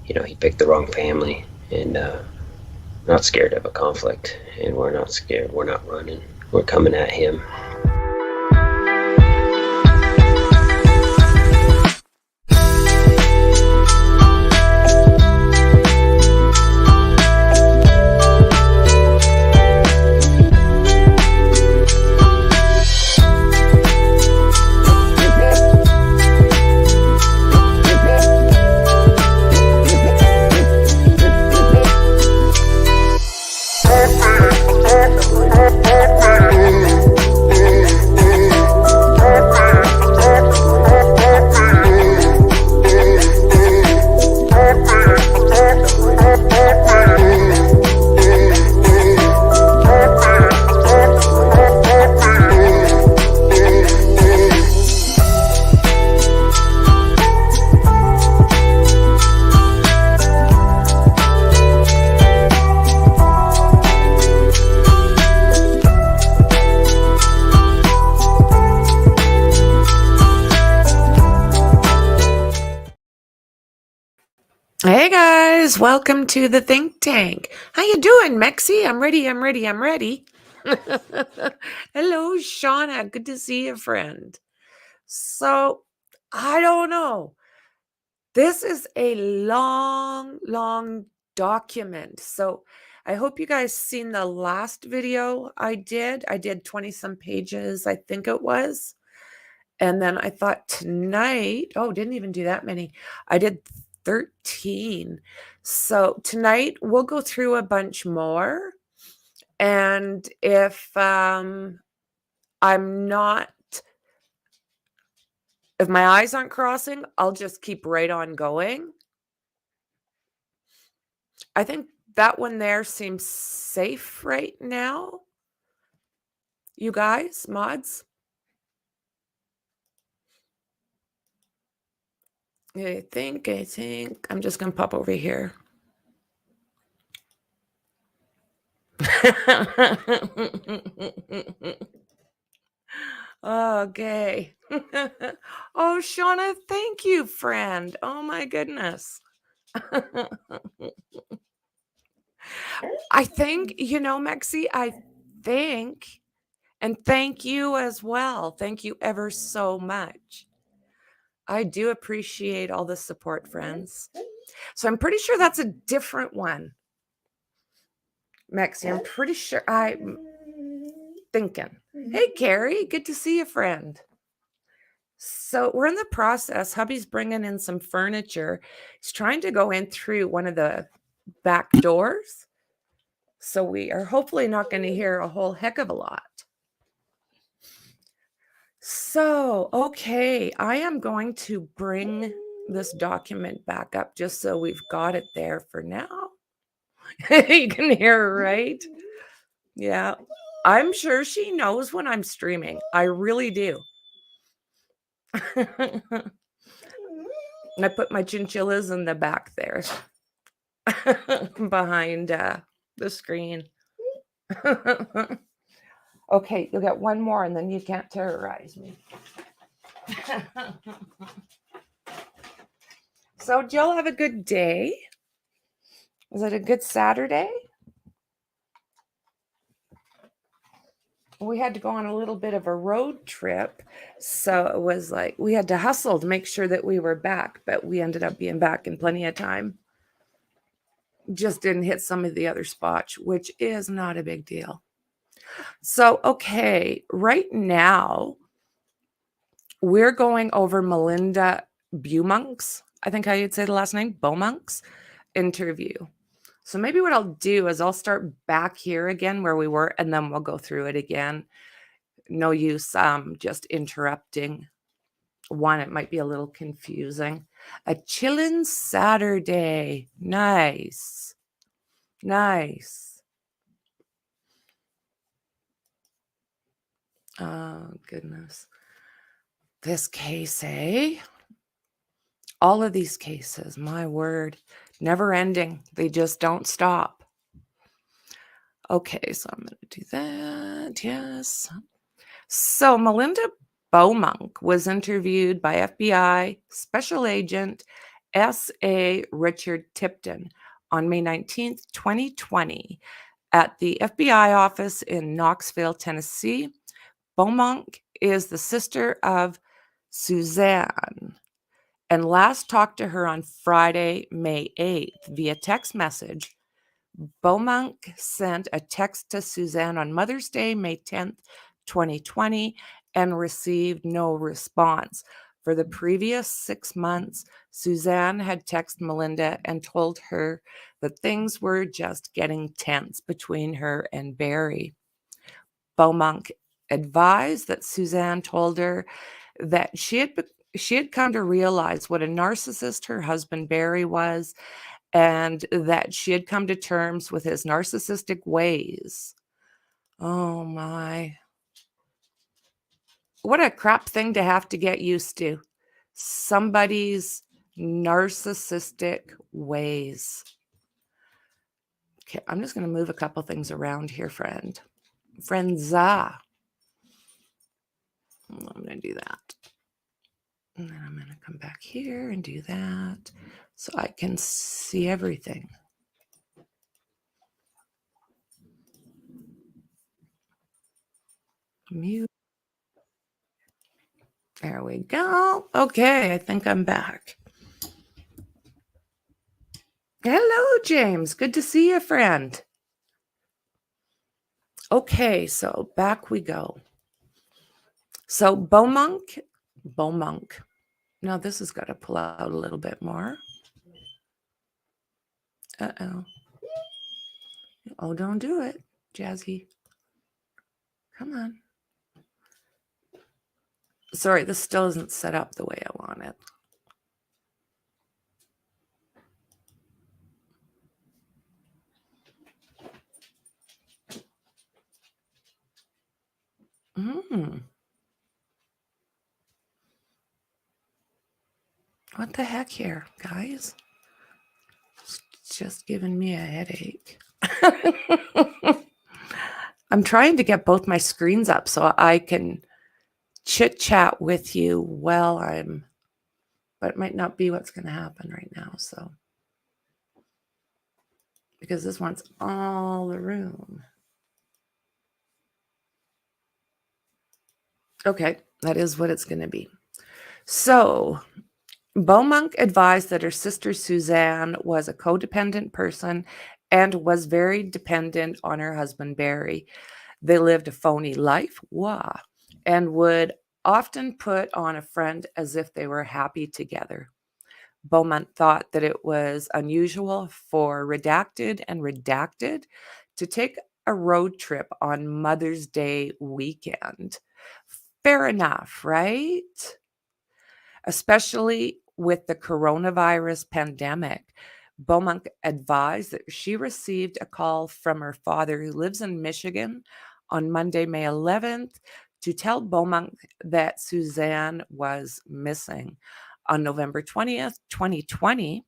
he picked the wrong family, and not scared of a conflict, and we're not scared. We're not running. We're coming at him. Hey guys, welcome to the think tank. How you doing, Mexi? I'm ready. Hello, Shauna. Good to see you, friend. So, I don't know. This is a long document. So, I hope you guys seen the last video I did. I did 20 some pages, I think it was. And then I thought tonight, didn't even do that many. I did 13. So tonight we'll go through a bunch more. And if if my eyes aren't crossing, I'll just keep right on going. I think that one there seems safe right now. You guys, mods? I think I'm just going to pop over here. Okay. Oh, Shauna, thank you, friend. Oh, my goodness. I think, Mexi, and thank you as well. Thank you ever so much. I do appreciate all the support, friends. So I'm pretty sure that's a different one. Mexi, I'm pretty sure I'm thinking. Hey, Carrie, good to see you, friend. So we're in the process. Hubby's bringing in some furniture. He's trying to go in through one of the back doors. So we are hopefully not going to hear a whole heck of a lot. So, okay, I am going to bring this document back up just so we've got it there for now. You can hear her, right? Yeah. I'm sure she knows when I'm streaming. I really do. And I put my chinchillas in the back there behind the screen. Okay, you'll get one more and then you can't terrorize me. So, Jill, have a good day. Was it a good Saturday? We had to go on a little bit of a road trip. So it was like we had to hustle to make sure that we were back, but we ended up being back in plenty of time. Just didn't hit some of the other spots, which is not a big deal. So, okay, right now we're going over Melinda Beaumont's, I think how you'd say the last name, Beaumont's interview. So maybe what I'll do is I'll start back here again where we were, and then we'll go through it again. No use just interrupting one. It might be a little confusing. A chillin' Saturday. Nice. Nice. Oh, goodness. This case, eh? All of these cases, my word, never ending. They just don't stop. Okay, so I'm going to do that. Yes. So Melinda Beaumont was interviewed by FBI Special Agent S.A. Richard Tipton on May 19th, 2020, at the FBI office in Knoxville, Tennessee. Beaumont is the sister of Suzanne and last talked to her on Friday, May 8th via text message. Beaumont sent a text to Suzanne on Mother's Day, May 10th, 2020, and received no response. For the previous 6 months, Suzanne had texted Melinda and told her that things were just getting tense between her and Barry. Beaumont advised that Suzanne told her that she had come to realize what a narcissist her husband Barry was, and that she had come to terms with his narcissistic ways. Oh my. What a crap thing to have to get used to. Somebody's narcissistic ways. Okay, I'm just going to move a couple things around here, friend. Friendza. I'm going to do that. And then I'm going to come back here and do that so I can see everything. Mute. There we go. Okay, I think I'm back. Hello, James. Good to see you, friend. Okay, so back we go. So Beaumont. Now this has got to pull out a little bit more. Uh-oh. Oh, don't do it, Jazzy. Come on. Sorry, this still isn't set up the way I want it. What the heck here, guys? It's just giving me a headache. I'm trying to get both my screens up so I can chit chat with you while but it might not be what's going to happen right now. So, because this wants all the room. Okay, that is what it's going to be. So, Beaumont advised that her sister Suzanne was a codependent person and was very dependent on her husband Barry. They lived a phony life, and would often put on a front as if they were happy together. Beaumont thought that it was unusual for Redacted and Redacted to take a road trip on Mother's Day weekend. Fair enough, right? Especially with the coronavirus pandemic. Beaumont advised that she received a call from her father, who lives in Michigan, on Monday, May 11th, to tell Beaumont that Suzanne was missing. On November 20th, 2020,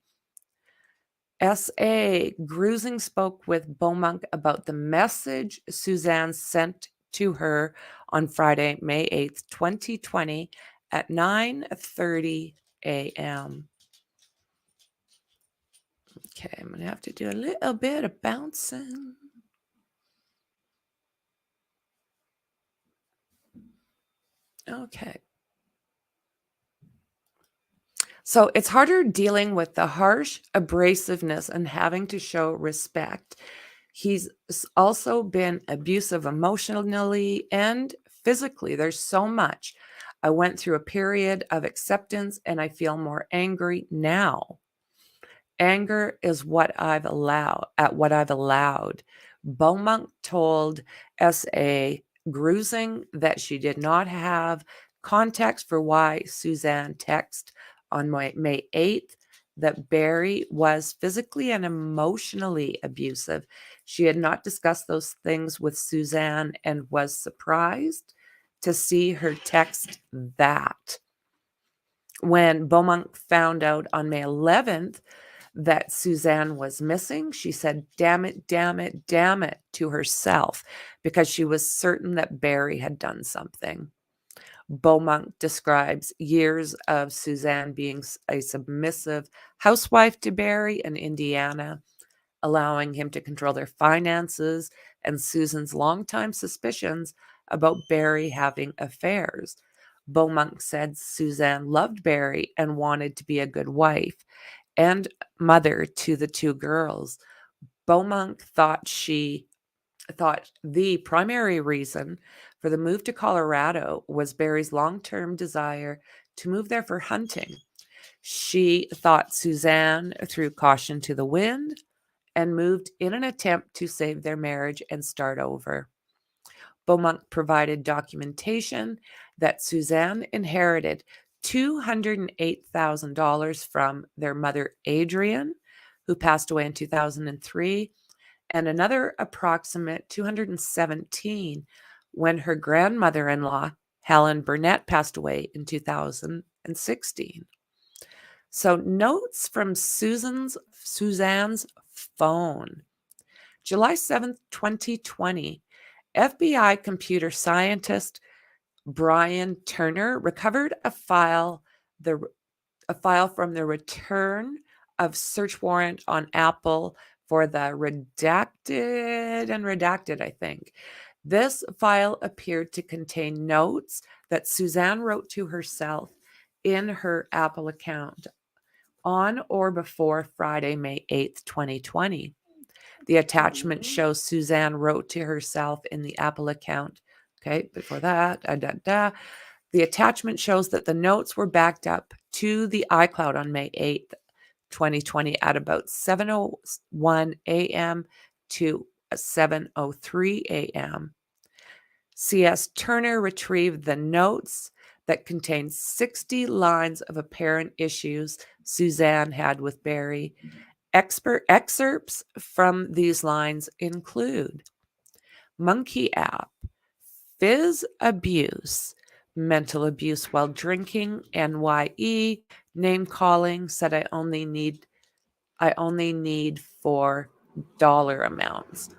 S.A. Grusing spoke with Beaumont about the message Suzanne sent to her on Friday, May 8th, 2020 at 9:30 a.m. Okay, I'm going to have to do a little bit of bouncing. Okay. So it's harder dealing with the harsh abrasiveness and having to show respect. He's also been abusive emotionally and physically. There's so much. I went through a period of acceptance and I feel more angry now. Anger is what I've allowed. Beaumont told S.A. Grusing that she did not have context for why Suzanne texted on May 8th that Barry was physically and emotionally abusive. She had not discussed those things with Suzanne and was surprised to see her text that. When Beaumont found out on May 11th that Suzanne was missing, she said, damn it, to herself, because she was certain that Barry had done something. Beaumont describes years of Suzanne being a submissive housewife to Barry in Indiana, allowing him to control their finances, and Susan's longtime suspicions about Barry having affairs. Beaumont said Suzanne loved Barry and wanted to be a good wife and mother to the two girls. Beaumont thought the primary reason for the move to Colorado was Barry's long-term desire to move there for hunting. She thought Suzanne threw caution to the wind and moved in an attempt to save their marriage and start over. Beaumont provided documentation that Suzanne inherited $208,000 from their mother, Adrian, who passed away in 2003, and another approximate 217 when her grandmother-in-law, Helen Burnett, passed away in 2016. So notes from Suzanne's phone. July 7th, 2020, FBI computer scientist Brian Turner recovered a file from the return of search warrant on Apple for the redacted, I think. This file appeared to contain notes that Suzanne wrote to herself in her Apple account on or before Friday, May 8th, 2020. The attachment shows Suzanne wrote to herself in the Apple account. Okay, before that, the attachment shows that the notes were backed up to the iCloud on May 8th, 2020 at about 7:01 a.m. to 7:03 a.m. C.S. Turner retrieved the notes that contained 60 lines of apparent issues Suzanne had with Barry. Excerpts from these lines include monkey app, fizz abuse, mental abuse while drinking, NYE, name calling, said I only need for dollar amounts.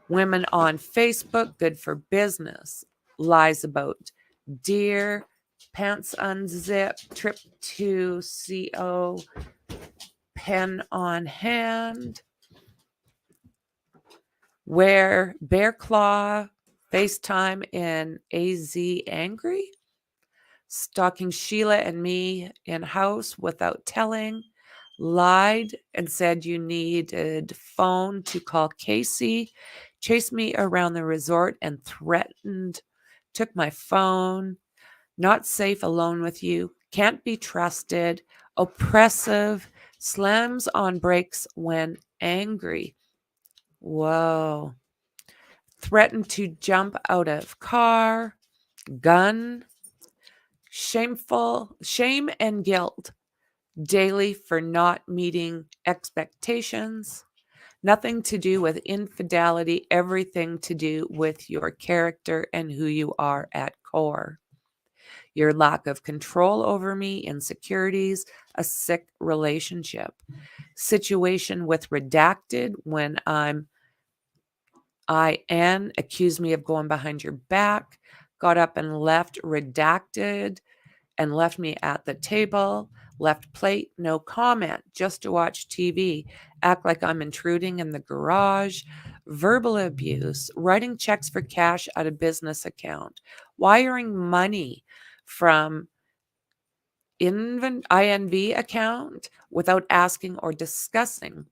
Women on Facebook, good for business, lies about deer, pants unzipped, trip to CO, pen on hand, where bear claw, FaceTime in AZ angry, stalking Sheila and me in house without telling, lied and said you needed phone to call Casey, chased me around the resort and threatened, took my phone, not safe alone with you, can't be trusted, oppressive, slams on brakes when angry. Whoa. Threatened to jump out of car, gun, shame and guilt daily for not meeting expectations, nothing to do with infidelity, everything to do with your character and who you are at core. Your lack of control over me, insecurities, a sick relationship. Situation with redacted when IN accused me of going behind your back, got up and left redacted, and left me at the table, left plate, no comment, just to watch TV, act like I'm intruding in the garage, verbal abuse, writing checks for cash out of business account, wiring money from INV account without asking or discussing,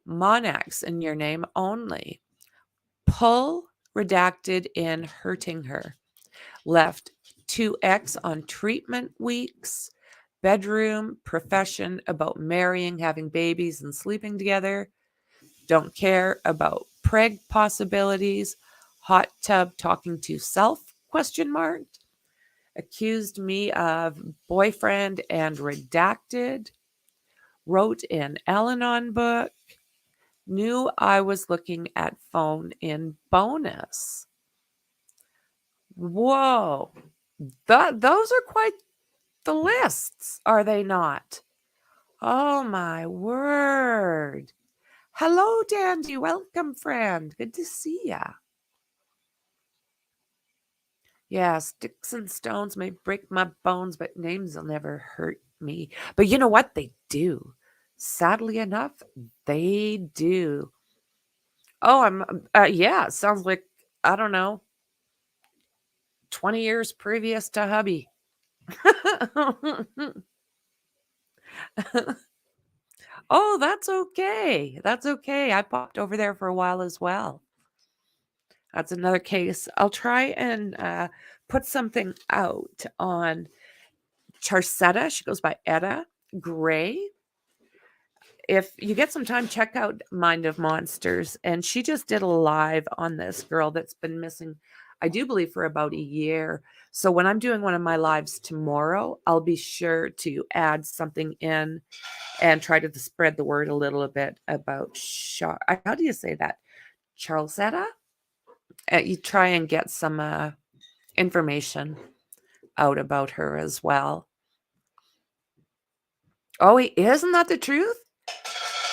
Monax in your name only, pull redacted in hurting her, left 2X on treatment weeks, bedroom, profession about marrying, having babies, and sleeping together, don't care about preg possibilities, hot tub talking to self, question mark, accused me of boyfriend and redacted, wrote in Al-Anon book, knew I was looking at phone in bonus. Whoa. Those are quite the lists, are they not? Oh my word. Hello, Dandy. Welcome, friend. Good to see ya. Yeah, sticks and stones may break my bones, but names will never hurt me. But you know what? They do. Sadly enough, they do. Oh, yeah, it sounds like, I don't know, 20 years previous to hubby. Oh, that's okay. That's okay. I popped over there for a while as well. That's another case. I'll try and put something out on Charcetta. She goes by Etta Gray. If you get some time, check out Mind of Monsters. And she just did a live on this girl that's been missing, I do believe, for about a year. So when I'm doing one of my lives tomorrow, I'll be sure to add something in and try to spread the word a little bit about how do you say that? Charlesetta? You try and get some information out about her as well. Oh, isn't that the truth?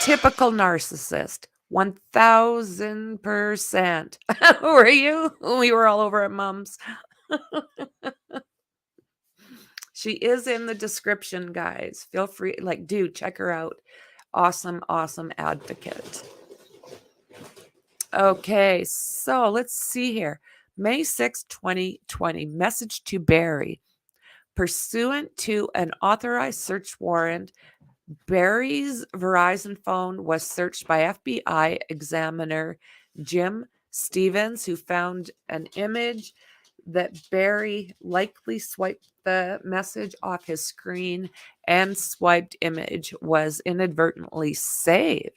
Typical narcissist. 1000%. Were you? We were all over at Mom's. She is in the description, guys. Feel free, dude, check her out. Awesome, awesome advocate. Okay, so let's see here. May 6, 2020, message to Barry. Pursuant to an authorized search warrant, Barry's Verizon phone was searched by FBI examiner Jim Stevens, who found an image that Barry likely swiped the message off his screen, and swiped image was inadvertently saved.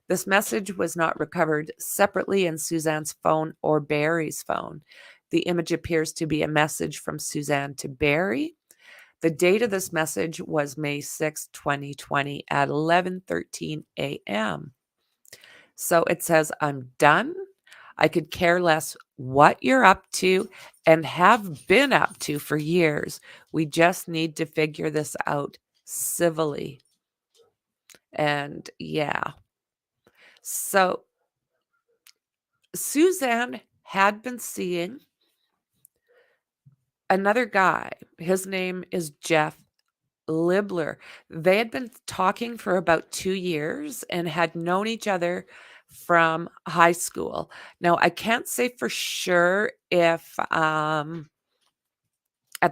This message was not recovered separately in Suzanne's phone or Barry's phone. The image appears to be a message from Suzanne to Barry. The date of this message was May 6, 2020 at 11:13 a.m. So it says, I'm done. I could care less what you're up to and have been up to for years. We just need to figure this out civilly. And yeah. So Suzanne had been seeing another guy. His name is Jeff Libler. They had been talking for about 2 years and had known each other from high school. Now, I can't say for sure if, at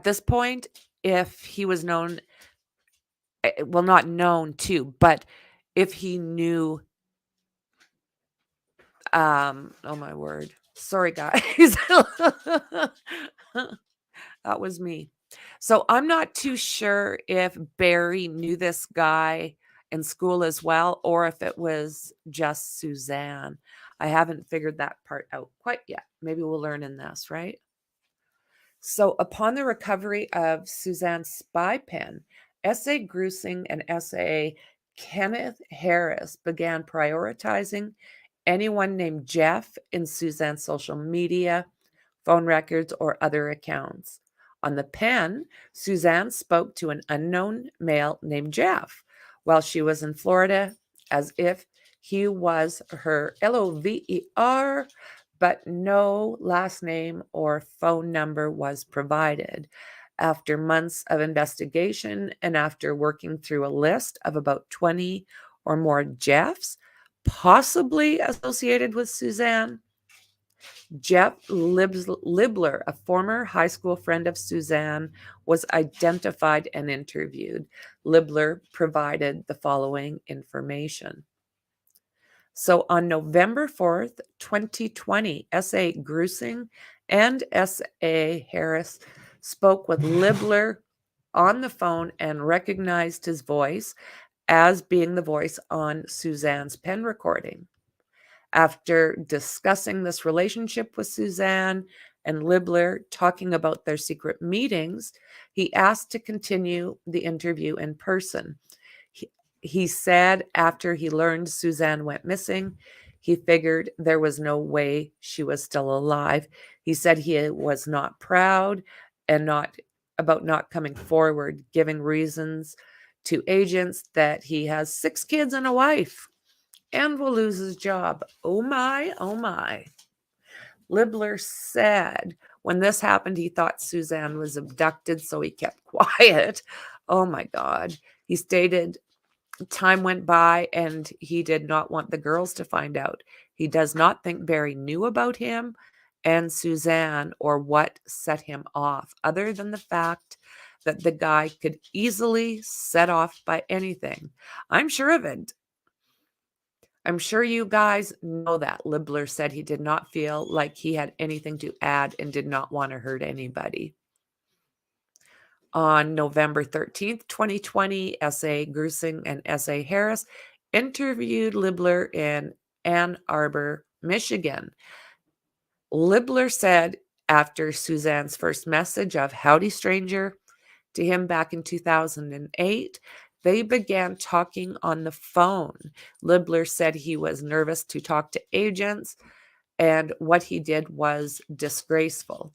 this point, if he was known, well, not known to, but if he knew, oh my word. Sorry, guys. That was me. So I'm not too sure if Barry knew this guy in school as well, or if it was just Suzanne. I haven't figured that part out quite yet. Maybe we'll learn in this, right? So upon the recovery of Suzanne's spy pen, S.A. Grusing and S.A. Kenneth Harris began prioritizing anyone named Jeff in Suzanne's social media, phone records, or other accounts. On the pen, Suzanne spoke to an unknown male named Jeff while she was in Florida, as if he was her LOVER, but no last name or phone number was provided. After months of investigation and after working through a list of about 20 or more Jeffs, possibly associated with Suzanne, Jeff Libler, a former high school friend of Suzanne, was identified and interviewed. Libler provided the following information. So on November 4th, 2020, S.A. Grusing and S.A. Harris spoke with Libler on the phone and recognized his voice as being the voice on Suzanne's pen recording. After discussing this relationship with Suzanne and Libler talking about their secret meetings, he asked to continue the interview in person. He said after he learned Suzanne went missing, he figured there was no way she was still alive. He said he was not proud and not coming forward, giving reasons to agents that he has 6 kids and a wife and will lose his job. Oh my, oh my. Libler said, When this happened, he thought Suzanne was abducted, so he kept quiet. Oh my God. He stated time went by and he did not want the girls to find out. He does not think Barry knew about him and Suzanne or what set him off, other than the fact that the guy could easily set off by anything. I'm sure of it. I'm sure you guys know that. Libler said he did not feel like he had anything to add and did not want to hurt anybody. On November 13th, 2020, S.A. Grusing and S.A. Harris interviewed Libler in Ann Arbor, Michigan. Libler said after Suzanne's first message of "Howdy, stranger" to him back in 2008, they began talking on the phone. Libler said he was nervous to talk to agents, and what he did was disgraceful.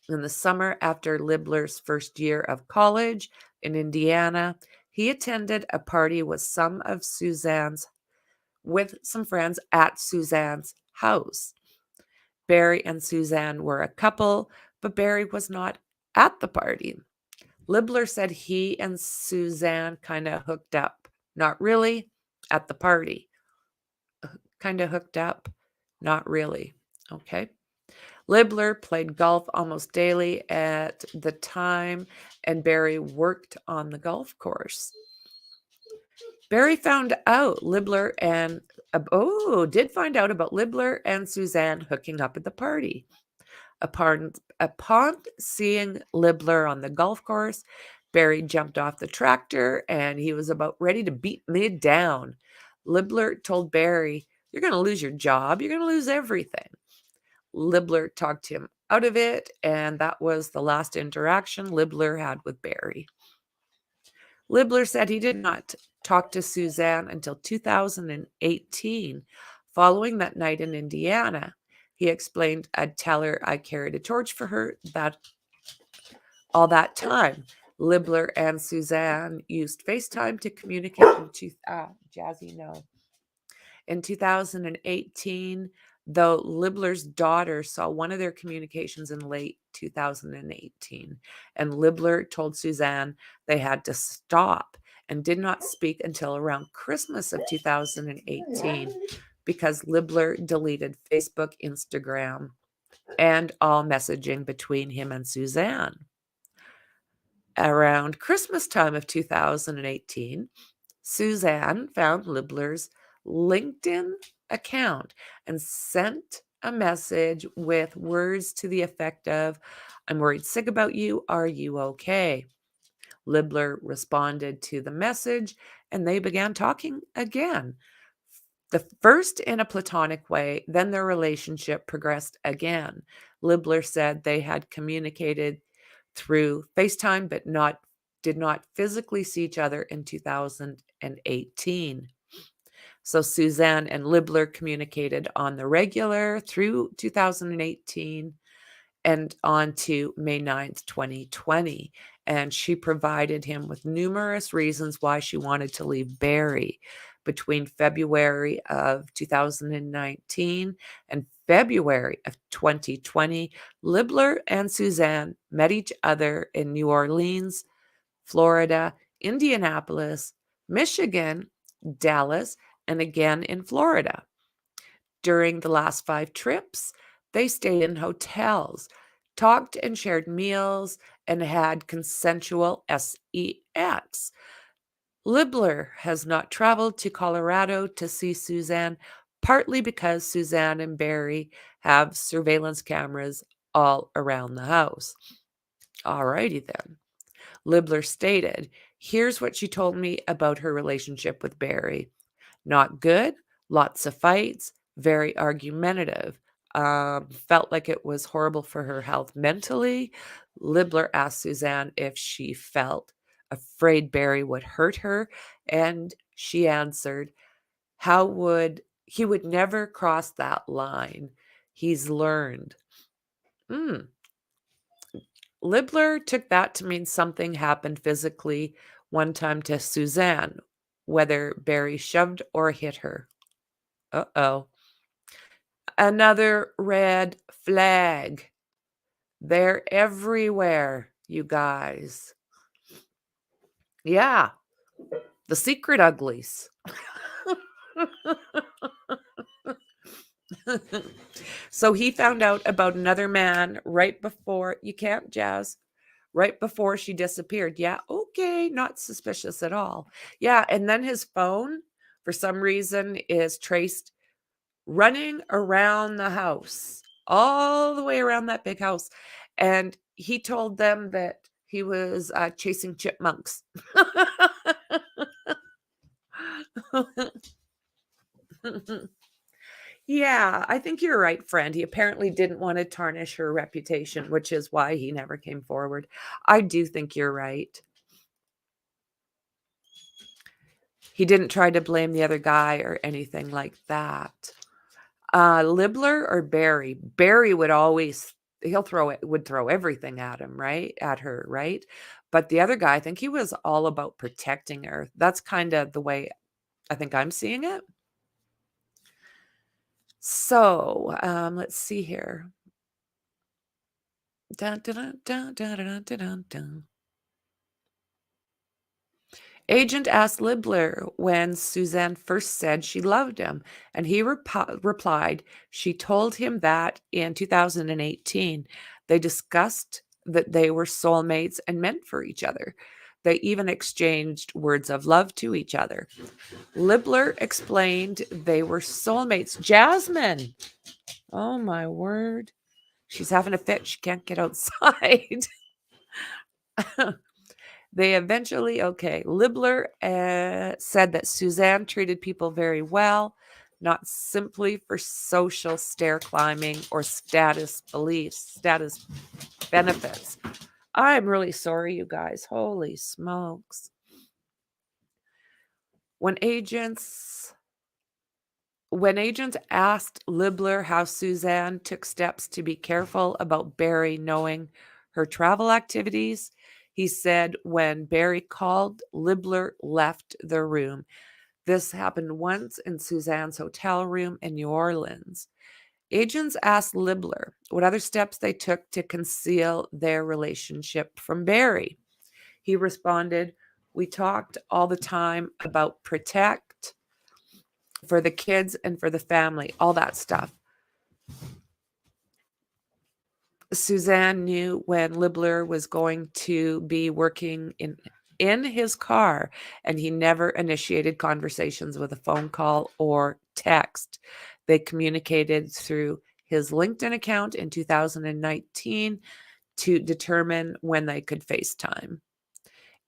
In the summer after Libler's first year of college in Indiana, he attended a party with some friends at Suzanne's house. Barry and Suzanne were a couple, but Barry was not at the party. Libler said he and Suzanne kind of hooked up. Not really, at the party. Kind of hooked up, not really. Okay. Libler played golf almost daily at the time, and Barry worked on the golf course. Barry found out did find out about Libler and Suzanne hooking up at the party. Upon seeing Libler on the golf course, Barry jumped off the tractor and he was about ready to beat me down. Libler told Barry, "You're going to lose your job. You're going to lose everything." Libler talked him out of it, and that was the last interaction Libler had with Barry. Libler said he did not talk to Suzanne until 2018, following that night in Indiana. He explained, "I'd tell her I carried a torch for her all that time." Libler and Suzanne used FaceTime to communicate in 2018, though Libler's daughter saw one of their communications in late 2018, and Libler told Suzanne they had to stop and did not speak until around Christmas of 2018 because Libler deleted Facebook, Instagram, and all messaging between him and Suzanne. Around Christmas time of 2018, Suzanne found Libler's LinkedIn account and sent a message with words to the effect of, "I'm worried sick about you. Are you okay?" Libler responded to the message and they began talking again. The first in a platonic way, then their relationship progressed again. Libler said they had communicated through FaceTime but did not physically see each other in 2018. So Suzanne and Libler communicated on the regular through 2018 and on to May 9th, 2020. And she provided him with numerous reasons why she wanted to leave Barry. Between February of 2019 and February of 2020, Libler and Suzanne met each other in New Orleans, Florida, Indianapolis, Michigan, Dallas, and again in Florida. During the last 5 trips, they stayed in hotels, talked and shared meals, and had consensual sex. Libler has not traveled to Colorado to see Suzanne, partly because Suzanne and Barry have surveillance cameras all around the house. Alrighty then. Libler stated, "Here's what she told me about her relationship with Barry. Not good, lots of fights, very argumentative. Felt like it was horrible for her health mentally." Libler asked Suzanne if she felt afraid Barry would hurt her, and she answered, he would never cross that line. He's learned." Libler took that to mean something happened physically one time to Suzanne, whether Barry shoved or hit her. Uh-oh. Another red flag. They're everywhere, you guys. Yeah, the secret uglies. So he found out about another man right before, you can't, Jazz, right before she disappeared. Yeah, okay, not suspicious at all. Yeah, and then his phone, for some reason, is traced running around the house, all the way around that big house. And he told them that he was chasing chipmunks. Yeah, I think you're right, friend. He apparently didn't want to tarnish her reputation, which is why he never came forward. I do think you're right. He didn't try to blame the other guy or anything like that. Libbler or Barry? Barry would always would throw everything at him, right? At her, right? But the other guy, I think he was all about protecting her. That's kind of the way I think I'm seeing it. So, let's see here. Dun, dun, dun, dun, dun, dun, dun, dun. Agent asked Libbler when Suzanne first said she loved him, and he replied she told him that in 2018. They discussed that they were soulmates and meant for each other. They even exchanged words of love to each other. Libbler explained they were soulmates. Jasmine! Oh my word. She's having a fit. She can't get outside. They eventually, okay, Libbler said that Suzanne treated people very well, not simply for social stair climbing or status beliefs, status benefits. I'm really sorry, you guys. Holy smokes. When agents asked Libbler how Suzanne took steps to be careful about Barry knowing her travel activities, he said when Barry called, Libbler left the room. This happened once in Suzanne's hotel room in New Orleans. Agents asked Libbler what other steps they took to conceal their relationship from Barry. He responded, "We talked all the time about protect for the kids and for the family, all that stuff." Suzanne knew when Libbler was going to be working in his car, and he never initiated conversations with a phone call or text. They communicated through his LinkedIn account in 2019 to determine when they could FaceTime.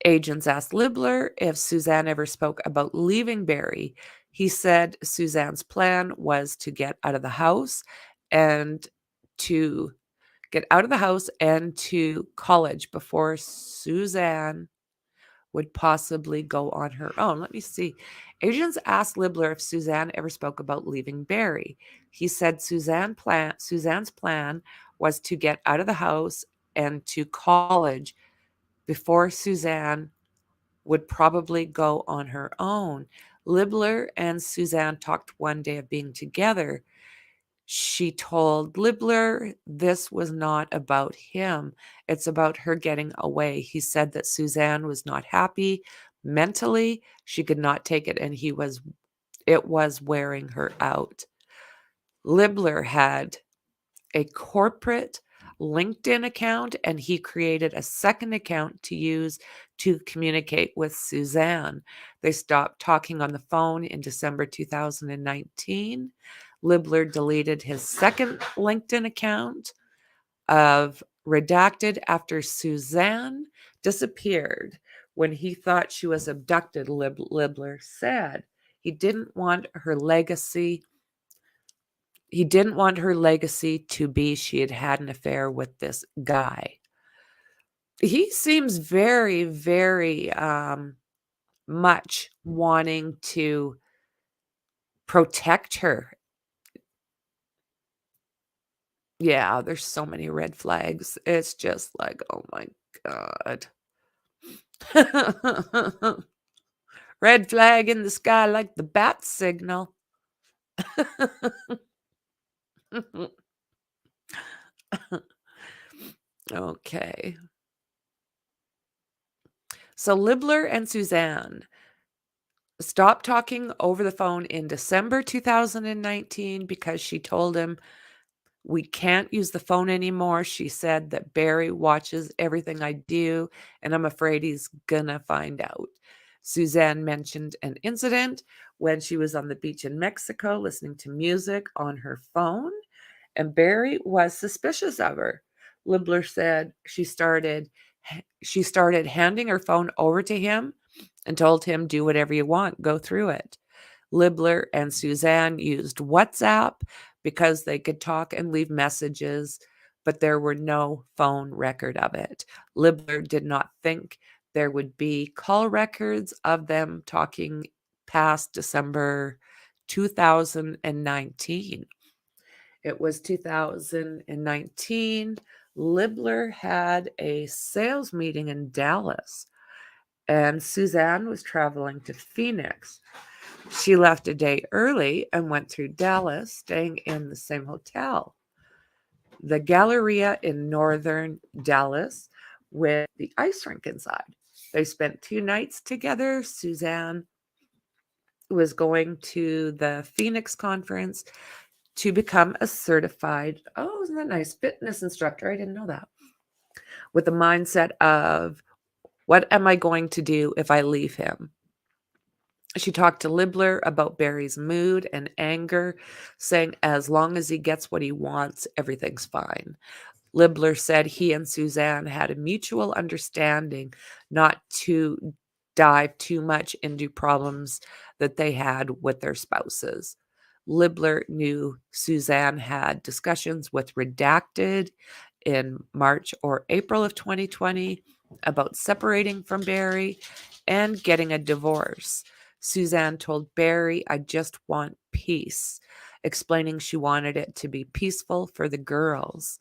Agents asked Libbler if Suzanne ever spoke about leaving Barry. He said Suzanne's plan was to get out of the house and to college before Suzanne would possibly go on her own. Let me see. Agents asked Libbler if Suzanne ever spoke about leaving Barry. He said Suzanne's plan was to get out of the house and to college before Suzanne would probably go on her own. Libbler and Suzanne talked one day of being together. She told Libbler this was not about him. It's about her getting away. He said that Suzanne was not happy mentally. She could not take it, and it was wearing her out. Libbler had a corporate LinkedIn account, and he created a second account to use to communicate with Suzanne. They stopped talking on the phone in December 2019. Libbler deleted his second LinkedIn account of redacted after Suzanne disappeared when he thought she was abducted, Libbler said. He didn't want her legacy to be she had had an affair with this guy. He seems very, very much wanting to protect her. Yeah, there's so many red flags. It's just like, oh my God. Red flag in the sky like the bat signal. Okay. So Libler and Suzanne stopped talking over the phone in December 2019 because she told him, "We can't use the phone anymore." She said that Barry watches everything I do, and I'm afraid he's gonna find out. Suzanne mentioned an incident when she was on the beach in Mexico listening to music on her phone, and Barry was suspicious of her. Libler said she started handing her phone over to him and told him, "Do whatever you want, go through it." Libler and Suzanne used WhatsApp because they could talk and leave messages, but there were no phone record of it. Libler did not think there would be call records of them talking past December 2019. It was 2019. Libler had a sales meeting in Dallas, and Suzanne was traveling to Phoenix. She left a day early and went through Dallas, staying in the same hotel, the Galleria in northern Dallas, with the ice rink inside. They spent 2 nights together. Suzanne was going to the Phoenix conference to become a certified, oh, isn't that nice, fitness instructor. I didn't know that. With the mindset of, what am I going to do if I leave him? She talked to Libler about Barry's mood and anger, saying as long as he gets what he wants, everything's fine. Libler said he and Suzanne had a mutual understanding not to dive too much into problems that they had with their spouses. Libler knew Suzanne had discussions with Redacted in March or April of 2020 about separating from Barry and getting a divorce. Suzanne told Barry, "I just want peace," explaining she wanted it to be peaceful for the girls.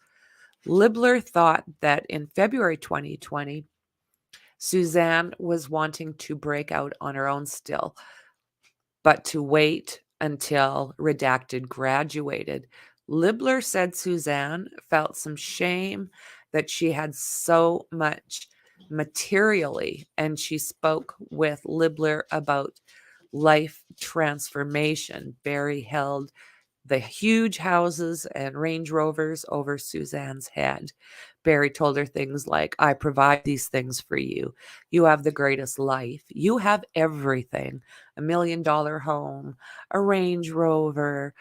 Libler thought that in February 2020, Suzanne was wanting to break out on her own still, but to wait until Redacted graduated. Libler said Suzanne felt some shame that she had so much materially, and she spoke with Libler about life transformation. Barry held the huge houses and Range Rovers over Suzanne's head. Barry told her things like, "I provide these things for you. You have the greatest life. You have everything. $1 million home, a Range Rover."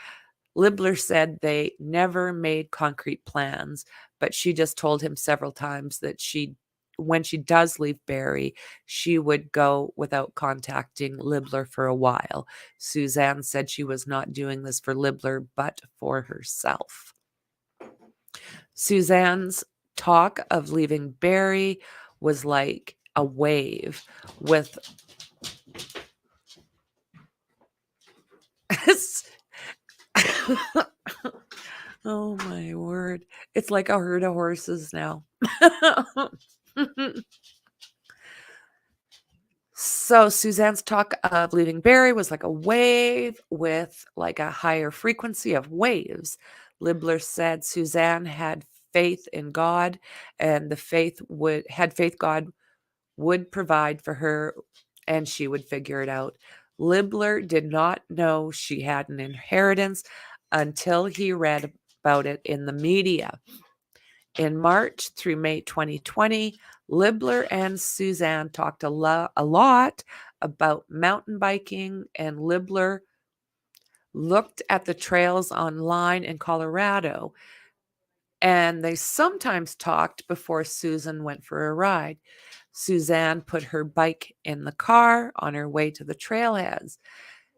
Libler said they never made concrete plans, but she just told him several times that when she does leave Barry, she would go without contacting Libler for a while. Suzanne said she was not doing this for Libler, but for herself. Suzanne's talk of leaving Barry was like a wave with oh my word. It's like a herd of horses now. So Suzanne's talk of leaving Barry was like a wave with like a higher frequency of waves. Libler said Suzanne had faith in God, and the faith God would provide for her and she would figure it out. Libler did not know she had an inheritance until he read about it in the media. In March through May 2020, Libler and Suzanne talked a lot about mountain biking, and Libler looked at the trails online in Colorado, and they sometimes talked before Susan went for a ride. Suzanne put her bike in the car on her way to the trailheads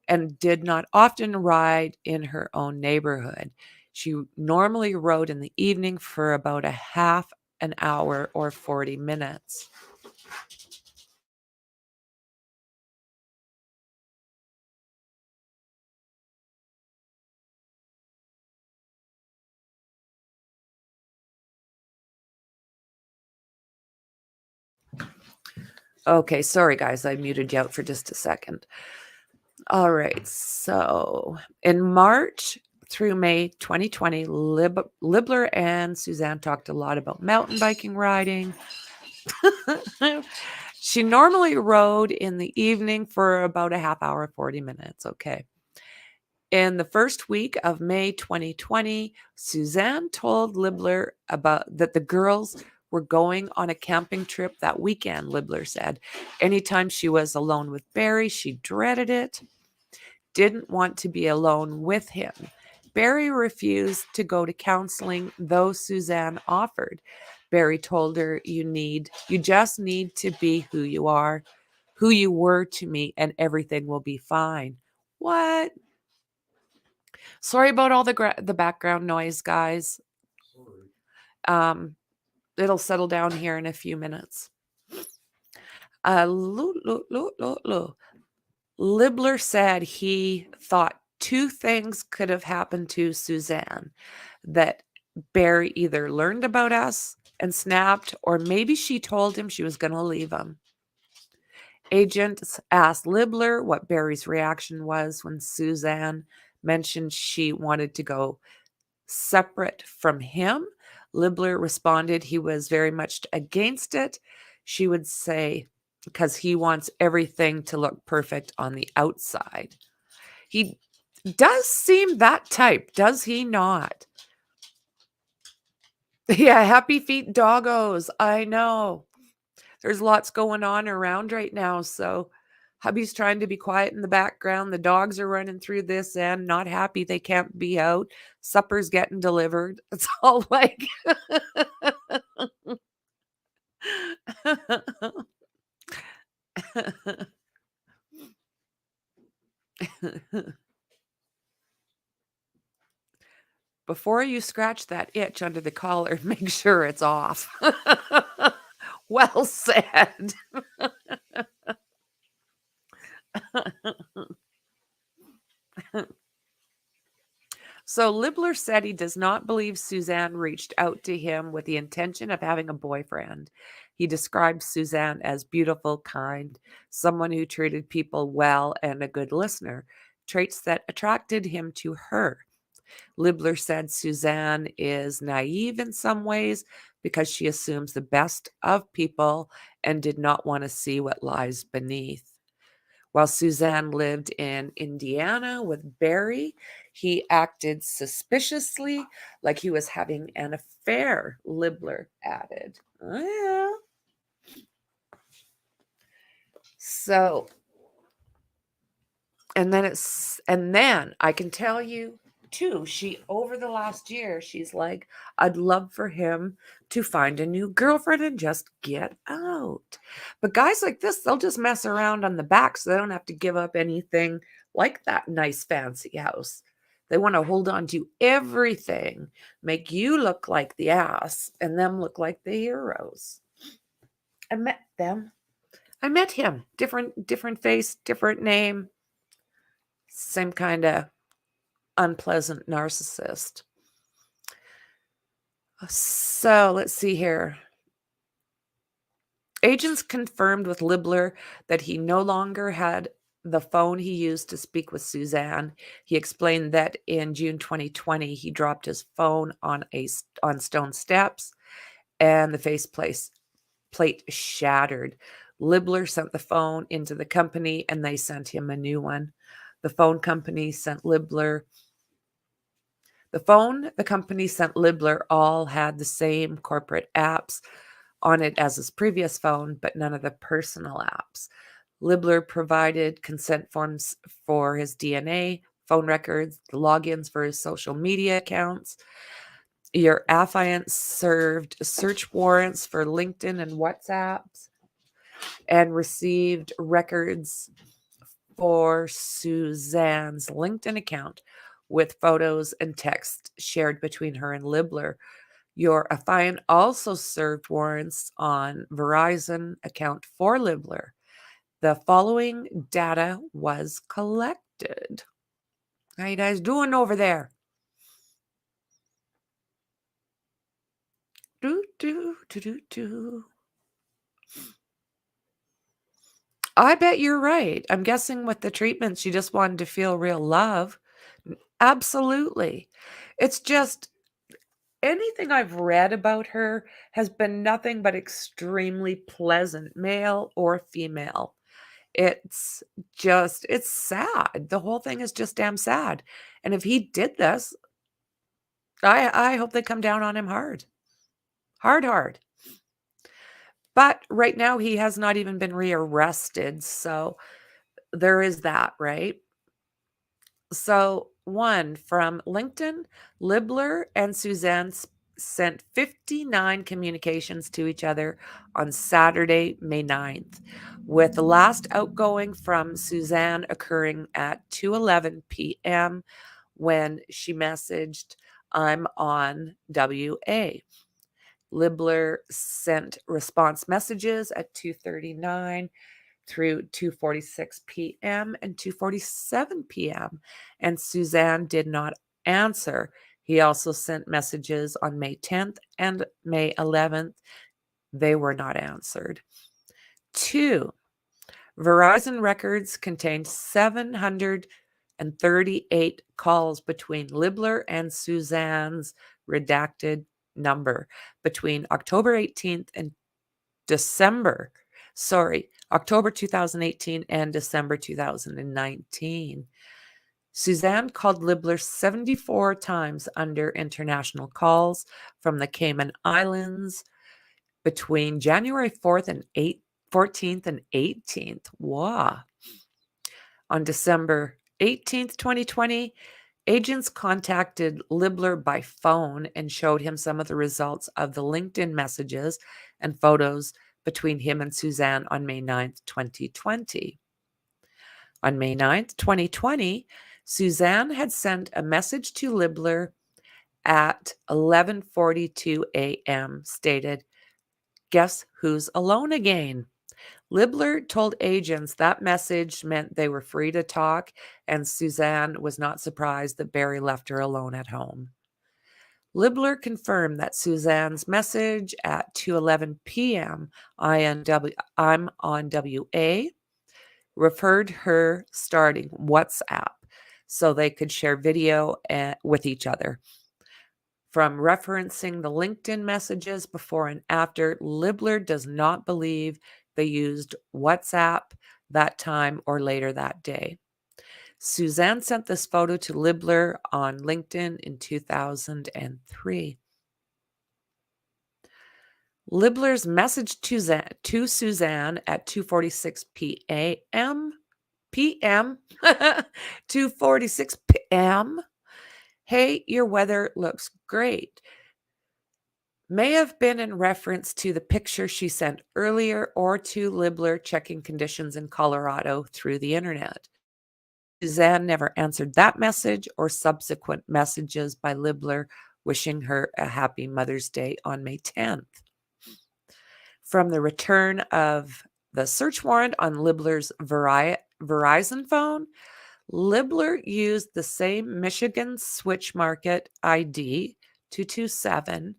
and did not often ride in her own neighborhood. She normally rode in the evening for about a half an hour or 40 minutes. Okay, sorry guys, I muted you out for just a second. All right, so in March through May 2020, Libbler and Suzanne talked a lot about mountain biking riding. She normally rode in the evening for about a half hour, 40 minutes. Okay. In the first week of May 2020, Suzanne told Libbler about that the girls were going on a camping trip that weekend. Libbler said anytime she was alone with Barry, she dreaded it, didn't want to be alone with him. Barry refused to go to counseling, though Suzanne offered. Barry told her, you just need to be who you are, who you were to me, and everything will be fine. What? Sorry about all the background noise, guys. It'll settle down here in a few minutes. Libbler said he thought two things could have happened to Suzanne: that Barry either learned about us and snapped, or maybe she told him she was going to leave him. Agents asked Libbler what Barry's reaction was when Suzanne mentioned she wanted to go separate from him. Libbler responded he was very much against it. She would say, because he wants everything to look perfect on the outside. He does seem that type, does he not? Yeah, happy feet doggos. I know. There's lots going on around right now, so hubby's trying to be quiet in the background. The dogs are running through this end, not happy they can't be out. Supper's getting delivered. It's all like before you scratch that itch under the collar, make sure it's off. Well said. So Libbler said he does not believe Suzanne reached out to him with the intention of having a boyfriend. He described Suzanne as beautiful, kind, someone who treated people well, and a good listener, traits that attracted him to her. Libbler said Suzanne is naive in some ways because she assumes the best of people and did not want to see what lies beneath. While Suzanne lived in Indiana with Barry, he acted suspiciously, like he was having an affair, Libbler added. Oh, yeah. So, and then I can tell you too, over the last year, she's like, I'd love for him to find a new girlfriend and just get out. But guys like this, they'll just mess around on the back so they don't have to give up anything like that nice fancy house. They want to hold on to everything, make you look like the ass and them look like the heroes. I met them. I met him. Different face, different name. Same kind of unpleasant narcissist. So let's see here. Agents confirmed with Libbler that he no longer had the phone he used to speak with Suzanne. He explained that in June 2020, he dropped his phone on stone steps and the plate shattered. Libbler sent the phone into the company and they sent him a new one. The company sent Libbler all had the same corporate apps on it as his previous phone, but none of the personal apps. Libbler provided consent forms for his DNA, phone records, the logins for his social media accounts. Your affiant served search warrants for LinkedIn and WhatsApps and received records for Suzanne's LinkedIn account with photos and text shared between her and Libbler. Your affiant also served warrants on Verizon account for Libbler. The following data was collected. How you guys doing over there? I bet you're right. I'm guessing with the treatment, she just wanted to feel real love. Absolutely. It's just anything I've read about her has been nothing but extremely pleasant, male or female. It's just, it's sad. The whole thing is just damn sad. And if he did this, I hope they come down on him hard. Hard, hard. But right now, he has not even been rearrested. So there is that, right? So, one from LinkedIn, Libler and Suzanne sent 59 communications to each other on Saturday, May 9th, with the last outgoing from Suzanne occurring at 2:11 p.m. when she messaged, "I'm on WA." Libler sent response messages at 2:39 through 2:46 p.m. and 2:47 p.m. and Suzanne did not answer. He also sent messages on May 10th and May 11th. They were not answered. 2. Verizon records contained 738 calls between Libler and Suzanne's redacted number between October 18th and October 2018 and December 2019. Suzanne called Libler 74 times under international calls from the Cayman Islands between January 4th and 14th and 18th. Wow. On December 18th, 2020, agents contacted Libler by phone and showed him some of the results of the LinkedIn messages and photos between him and Suzanne on May 9th, 2020. On May 9th, 2020, Suzanne had sent a message to Libler at 11:42 a.m. stated, "Guess who's alone again?" Libler told agents that message meant they were free to talk, and Suzanne was not surprised that Barry left her alone at home. Libler confirmed that Suzanne's message at 2:11 p.m. I'm on WA referred her starting WhatsApp so they could share video with each other. From referencing the LinkedIn messages before and after, Libler does not believe they used WhatsApp that time or later that day. Suzanne sent this photo to Libler on LinkedIn in 2003. Libler's message to Suzanne at 2:46 p.m. 2:46 p.m. "Hey, your weather looks great," may have been in reference to the picture she sent earlier or to Libler checking conditions in Colorado through the internet. Suzanne never answered that message or subsequent messages by Libler wishing her a happy Mother's Day on May 10th. From the return of the search warrant on Libler's Verizon phone, Libler used the same Michigan switch market ID 227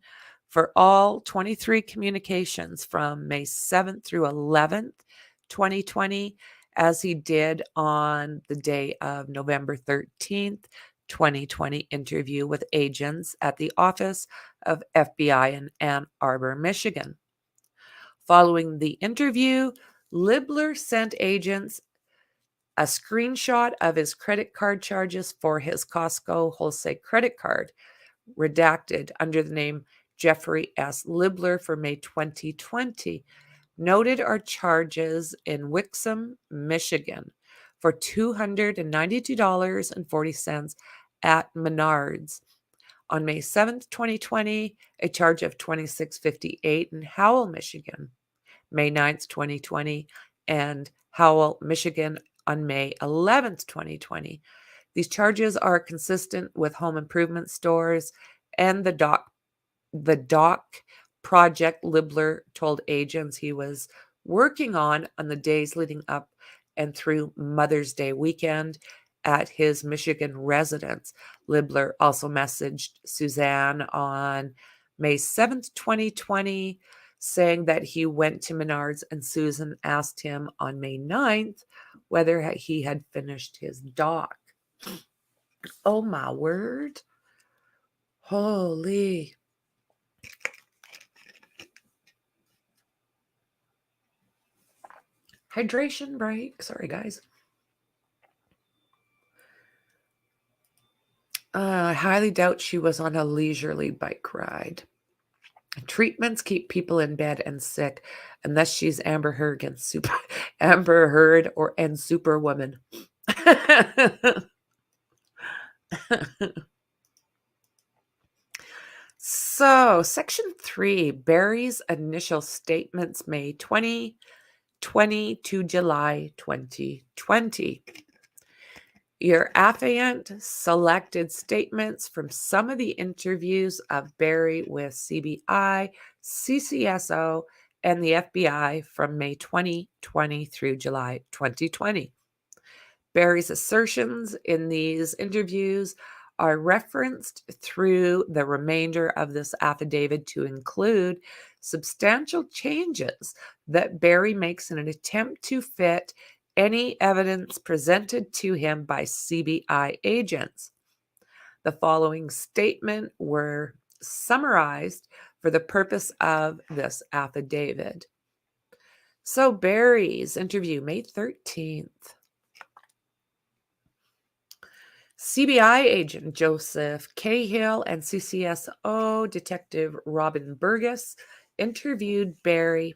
for all 23 communications from May 7th through 11th, 2020, as he did on the day of November 13th, 2020 interview with agents at the office of FBI in Ann Arbor, Michigan. Following the interview, Libler sent agents a screenshot of his credit card charges for his Costco wholesale credit card, redacted under the name Jeffrey S. Libler for May 2020. Noted are charges in Wixom, Michigan for $292.40 at Menards. On May 7th, 2020, a charge of $26.58 in Howell, Michigan. May 9th, 2020, and Howell, Michigan on May 11th, 2020. These charges are consistent with home improvement stores and the dock project Libler told agents he was working on the days leading up and through Mother's Day weekend at his Michigan residence. Libler also messaged Suzanne on May 7th, 2020, saying that he went to Menards, and Susan asked him on May 9th whether he had finished his dock. Oh my word. Holy. Hydration break. Sorry, guys. I highly doubt she was on a leisurely bike ride. Treatments keep people in bed and sick, unless she's Amber Heard and Amber Heard and Superwoman. So, Section 3, Barry's initial statements, May 2020 to July 2020. Your affiant selected statements from some of the interviews of Barry with CBI, CCSO, and the FBI from May 2020 through July 2020. Barry's assertions in these interviews are referenced through the remainder of this affidavit to include substantial changes that Barry makes in an attempt to fit any evidence presented to him by CBI agents. The following statement were summarized for the purpose of this affidavit. So Barry's interview, May 13th. CBI agent Joseph Cahill and CCSO Detective Robin Burgess interviewed Barry.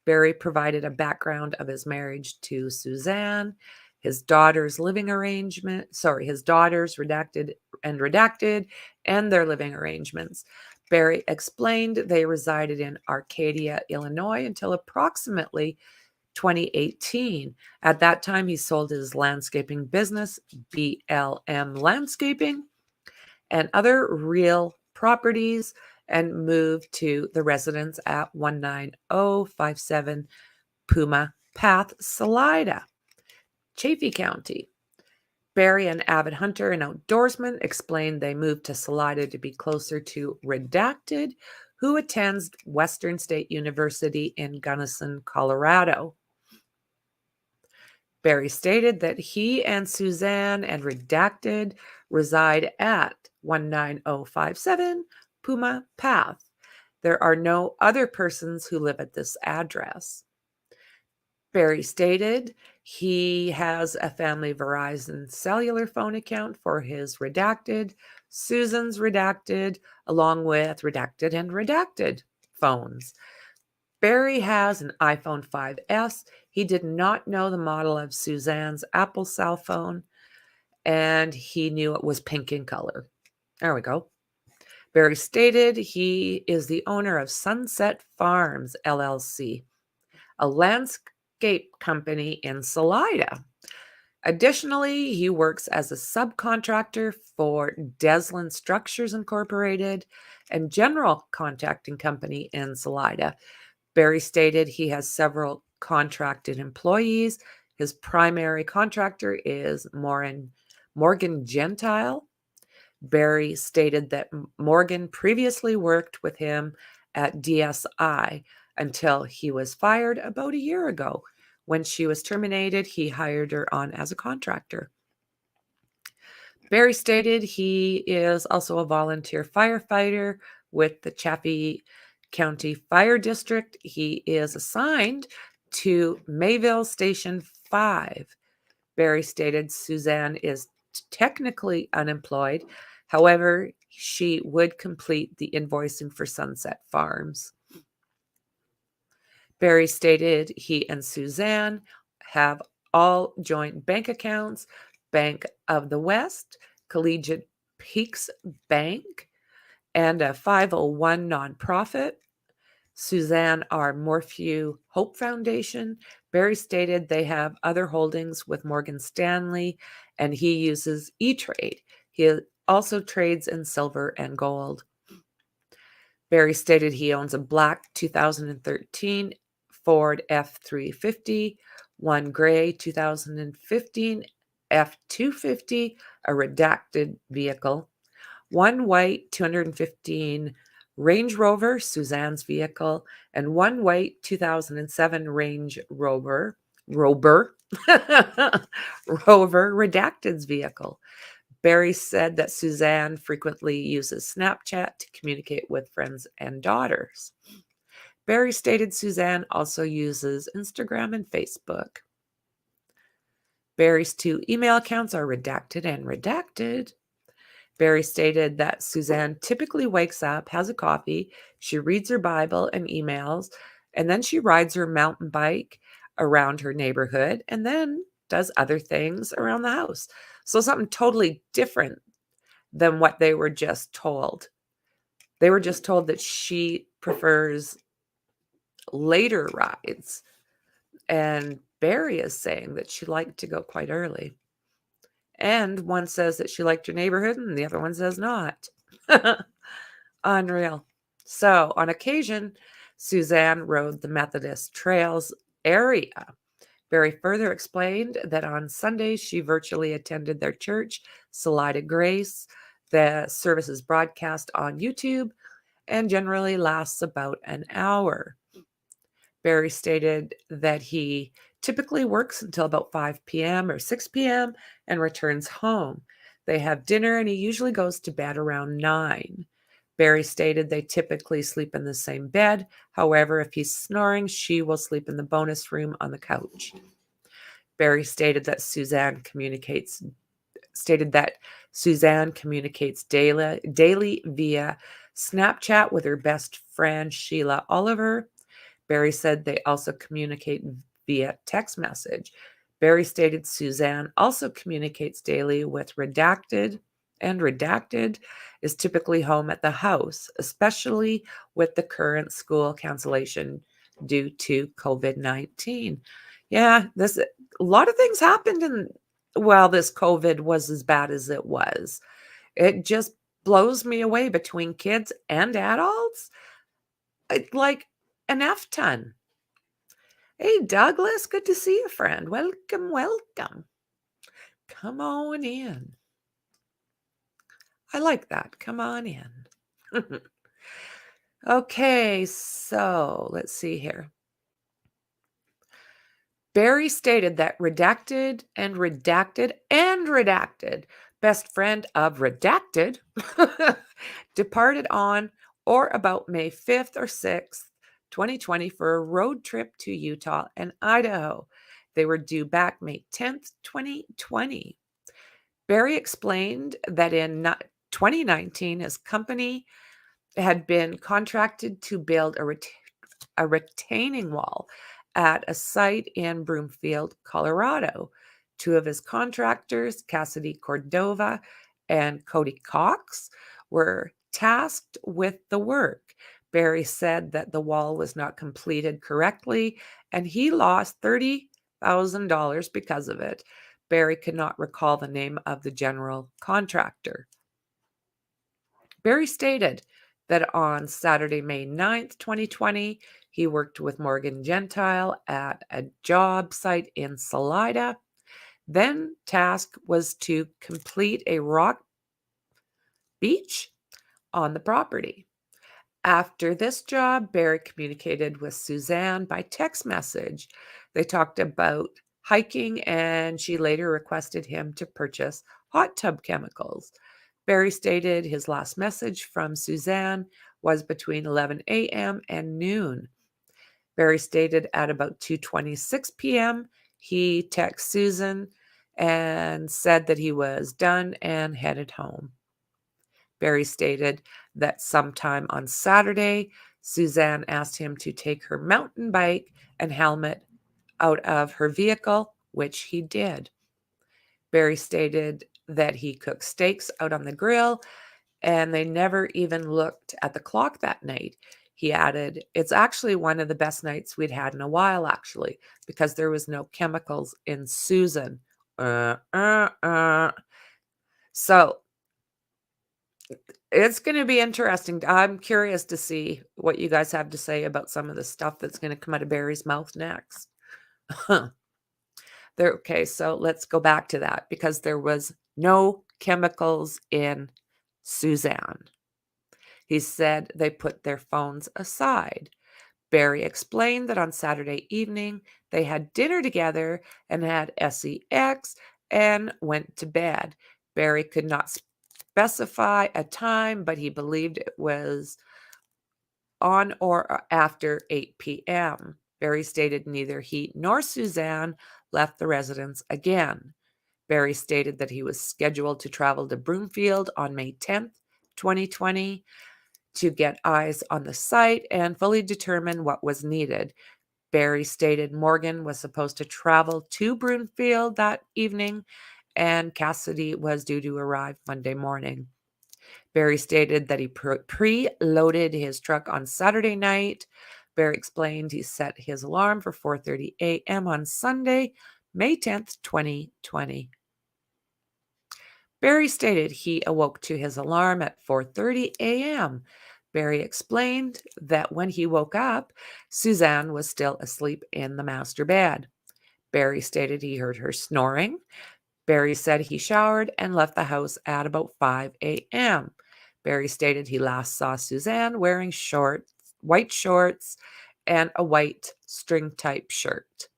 Barry provided a background of his marriage to Suzanne, his daughter's his daughters redacted, and their living arrangements. Barry explained they resided in Arcadia, Illinois until approximately 2018. At that time, he sold his landscaping business, BLM Landscaping, and other real properties and moved to the residence at 19057 Puma Path, Salida, Chaffee County. Barry, an avid hunter and outdoorsman, explained they moved to Salida to be closer to Redacted, who attends Western State University in Gunnison, Colorado. Barry stated that he and Suzanne and Redacted reside at 19057 Puma Path. There are no other persons who live at this address. Barry stated he has a family Verizon cellular phone account for his Redacted, Susan's Redacted, along with Redacted and Redacted phones. Barry has an iPhone 5S. He did not know the model of Suzanne's Apple cell phone, and he knew it was pink in color. There we go. Barry stated he is the owner of Sunset Farms, LLC, a landscape company in Salida. Additionally, he works as a subcontractor for Deslin Structures Incorporated and general contracting company in Salida. Barry stated he has several contracted employees. His primary contractor is Morgan Gentile. Barry stated that Morgan previously worked with him at DSI until he was fired about a year ago. When she was terminated, he hired her on as a contractor. Barry stated he is also a volunteer firefighter with the Chaffee County Fire District. He is assigned to Mayville Station 5. Barry stated Suzanne is technically unemployed. However, she would complete the invoicing for Sunset Farms. Barry stated he and Suzanne have all joint bank accounts, Bank of the West, Collegiate Peaks Bank, and a 501 nonprofit, Suzanne R. Morphews Hope Foundation. Barry stated they have other holdings with Morgan Stanley, and he uses E-Trade. He also trades in silver and gold. Barry stated he owns a black 2013 Ford F-350, one gray 2015 F-250, a redacted vehicle, one white 215 Range Rover, Suzanne's vehicle, and one white 2007 Range Rover, Redacted's vehicle. Barry said that Suzanne frequently uses Snapchat to communicate with friends and daughters. Barry stated Suzanne also uses Instagram and Facebook. Barry's 2 email accounts are redacted and redacted. Barry stated that Suzanne typically wakes up, has a coffee, she reads her Bible and emails, and then she rides her mountain bike around her neighborhood and then does other things around the house. So something totally different than what they were just told. They were just told that she prefers later rides. And Barry is saying that she liked to go quite early. And one says that she liked her neighborhood and the other one says not. Unreal. So on occasion, Suzanne rode the Methodist Trails area. Barry further explained that on Sundays she virtually attended their church, Salida Grace. The service is broadcast on YouTube and generally lasts about an hour. Barry stated that he typically works until about 5 p.m. or 6 p.m. and returns home. They have dinner and he usually goes to bed around 9. Barry stated they typically sleep in the same bed. However, if he's snoring, she will sleep in the bonus room on the couch. Barry stated that Suzanne communicates daily via Snapchat with her best friend Sheila Oliver. Barry said they also communicate via text message. Barry stated Suzanne also communicates daily with Redacted, and Redacted is typically home at the house, especially with the current school cancellation due to COVID-19. Yeah, a lot of things happened while this COVID was as bad as it was. It just blows me away between kids and adults. Like an F ton. Hey, Douglas, good to see you, friend. Welcome, welcome. Come on in. I like that. Come on in. Okay, so let's see here. Barry stated that Redacted, best friend of Redacted, departed on or about May 5th or 6th, 2020 for a road trip to Utah and Idaho. They were due back May 10th, 2020. Barry explained that in 2019, his company had been contracted to build a retaining wall at a site in Broomfield, Colorado. 2 of his contractors, Cassidy Cordova and Cody Cox, were tasked with the work. Barry said that the wall was not completed correctly and he lost $30,000 because of it. Barry could not recall the name of the general contractor. Barry stated that on Saturday, May 9th, 2020, he worked with Morgan Gentile at a job site in Salida. Then task was to complete a rock beach on the property. After this job, Barry communicated with Suzanne by text message. They talked about hiking and she later requested him to purchase hot tub chemicals. Barry stated his last message from Suzanne was between 11 a.m. and noon. Barry stated at about 2:26 p.m., he texted Susan and said that he was done and headed home. Barry stated that sometime on Saturday, Suzanne asked him to take her mountain bike and helmet out of her vehicle, which he did. Barry stated that he cooked steaks out on the grill and they never even looked at the clock that night. He added, "It's actually one of the best nights we'd had in a while, actually, because there was no chemicals in Susan." So it's going to be interesting. I'm curious to see what you guys have to say about some of the stuff that's going to come out of Barry's mouth next. Okay, so let's go back to that because there was no chemicals in Suzanne. He said they put their phones aside. Barry explained that on Saturday evening, they had dinner together and had sex and went to bed. Barry could not specify a time, but he believed it was on or after 8 p.m. Barry stated neither he nor Suzanne left the residence again. Barry stated that he was scheduled to travel to Broomfield on May 10th, 2020, to get eyes on the site and fully determine what was needed. Barry stated Morgan was supposed to travel to Broomfield that evening, and Cassidy was due to arrive Monday morning. Barry stated that he pre-loaded his truck on Saturday night. Barry explained he set his alarm for 4:30 a.m. on Sunday, May 10th, 2020. Barry stated he awoke to his alarm at 4:30 a.m. Barry explained that when he woke up, Suzanne was still asleep in the master bed. Barry stated he heard her snoring. Barry said he showered and left the house at about 5 a.m. Barry stated he last saw Suzanne wearing white shorts, and a white string-type shirt.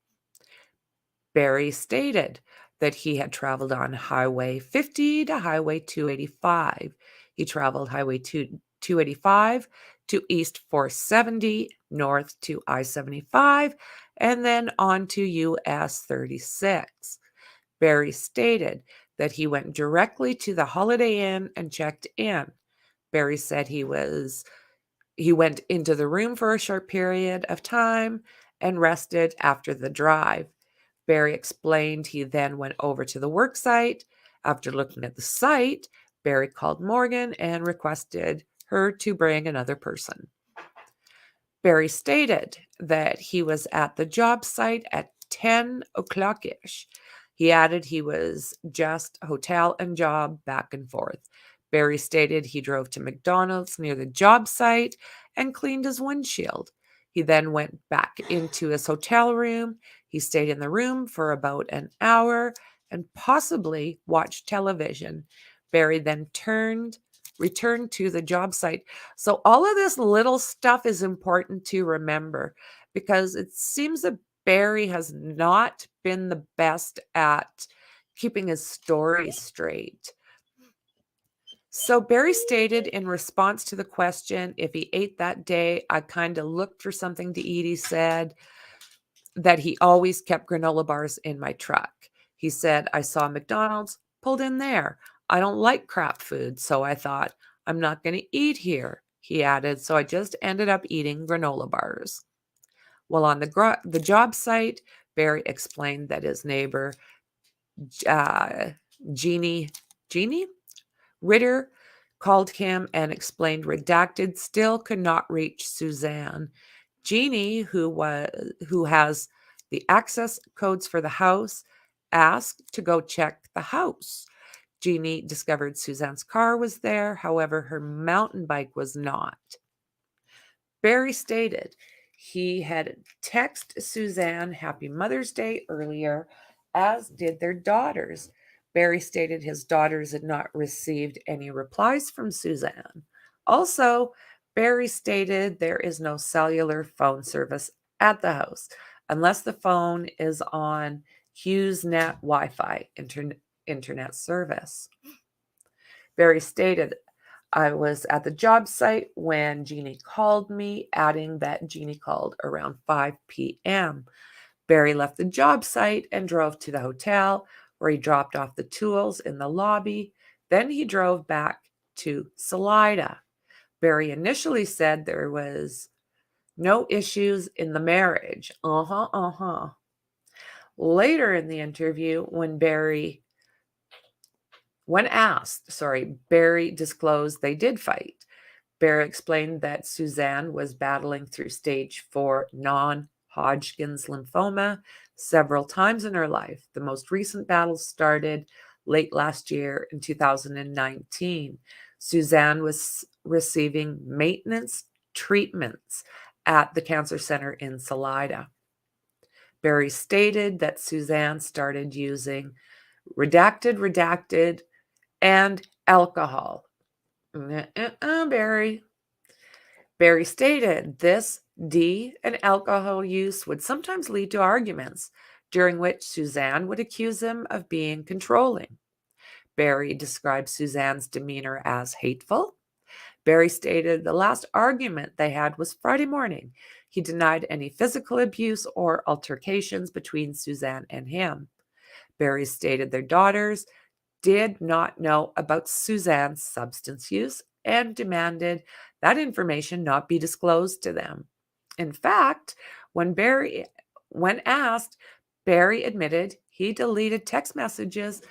Barry stated that he had traveled on Highway 50 to Highway 285. He traveled Highway 285 to East 470, north to I-75, and then on to US 36. Barry stated that he went directly to the Holiday Inn and checked in. Barry said he went into the room for a short period of time and rested after the drive. Barry explained he then went over to the work site. After looking at the site, Barry called Morgan and requested her to bring another person. Barry stated that he was at the job site at 10 o'clock-ish. He added he was just hotel and job back and forth. Barry stated he drove to McDonald's near the job site and cleaned his windshield. He then went back into his hotel room. He stayed in the room for about an hour and possibly watched television. Barry then returned to the job site. So all of this little stuff is important to remember, because it seems that Barry has not been the best at keeping his story straight. So Barry stated in response to the question if he ate that day, I kind of looked for something to eat. He said that he always kept granola bars in my truck. He said, I saw McDonald's, pulled in there. I don't like crap food, so I thought, I'm not going to eat here. He added, so I just ended up eating granola bars. While on the job site, Barry explained that his neighbor, Jeannie Ritter, called him and explained redacted still could not reach Suzanne. Jeannie, who has the access codes for the house, asked to go check the house. Jeannie discovered Suzanne's car was there, however, her mountain bike was not. Barry stated he had texted Suzanne Happy Mother's Day earlier, as did their daughters. Barry stated his daughters had not received any replies from Suzanne. Also, Barry stated there is no cellular phone service at the house unless the phone is on HUESMANN Wi-Fi internet service. Barry stated, I was at the job site when Jeannie called me, adding that Jeannie called around 5 p.m. Barry left the job site and drove to the hotel, where he dropped off the tools in the lobby. Then he drove back to Salida. Barry initially said there was no issues in the marriage. Later in the interview, when asked, Barry disclosed they did fight. Barry explained that Suzanne was battling through stage 4 non-Hodgkin's lymphoma several times in her life. The most recent battle started late last year in 2019. Suzanne was receiving maintenance treatments at the cancer center in Salida. Barry stated that Suzanne started using redacted, and alcohol. Barry stated this and alcohol use would sometimes lead to arguments, during which Suzanne would accuse him of being controlling. Barry described Suzanne's demeanor as hateful. Barry stated the last argument they had was Friday morning. He denied any physical abuse or altercations between Suzanne and him. Barry stated their daughters did not know about Suzanne's substance use and demanded that information not be disclosed to them. In fact, when asked, Barry admitted he deleted text messages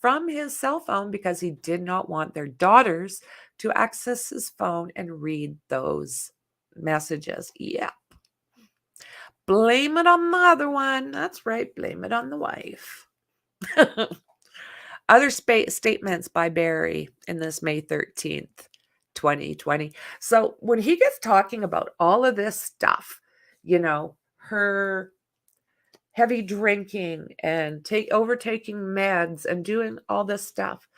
from his cell phone because he did not want their daughters to access his phone and read those messages. Yep. Blame it on the other one. That's right. Blame it on the wife. Other statements by Barry in this May 13th, 2020. So when he gets talking about all of this stuff, her heavy drinking and overtaking meds and doing all this stuff.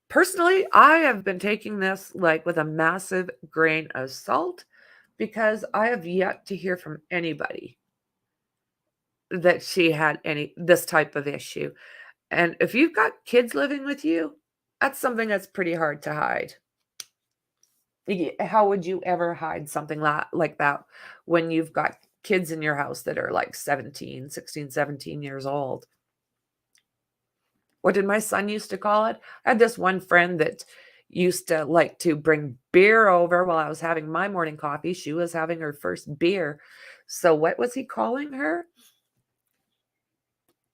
Personally, I have been taking this with a massive grain of salt because I have yet to hear from anybody that she had this type of issue. And if you've got kids living with you, that's something that's pretty hard to hide. How would you ever hide something like that when you've got kids in your house that are 16, 17 years old? What did my son used to call it? I had this one friend that used to like to bring beer over while I was having my morning coffee. She was having her first beer. So what was he calling her?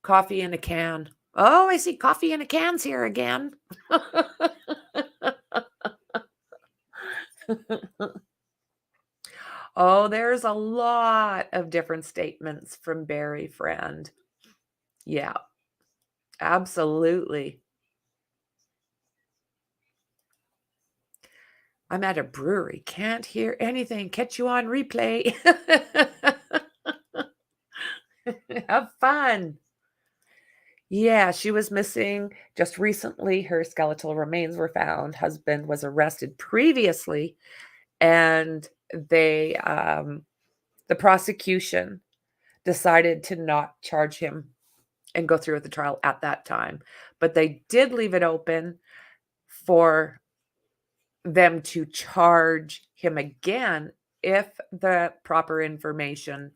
Coffee in a can. Oh, I see coffee in a can's here again. Oh, there's a lot of different statements from Barry, friend. Yeah, absolutely. I'm at a brewery. Can't hear anything. Catch you on replay. Have fun. Yeah, she was missing just recently. Her skeletal remains were found. Husband was arrested previously, and the prosecution decided to not charge him and go through with the trial at that time. But they did leave it open for them to charge him again if the proper information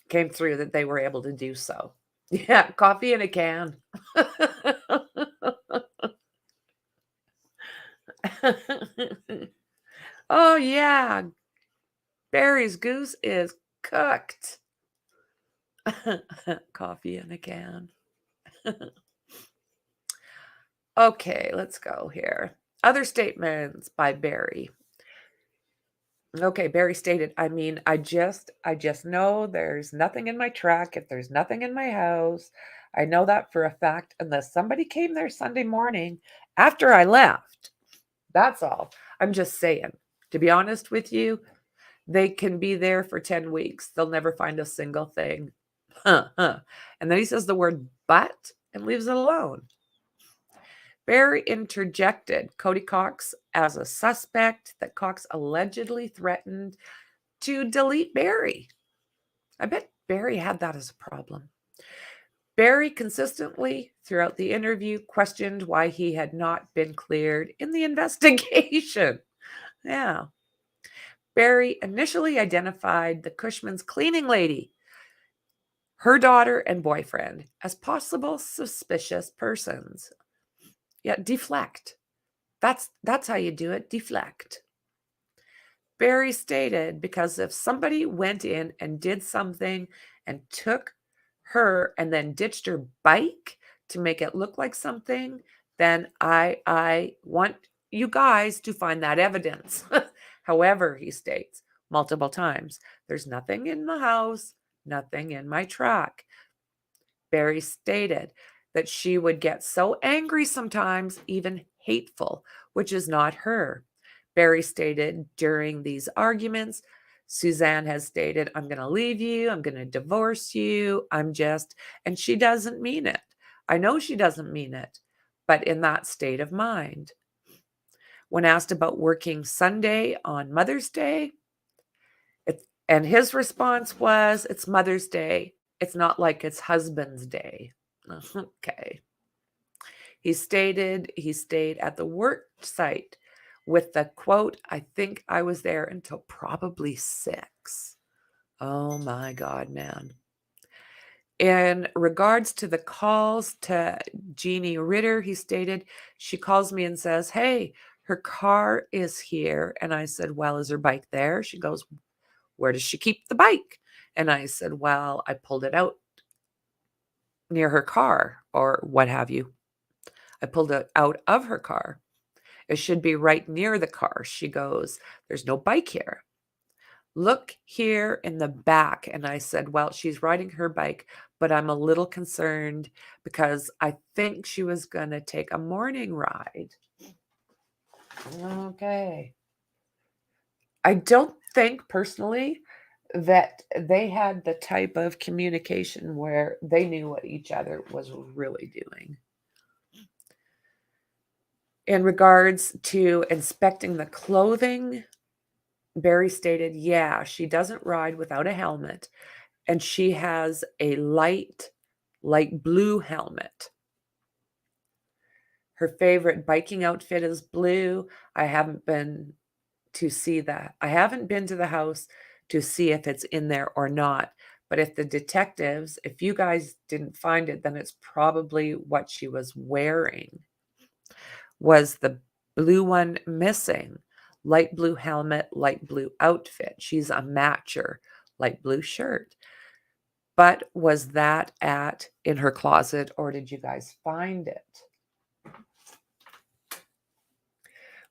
came through that they were able to do so. Yeah, coffee in a can. Oh, yeah. Barry's goose is cooked. Coffee in a can. Okay, let's go here. Other statements by Barry. Okay, Barry stated, I just know there's nothing in my truck. If there's nothing in my house, I know that for a fact, unless somebody came there Sunday morning after I left. That's all. I'm just saying, to be honest with you, they can be there for 10 weeks. They'll never find a single thing. And then he says the word but and leaves it alone. Barry interjected Cody Cox as a suspect that Cox allegedly threatened to delete Barry. I bet Barry had that as a problem. Barry consistently, throughout the interview, questioned why he had not been cleared in the investigation. Yeah. Barry initially identified the Cushman's cleaning lady, her daughter and boyfriend, as possible suspicious persons. Yeah, deflect. That's how you do it, deflect. Barry stated because if somebody went in and did something and took her and then ditched her bike to make it look like something, then I want you guys to find that evidence. However, he states multiple times, there's nothing in the house, nothing in my truck. Barry stated that she would get so angry sometimes, even hateful, which is not her. Barry stated during these arguments, Suzanne has stated, I'm going to leave you. I'm going to divorce you. And she doesn't mean it. I know she doesn't mean it, but in that state of mind. When asked about working Sunday on Mother's Day, and his response was, it's Mother's Day. It's not like it's husband's day. Okay. He stated he stayed at the work site with the quote, "I think I was there until probably 6." Oh my God, man. In regards to the calls to Jeannie Ritter, he stated, "She calls me and says, 'Hey, her car is here.' And I said, 'Well, is her bike there?' She goes, 'Where does she keep the bike?' And I said, 'Well, I pulled it out near her car,' or what have you. I pulled it out of her car. 'It should be right near the car.' She goes, 'There's no bike here.' 'Look here in the back.' And I said, 'Well, she's riding her bike, but I'm a little concerned because I think she was going to take a morning ride.'" Okay. I don't think personally that they had the type of communication where they knew what each other was really doing. In regards to inspecting the clothing, Barry stated, "Yeah, she doesn't ride without a helmet, and she has a light blue helmet. Her favorite biking outfit is blue. I haven't been to see that. I haven't been to the house to see if it's in there or not. But if you guys didn't find it, then it's probably what she was wearing. Was the blue one missing? Light blue helmet, light blue outfit. She's a matcher, light blue shirt. But was that in her closet, or did you guys find it?"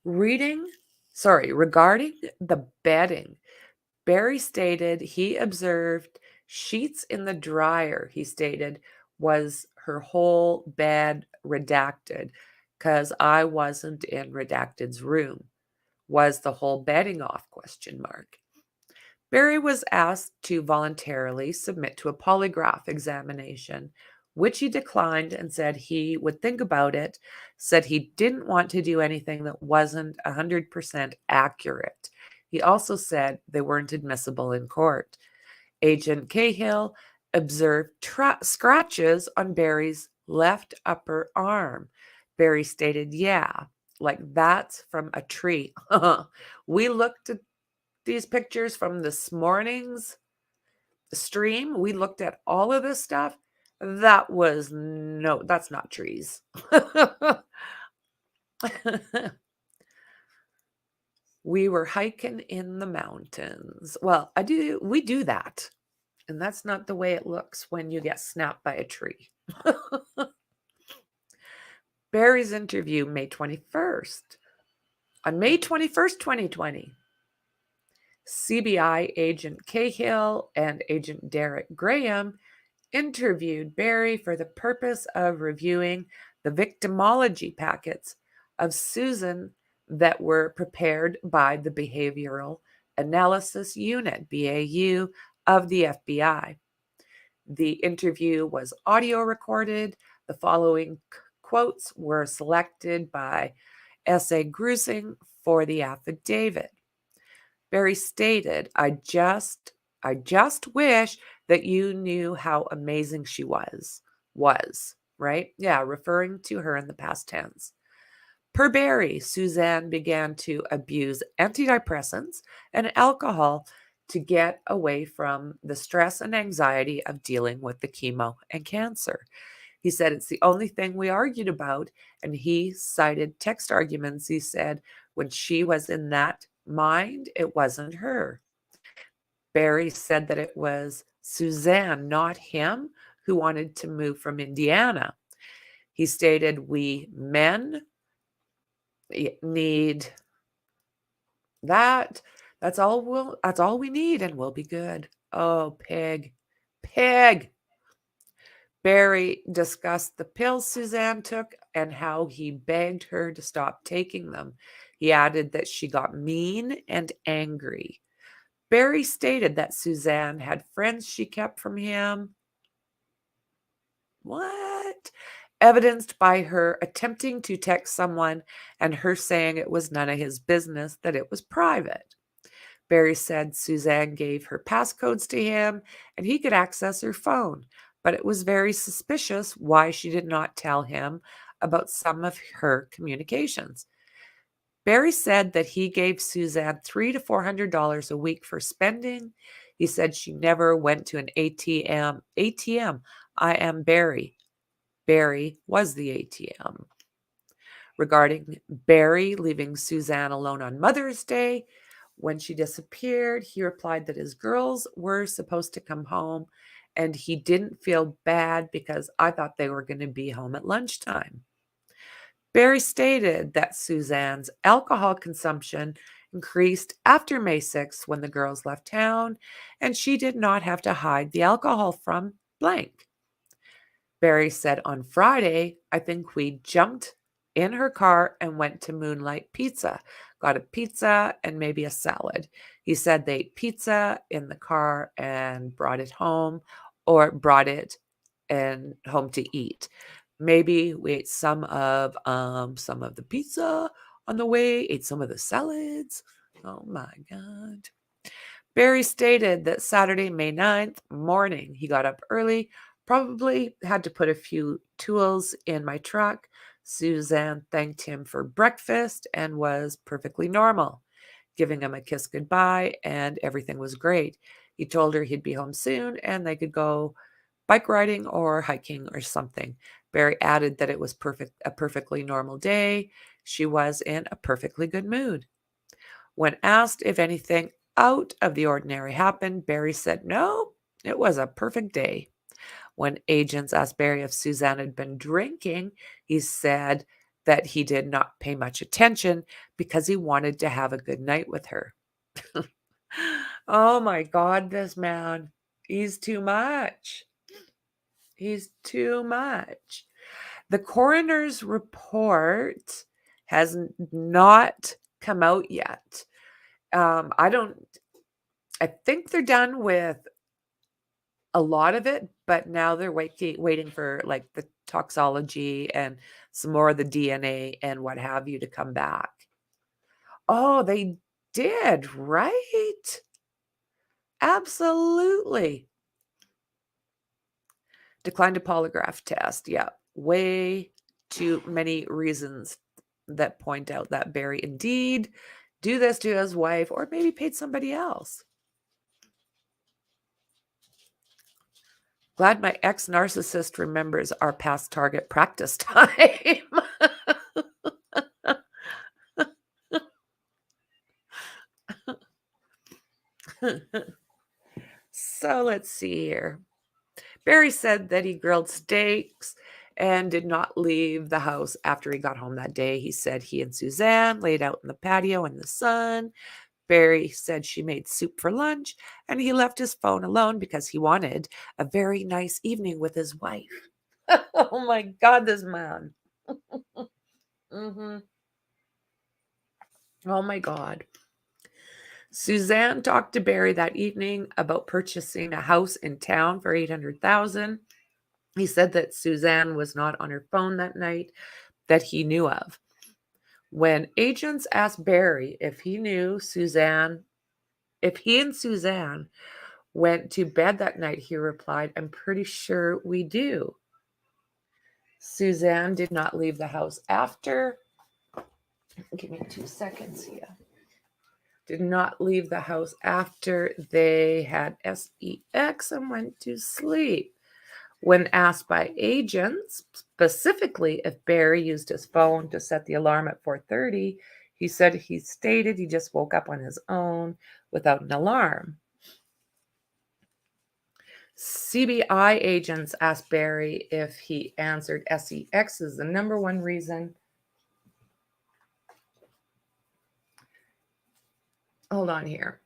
Regarding the bedding, Barry stated he observed sheets in the dryer. He stated, "Was her whole bed redacted? Because I wasn't in redacted's room. Was the whole bedding off? Question mark." Barry was asked to voluntarily submit to a polygraph examination, which he declined and said he would think about it, said he didn't want to do anything that wasn't 100% accurate. He also said they weren't admissible in court. Agent Cahill observed scratches on Barry's left upper arm. Barry stated, "Yeah, like that's from a tree." We looked at these pictures from this morning's stream. We looked at all of this stuff. That's not trees. We were hiking in the mountains. Well, we do that. And that's not the way it looks when you get snapped by a tree. Barry's interview, May 21st. On May 21st, 2020, CBI agent Cahill and agent Derek Graham interviewed Barry for the purpose of reviewing the victimology packets of Susan that were prepared by the Behavioral Analysis Unit, BAU, of the FBI. The interview was audio recorded. The following quotes were selected by S.A. Grusing for the affidavit. Barry stated, I just wish that you knew how amazing she was, right? Yeah, referring to her in the past tense. Per Barry, Suzanne began to abuse antidepressants and alcohol to get away from the stress and anxiety of dealing with the chemo and cancer. He said it's the only thing we argued about, and he cited text arguments. He said when she was in that mind, it wasn't her. Barry said that it was Suzanne, not him, who wanted to move from Indiana. He stated, we men need that. That's all we need, and we'll be good. Oh, pig. Barry discussed the pills Suzanne took and how he begged her to stop taking them. He added that she got mean and angry. Barry stated that Suzanne had friends she kept from him. What? Evidenced by her attempting to text someone and her saying it was none of his business, that it was private. Barry said Suzanne gave her passcodes to him and he could access her phone, but it was very suspicious why she did not tell him about some of her communications. Barry said that he gave Suzanne $300 to $400 a week for spending. He said she never went to an ATM. ATM. I am Barry. Barry was the ATM. Regarding Barry leaving Suzanne alone on Mother's Day, when she disappeared, he replied that his girls were supposed to come home and he didn't feel bad because I thought they were going to be home at lunchtime. Barry stated that Suzanne's alcohol consumption increased after May 6th when the girls left town, and she did not have to hide the alcohol from blank. Barry said on Friday, I think we jumped in her car and went to Moonlight Pizza, got a pizza and maybe a salad. He said they ate pizza in the car and brought it home and home to eat. Maybe we ate some of the pizza on the way, ate some of the salads. Oh my God. Barry stated that Saturday, May 9th morning, he got up early, probably had to put a few tools in my truck. Suzanne thanked him for breakfast and was perfectly normal, giving him a kiss goodbye, and everything was great. He told her he'd be home soon and they could go bike riding or hiking or something. Barry added that it was a perfectly normal day. She was in a perfectly good mood. When asked if anything out of the ordinary happened, Barry said no, it was a perfect day. When agents asked Barry if Suzanne had been drinking, he said that he did not pay much attention because he wanted to have a good night with her. Oh my God, this man, he's too much. He's too much. The coroner's report has not come out yet. I think they're done with a lot of it, but now they're waiting for like the toxology and some more of the DNA and what have you to come back. Oh, they did, right? Absolutely. Declined a polygraph test. Yeah, way too many reasons that point out that Barry indeed do this to his wife or maybe paid somebody else. Glad my ex-narcissist remembers our past target practice time. So let's see here. Barry said that he grilled steaks and did not leave the house after he got home that day. He said he and Suzanne laid out in the patio in the sun. Barry said she made soup for lunch, and he left his phone alone because he wanted a very nice evening with his wife. Oh my God, this man. Oh my God. Suzanne talked to Barry that evening about purchasing a house in town for $800,000. He said that Suzanne was not on her phone that night that he knew of. When agents asked Barry if he and Suzanne went to bed that night, he replied, I'm pretty sure we do. Suzanne did not leave the house after. Give me 2 seconds here. Did not leave the house after they had sex and went to sleep. When asked by agents specifically if Barry used his phone to set the alarm at 4:30, he said he stated he just woke up on his own without an alarm. CBI agents asked Barry if he answered sex is the number one reason. Hold on here.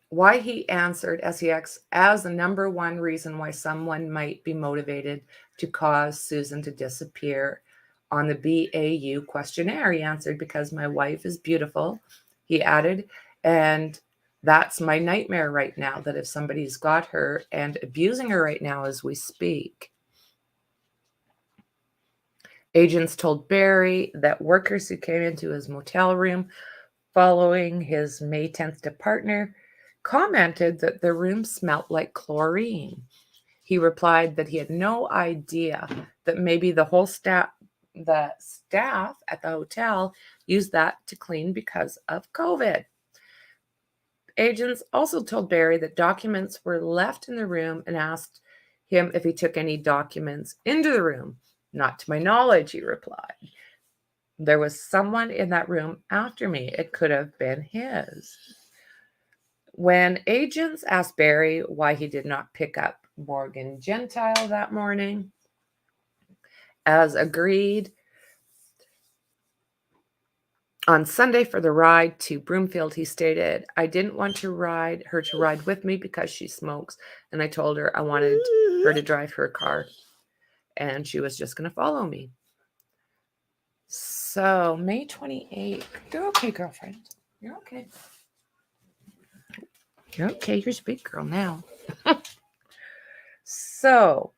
Why he answered sex as the number one reason why someone might be motivated to cause Susan to disappear on the BAU questionnaire. He answered, because my wife is beautiful, he added, and that's my nightmare right now, that if somebody's got her and abusing her right now as we speak. Agents told Barry that workers who came into his motel room following his May 10th departure commented that the room smelt like chlorine. He replied that he had no idea that maybe the whole staff the staff at the hotel used that to clean because of COVID. Agents also told Barry that documents were left in the room and asked him if he took any documents into the room. Not to my knowledge, he replied. There was someone in that room after me. It could have been his. When agents asked Barry why he did not pick up Morgan Gentile that morning, as agreed on Sunday for the ride to Broomfield, he stated, I didn't want her to ride with me because she smokes, and I told her I wanted her to drive her car, and she was just going to follow me. So, May 28th. You're okay, girlfriend. You're okay. You're okay. You're a big girl now. So,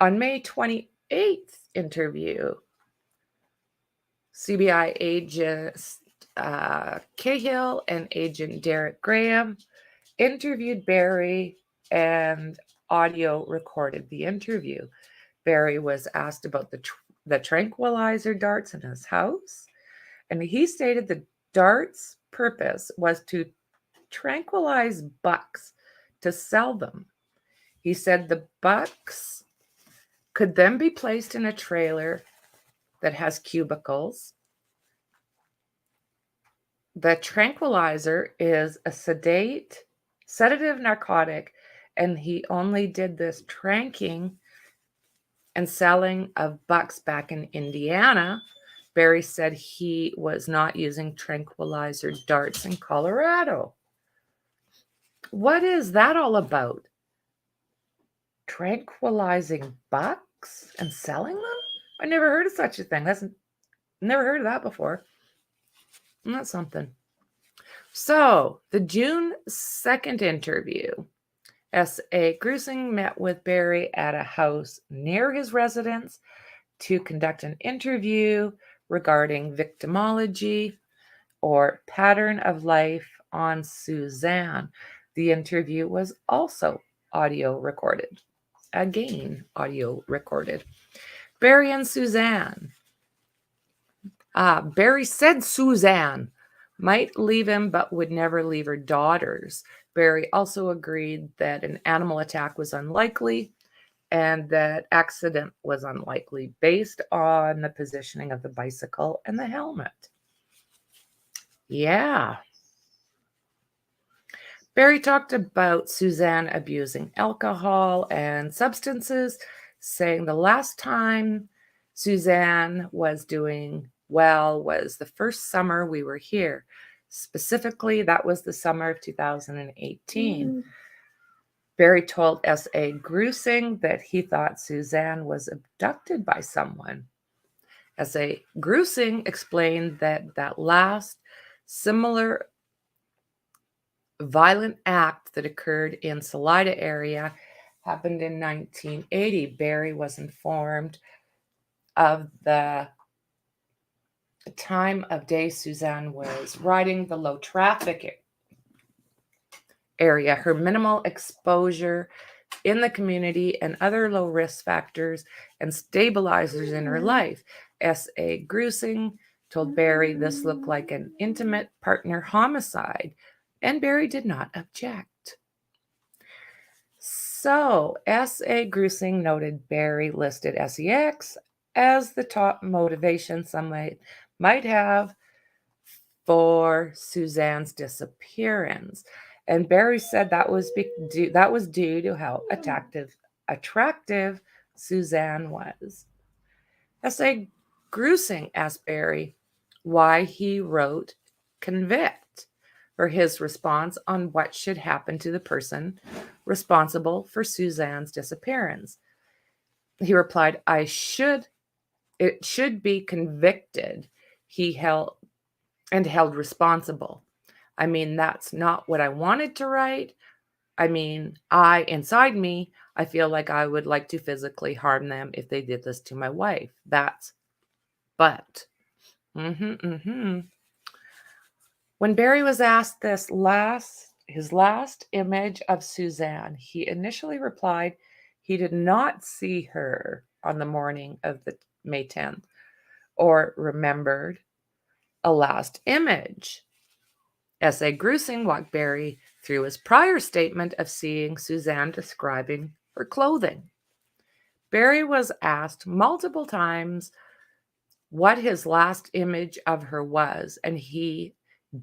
on May 28th interview, CBI agent Cahill and agent Derek Graham interviewed Barry and audio recorded the interview. Barry was asked about the tranquilizer darts in his house, and he stated the darts' purpose was to tranquilize bucks to sell them. He said the bucks could then be placed in a trailer that has cubicles. The tranquilizer is a sedative narcotic, and he only did this tranking and selling of bucks back in Indiana. Barry said he was not using tranquilizer darts in Colorado. What is that all about? Tranquilizing bucks and selling them? I never heard of such a thing. Never heard of that before. That's something. So, the June 2nd interview. S.A. Grusing met with Barry at a house near his residence to conduct an interview regarding victimology or pattern of life on Suzanne. The interview was also audio recorded. Again, audio recorded. Barry and Suzanne. Barry said Suzanne might leave him but would never leave her daughters. Barry also agreed that an animal attack was unlikely and that accident was unlikely based on the positioning of the bicycle and the helmet. Yeah. Barry talked about Suzanne abusing alcohol and substances, saying the last time Suzanne was doing well was the first summer we were here. Specifically, that was the summer of 2018. Barry told S.A. Grusing that he thought Suzanne was abducted by someone. S.A. Grusing explained that last similar violent act that occurred in Salida area happened in 1980. Barry was informed of the time of day Suzanne was riding the low traffic area, her minimal exposure in the community and other low risk factors and stabilizers in her life. S.A. Grusing told Barry this looked like an intimate partner homicide, and Barry did not object. So, S.A. Grusing noted Barry listed SEX as the top motivation some might have for Suzanne's disappearance. And Barry said that was due to how attractive Suzanne was. S.A. Grusing asked Barry why he wrote convict for his response on what should happen to the person responsible for Suzanne's disappearance. He replied, it should be convicted. He held responsible. I mean, that's not what I wanted to write. I mean, inside me, I feel like I would like to physically harm them if they did this to my wife. But. When Barry was asked his last image of Suzanne, he initially replied he did not see her on the morning of the May 10th. or remembered a last image. S.A. Grusing walked Barry through his prior statement of seeing Suzanne describing her clothing. Barry was asked multiple times what his last image of her was, and he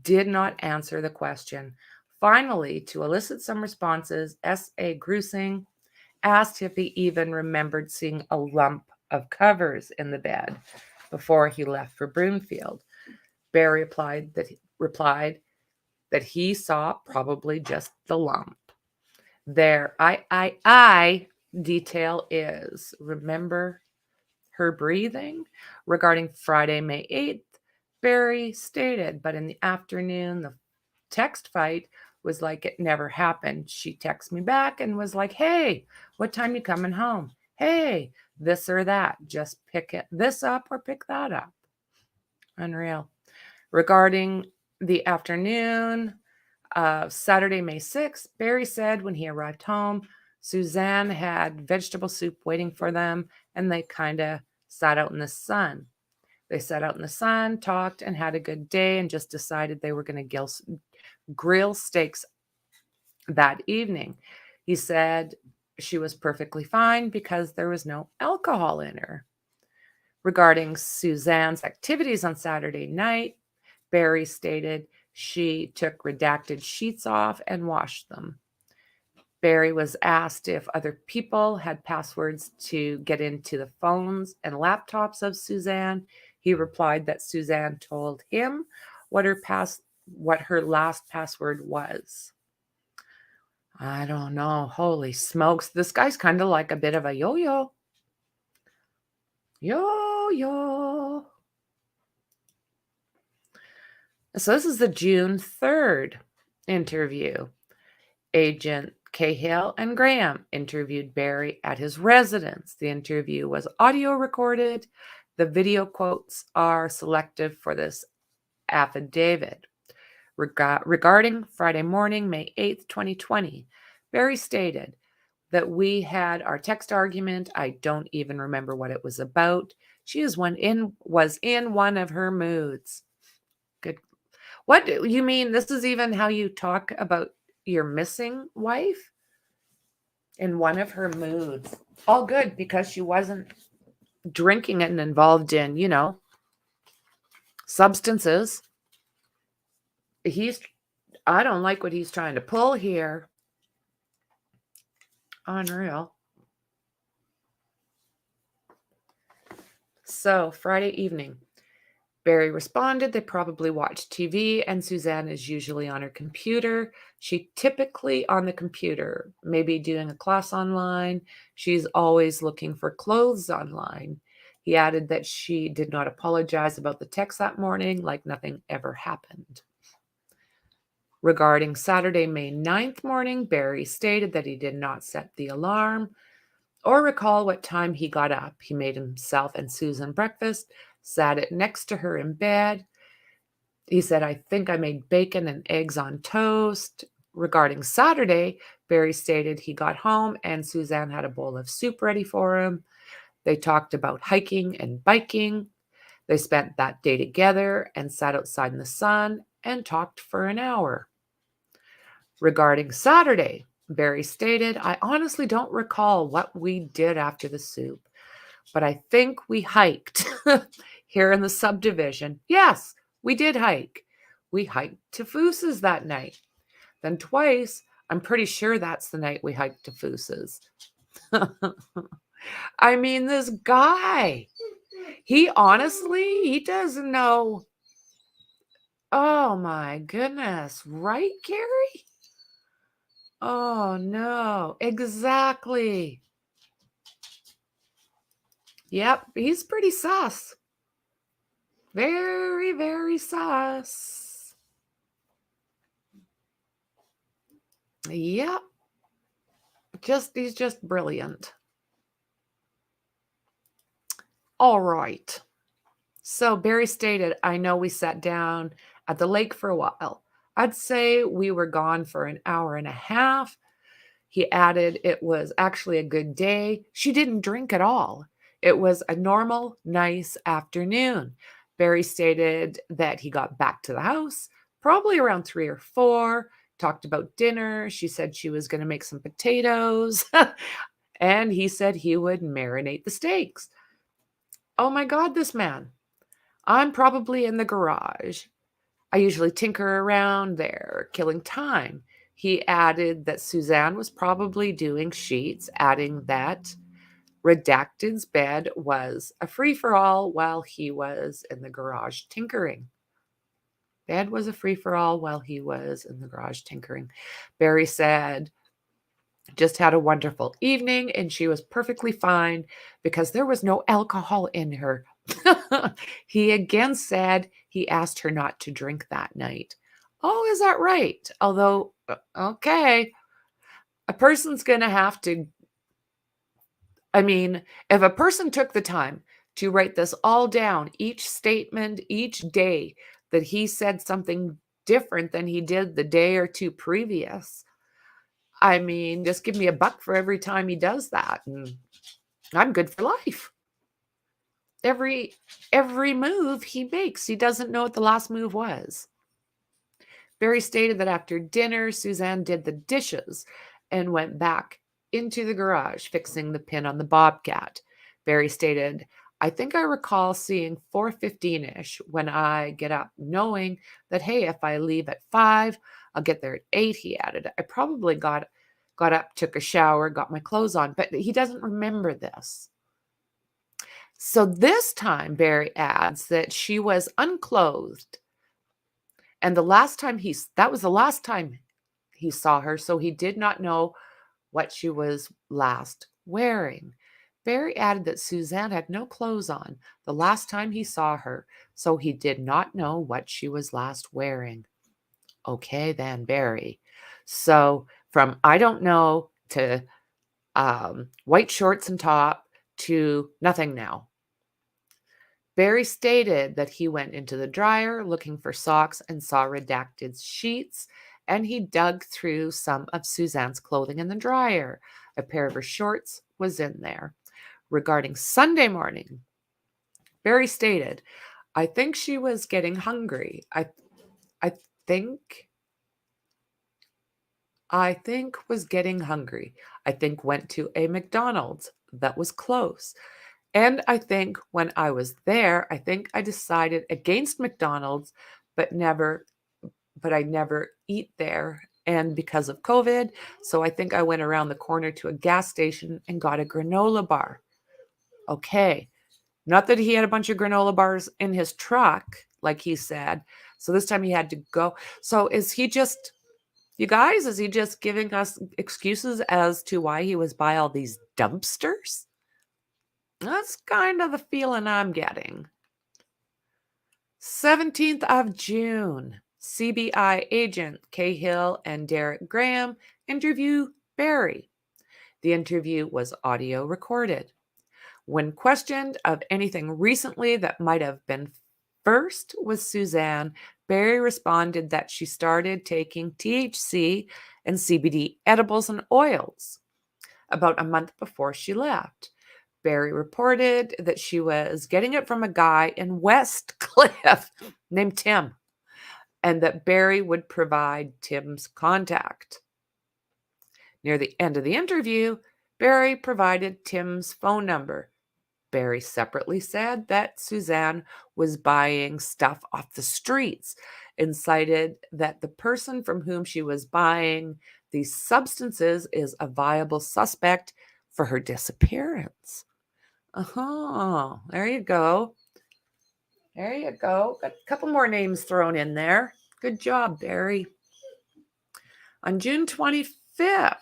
did not answer the question. Finally, to elicit some responses, S.A. Grusing asked if he even remembered seeing a lump of covers in the bed before he left for Broomfield. Barry replied that he saw probably just the lump. Their I detail is, remember her breathing? Regarding Friday, May 8th, Barry stated, but in the afternoon, the text fight was like it never happened. She texted me back and was like, hey, what time you coming home? Hey, this or that. Just pick this up or pick that up. Unreal. Regarding the afternoon of Saturday, May 6th, Barry said when he arrived home, Suzanne had vegetable soup waiting for them, and they kind of sat out in the sun. They sat out in the sun, talked, and had a good day, and just decided they were going to grill steaks that evening. He said she was perfectly fine because there was no alcohol in her. Regarding Suzanne's activities on Saturday night, Barry stated she took redacted sheets off and washed them. Barry was asked if other people had passwords to get into the phones and laptops of Suzanne. He replied that Suzanne told him what her last password was. I don't know. Holy smokes. This guy's kind of like a bit of a yo-yo. Yo-yo. So this is the June 3rd interview. Agent Cahill and Graham interviewed Barry at his residence. The interview was audio recorded. The video quotes are selective for this affidavit. Regarding Friday morning, May 8th, 2020, Barry stated that we had our text argument. I don't even remember what it was about. She was in one of her moods. Good. What do you mean? This is even how you talk about your missing wife? In one of her moods. All good because she wasn't drinking and involved in, substances. I don't like what he's trying to pull here. Unreal. So, Friday evening, Barry responded they probably watch TV, and Suzanne is usually on her computer. She typically on the computer, maybe doing a class online. She's always looking for clothes online. He added that she did not apologize about the text that morning, like nothing ever happened. Regarding Saturday, May 9th morning, Barry stated that he did not set the alarm or recall what time he got up. He made himself and Susan breakfast, sat it next to her in bed. He said, I think I made bacon and eggs on toast. Regarding Saturday, Barry stated he got home and Suzanne had a bowl of soup ready for him. They talked about hiking and biking. They spent that day together and sat outside in the sun and talked for an hour. Regarding Saturday, Barry stated, I honestly don't recall what we did after the soup, but I think we hiked here in the subdivision. Yes, we did hike. We hiked to Foose's that night. Then twice, I'm pretty sure that's the night we hiked to Foose's. I mean, this guy, he doesn't know. Oh my goodness. Right, Carrie? Oh no, exactly. Yep, he's pretty sus. Very, very sus. Yep. He's just brilliant. All right. So Barry stated, I know we sat down at the lake for a while. I'd say we were gone for an hour and a half. He added it was actually a good day. She didn't drink at all. It was a normal, nice afternoon. Barry stated that he got back to the house probably around 3 or 4, talked about dinner. She said she was going to make some potatoes, and he said he would marinate the steaks. Oh my God, this man. I'm probably in the garage. I usually tinker around there, killing time. He added that Suzanne was probably doing sheets, adding that Redacted's bed was a free-for-all while he was in the garage tinkering. Bed was a free-for-all while he was in the garage tinkering. Barry said, just had a wonderful evening and she was perfectly fine because there was no alcohol in her. He again said he asked her not to drink that night. Oh, is that right? Although, okay, a person's going to have to, if a person took the time to write this all down, each statement, each day that he said something different than he did the day or two previous, just give me $1 for every time he does that, and I'm good for life. Every move he makes, he doesn't know what the last move was. Barry stated that after dinner, Suzanne did the dishes and went back into the garage, fixing the pin on the Bobcat. Barry stated, I think I recall seeing 4:15-ish when I get up, knowing that, hey, if I leave at 5, I'll get there at 8, he added. I probably got up, took a shower, got my clothes on, but he doesn't remember this. So this time, Barry adds that she was unclothed. And that was the last time he saw her, so he did not know what she was last wearing. Barry added that Suzanne had no clothes on the last time he saw her, so he did not know what she was last wearing. Okay, then, Barry. So from I don't know to white shorts and top to nothing now. Barry stated that he went into the dryer looking for socks and saw Redacted's sheets, and he dug through some of Suzanne's clothing in the dryer. A pair of her shorts was in there. Regarding Sunday morning, Barry stated, I think she was getting hungry. I think was getting hungry. I think went to a McDonald's that was close. And I think when I was there, I think I decided against McDonald's, but I never eat there. And because of COVID, so I think I went around the corner to a gas station and got a granola bar. Okay. Not that he had a bunch of granola bars in his truck, like he said. So this time he had to go. So is he just giving us excuses as to why he was by all these dumpsters? That's kind of the feeling I'm getting. 17th of June, CBI agent Cahill and Derek Graham interview Barry. The interview was audio recorded. When questioned of anything recently that might have been first with Suzanne, Barry responded that she started taking THC and CBD edibles and oils about a month before she left. Barry reported that she was getting it from a guy in West Cliff named Tim, and that Barry would provide Tim's contact. Near the end of the interview, Barry provided Tim's phone number. Barry separately said that Suzanne was buying stuff off the streets and cited that the person from whom she was buying these substances is a viable suspect for her disappearance. There you go. There you go. Got a couple more names thrown in there. Good job, Barry. On June 25th,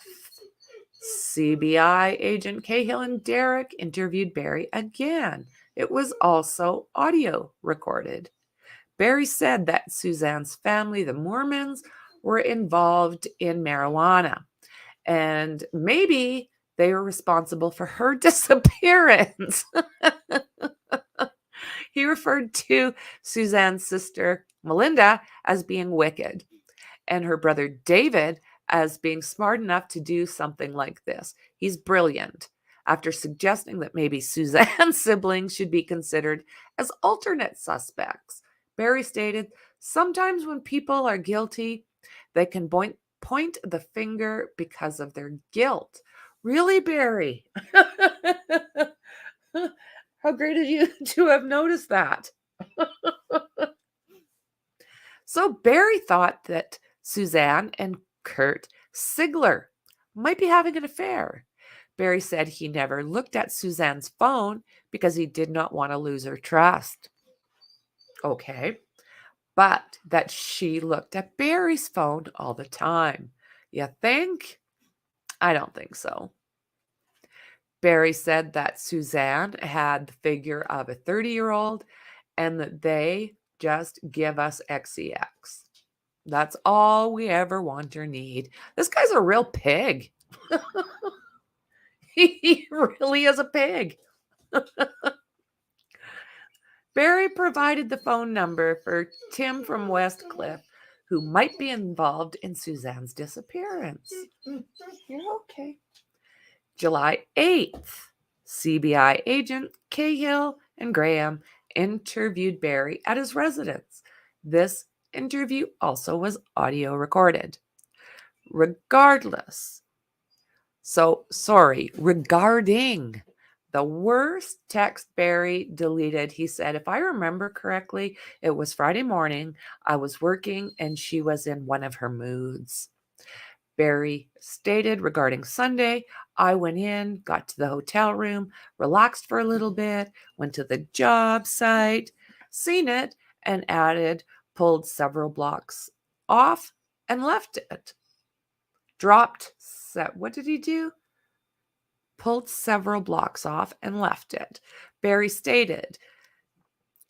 CBI agent Cahill and Derek interviewed Barry again. It was also audio recorded. Barry said that Suzanne's family, the Mormons, were involved in marijuana, and maybe they were responsible for her disappearance. He referred to Suzanne's sister, Melinda, as being wicked, and her brother David as being smart enough to do something like this. He's brilliant. after suggesting that maybe Suzanne's siblings should be considered as alternate suspects. Barry stated, sometimes when people are guilty, they can point the finger because of their guilt. Really, Barry? How great of you to have noticed that. So Barry thought that Suzanne and Kurt Sigler might be having an affair. Barry said he never looked at Suzanne's phone because he did not want to lose her trust. Okay, but that she looked at Barry's phone all the time. You think? I don't think so. Barry said that Suzanne had the figure of a 30-year-old and that they just give us XEX. That's all we ever want or need. This guy's a real pig. He really is a pig. Barry provided the phone number for Tim from Westcliff, who might be involved in Suzanne's disappearance. You're okay. July 8th, CBI agent Cahill and Graham interviewed Barry at his residence. This interview also was audio recorded. Regarding the worst text Barry deleted, he said, if I remember correctly, it was Friday morning. I was working and she was in one of her moods. Barry stated regarding Sunday, I went in, got to the hotel room, relaxed for a little bit, went to the job site, seen it, and added, pulled several blocks off and left it. What did he do? Pulled several blocks off and left it. Barry stated,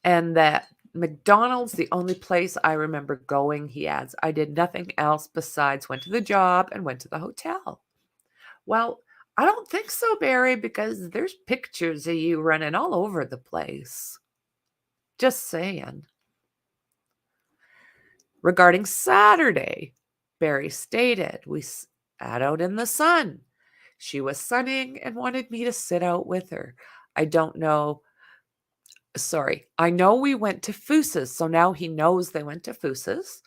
and that McDonald's, the only place I remember going, he adds, I did nothing else besides went to the job and went to the hotel. Well, I don't think so, Barry, because there's pictures of you running all over the place. Just saying. Regarding Saturday, Barry stated, we sat out in the sun. She was sunning and wanted me to sit out with her. I know we went to Foose's, so now he knows they went to Foose's.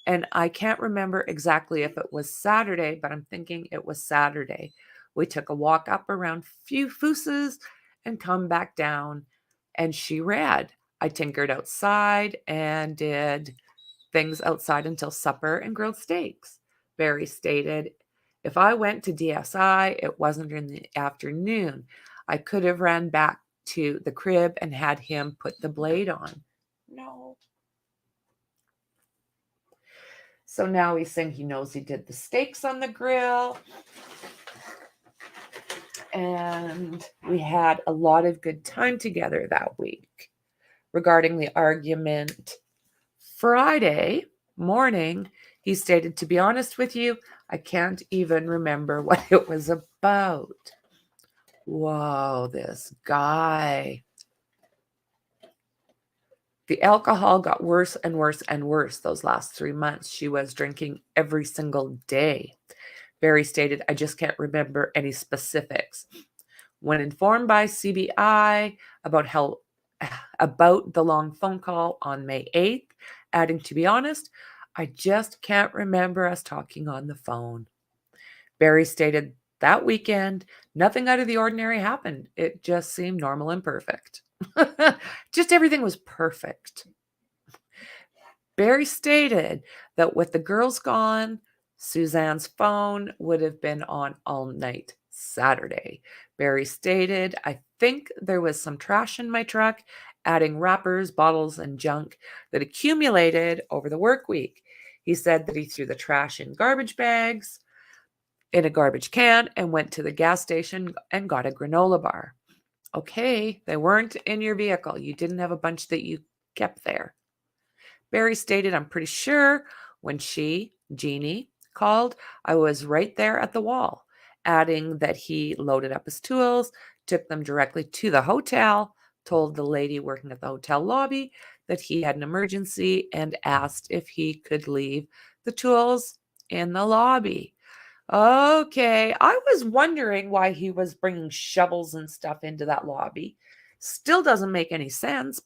And I can't remember exactly if it was Saturday, but I'm thinking it was Saturday. We took a walk up around Foose's and come back down, and she read. I tinkered outside and did things outside until supper and grilled steaks. Barry stated, if I went to DSI, it wasn't in the afternoon. I could have ran back to the crib and had him put the blade on. No. So now he's saying he knows he did the steaks on the grill. And we had a lot of good time together that week. Regarding the argument Friday morning, he stated, to be honest with you, I can't even remember what it was about. Whoa, this guy. The alcohol got worse and worse and worse those last 3 months. She was drinking every single day. Barry stated, I just can't remember any specifics. When informed by CBI about the long phone call on May 8th, adding, to be honest, I just can't remember us talking on the phone. Barry stated, that weekend, nothing out of the ordinary happened. It just seemed normal and perfect. Just everything was perfect. Barry stated that with the girls gone, Suzanne's phone would have been on all night Saturday. Barry stated, I think there was some trash in my truck, adding wrappers, bottles, and junk that accumulated over the work week. He said that he threw the trash in garbage bags, in a garbage can, and went to the gas station and got a granola bar. Okay, they weren't in your vehicle. You didn't have a bunch that you kept there. Barry stated, I'm pretty sure when Jeannie, called, I was right there at the wall, adding that he loaded up his tools, took them directly to the hotel, told the lady working at the hotel lobby that he had an emergency, and asked if he could leave the tools in the lobby. Okay, I was wondering why he was bringing shovels and stuff into that lobby. Still doesn't make any sense,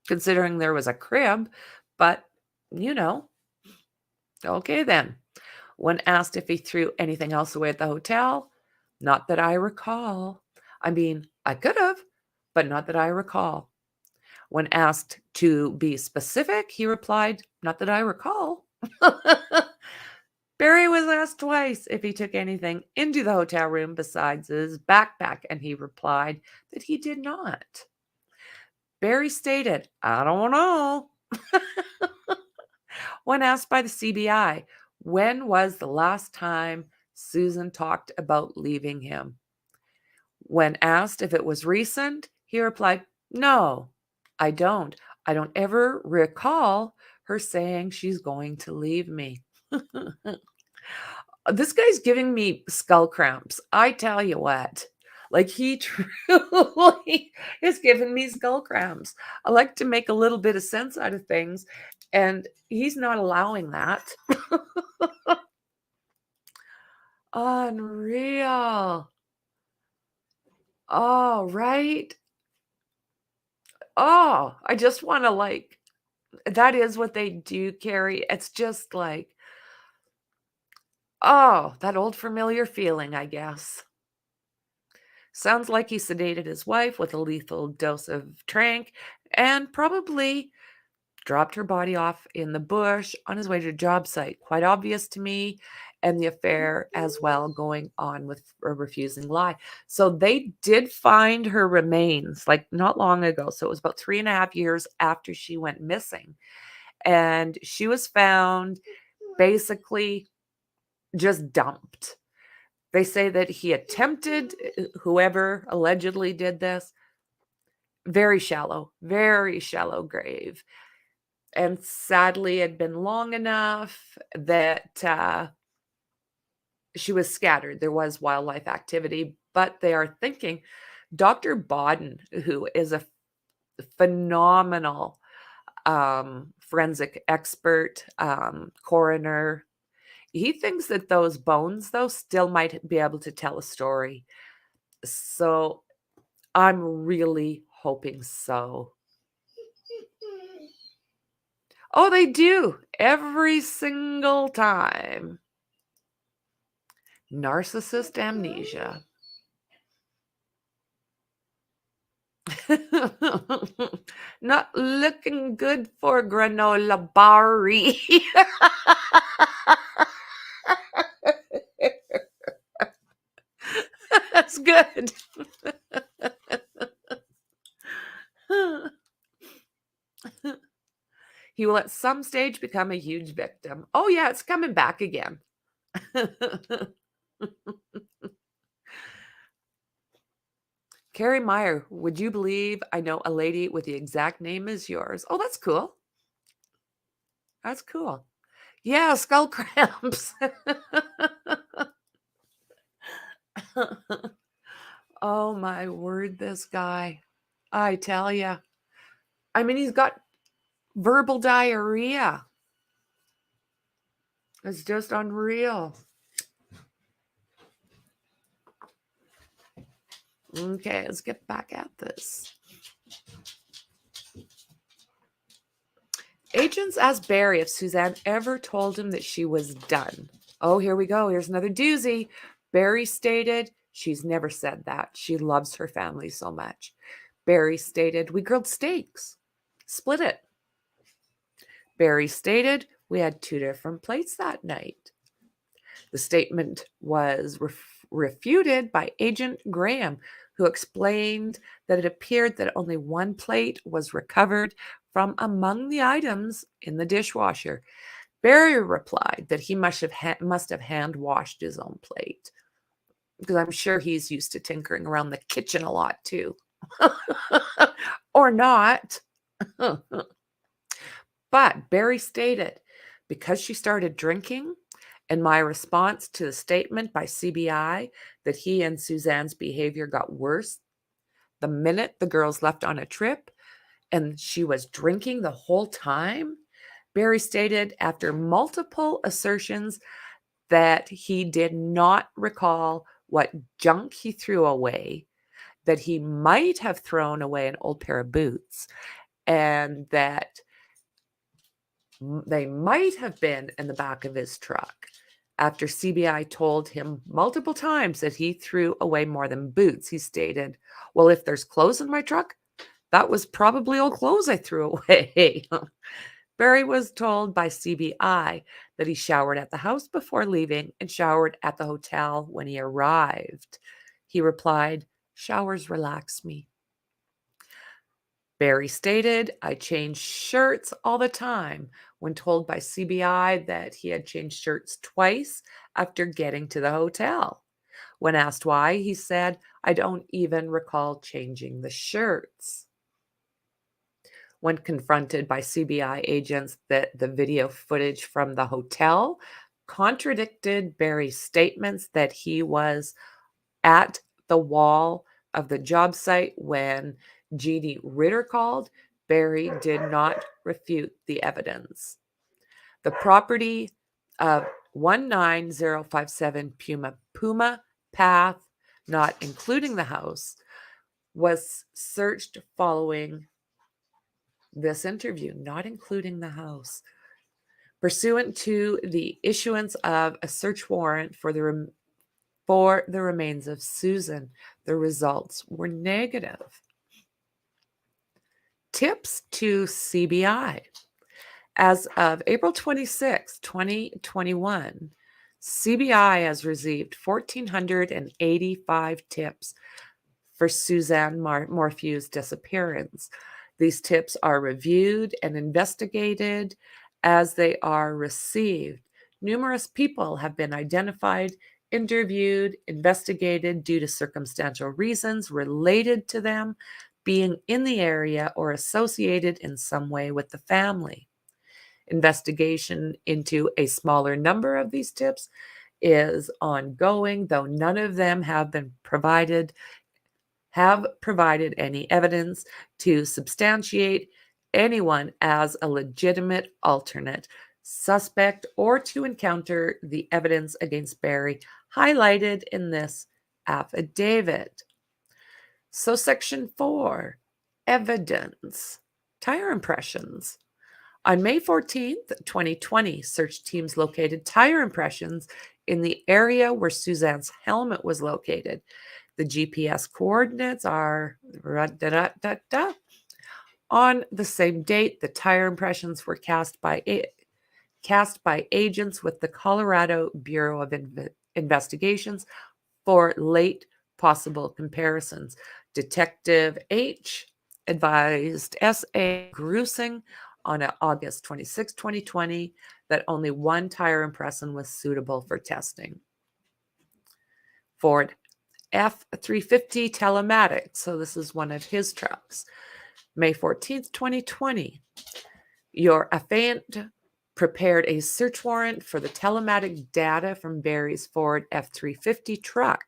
considering there was a crib, but you know, okay then. When asked if he threw anything else away at the hotel, not that I recall. I mean, I could have, but not that I recall. When asked to be specific, he replied, not that I recall. Barry was asked twice if he took anything into the hotel room besides his backpack, and he replied that he did not. Barry stated, I don't know. When asked by the CBI, when was the last time Susan talked about leaving him? When asked if it was recent, he replied, no, I don't. I don't ever recall her saying she's going to leave me. This guy's giving me skull cramps. I tell you what. Like, he truly is giving me skull cramps. I like to make a little bit of sense out of things, and he's not allowing that. Unreal. Oh, right. Oh, I just want to, like, that is what they do, Carrie. It's just like, oh, that old familiar feeling, I guess. Sounds like he sedated his wife with a lethal dose of trank and probably dropped her body off in the bush on his way to a job site. Quite obvious to me. And the affair as well going on with a refusing lie. So they did find her remains like not long ago. So it was about 3.5 years after she went missing. And she was found basically just dumped. They say that he attempted, whoever allegedly did this, very shallow grave. And sadly, it had been long enough that she was scattered. There was wildlife activity, but they are thinking Dr. Bodden, who is a phenomenal forensic expert, coroner, he thinks that those bones, though, still might be able to tell a story. So I'm really hoping so. Oh, they do every single time. Narcissist amnesia. Not looking good for granola Barry. That's good. He will at some stage become a huge victim. Oh, yeah, it's coming back again. Carrie Meyer, would you believe I know a lady with the exact name as yours? Oh, that's cool. That's cool. Yeah, skull cramps. Oh, my word, this guy. I tell you. I mean, he's got verbal diarrhea. It's just unreal. Okay, let's get back at this. Agents asked Barry if Suzanne ever told him that she was done. Oh, here we go. Here's another doozy. Barry stated she's never said that. She loves her family so much. Barry stated, we grilled steaks. Split it. Barry stated, we had 2 different plates that night. The statement was refuted by Agent Graham, who explained that it appeared that only 1 plate was recovered from among the items in the dishwasher. Barry replied that he must have hand washed his own plate, because I'm sure he's used to tinkering around the kitchen a lot too. Or not. But Barry stated, because she started drinking, and my response to the statement by CBI that he and Suzanne's behavior got worse the minute the girls left on a trip, and she was drinking the whole time, Barry stated after multiple assertions that he did not recall what junk he threw away, that he might have thrown away an old pair of boots, and that they might have been in the back of his truck. After CBI told him multiple times that he threw away more than boots, he stated, "Well, if there's clothes in my truck, that was probably old clothes I threw away." Barry was told by CBI that he showered at the house before leaving and showered at the hotel when he arrived. He replied, "Showers relax me." Barry stated, "I change shirts all the time," when told by CBI that he had changed shirts twice after getting to the hotel. When asked why, he said, "I don't even recall changing the shirts." When confronted by CBI agents that the video footage from the hotel contradicted Barry's statements that he was at the wall of the job site when Jeannie Ritter called, Barry did not refute the evidence. The property of 19057 Puma Path, not including the house, was searched following this interview, not including the house, pursuant to the issuance of a search warrant for the remains of Susan. The results were negative. Tips to CBI. As of April 26, 2021, CBI has received 1,485 tips for Suzanne Morphews' disappearance. These tips are reviewed and investigated as they are received. Numerous people have been identified, interviewed, investigated due to circumstantial reasons related to them being in the area or associated in some way with the family. Investigation into a smaller number of these tips is ongoing, though none of them have provided any evidence to substantiate anyone as a legitimate alternate suspect or to encounter the evidence against Barry highlighted in this affidavit. So, Section 4, Evidence. Tire impressions. On May 14th, 2020, search teams located tire impressions in the area where Suzanne's helmet was located. The GPS coordinates are on the same date. The tire impressions were cast by agents with the Colorado Bureau of Investigations for late possible comparisons. Detective H advised S.A. Grusing on August 26, 2020, that only one tire impression was suitable for testing. Ford F-350 Telematics, so this is one of his trucks. May 14th, 2020, your affiant prepared a search warrant for the telematic data from Barry's Ford F-350 truck.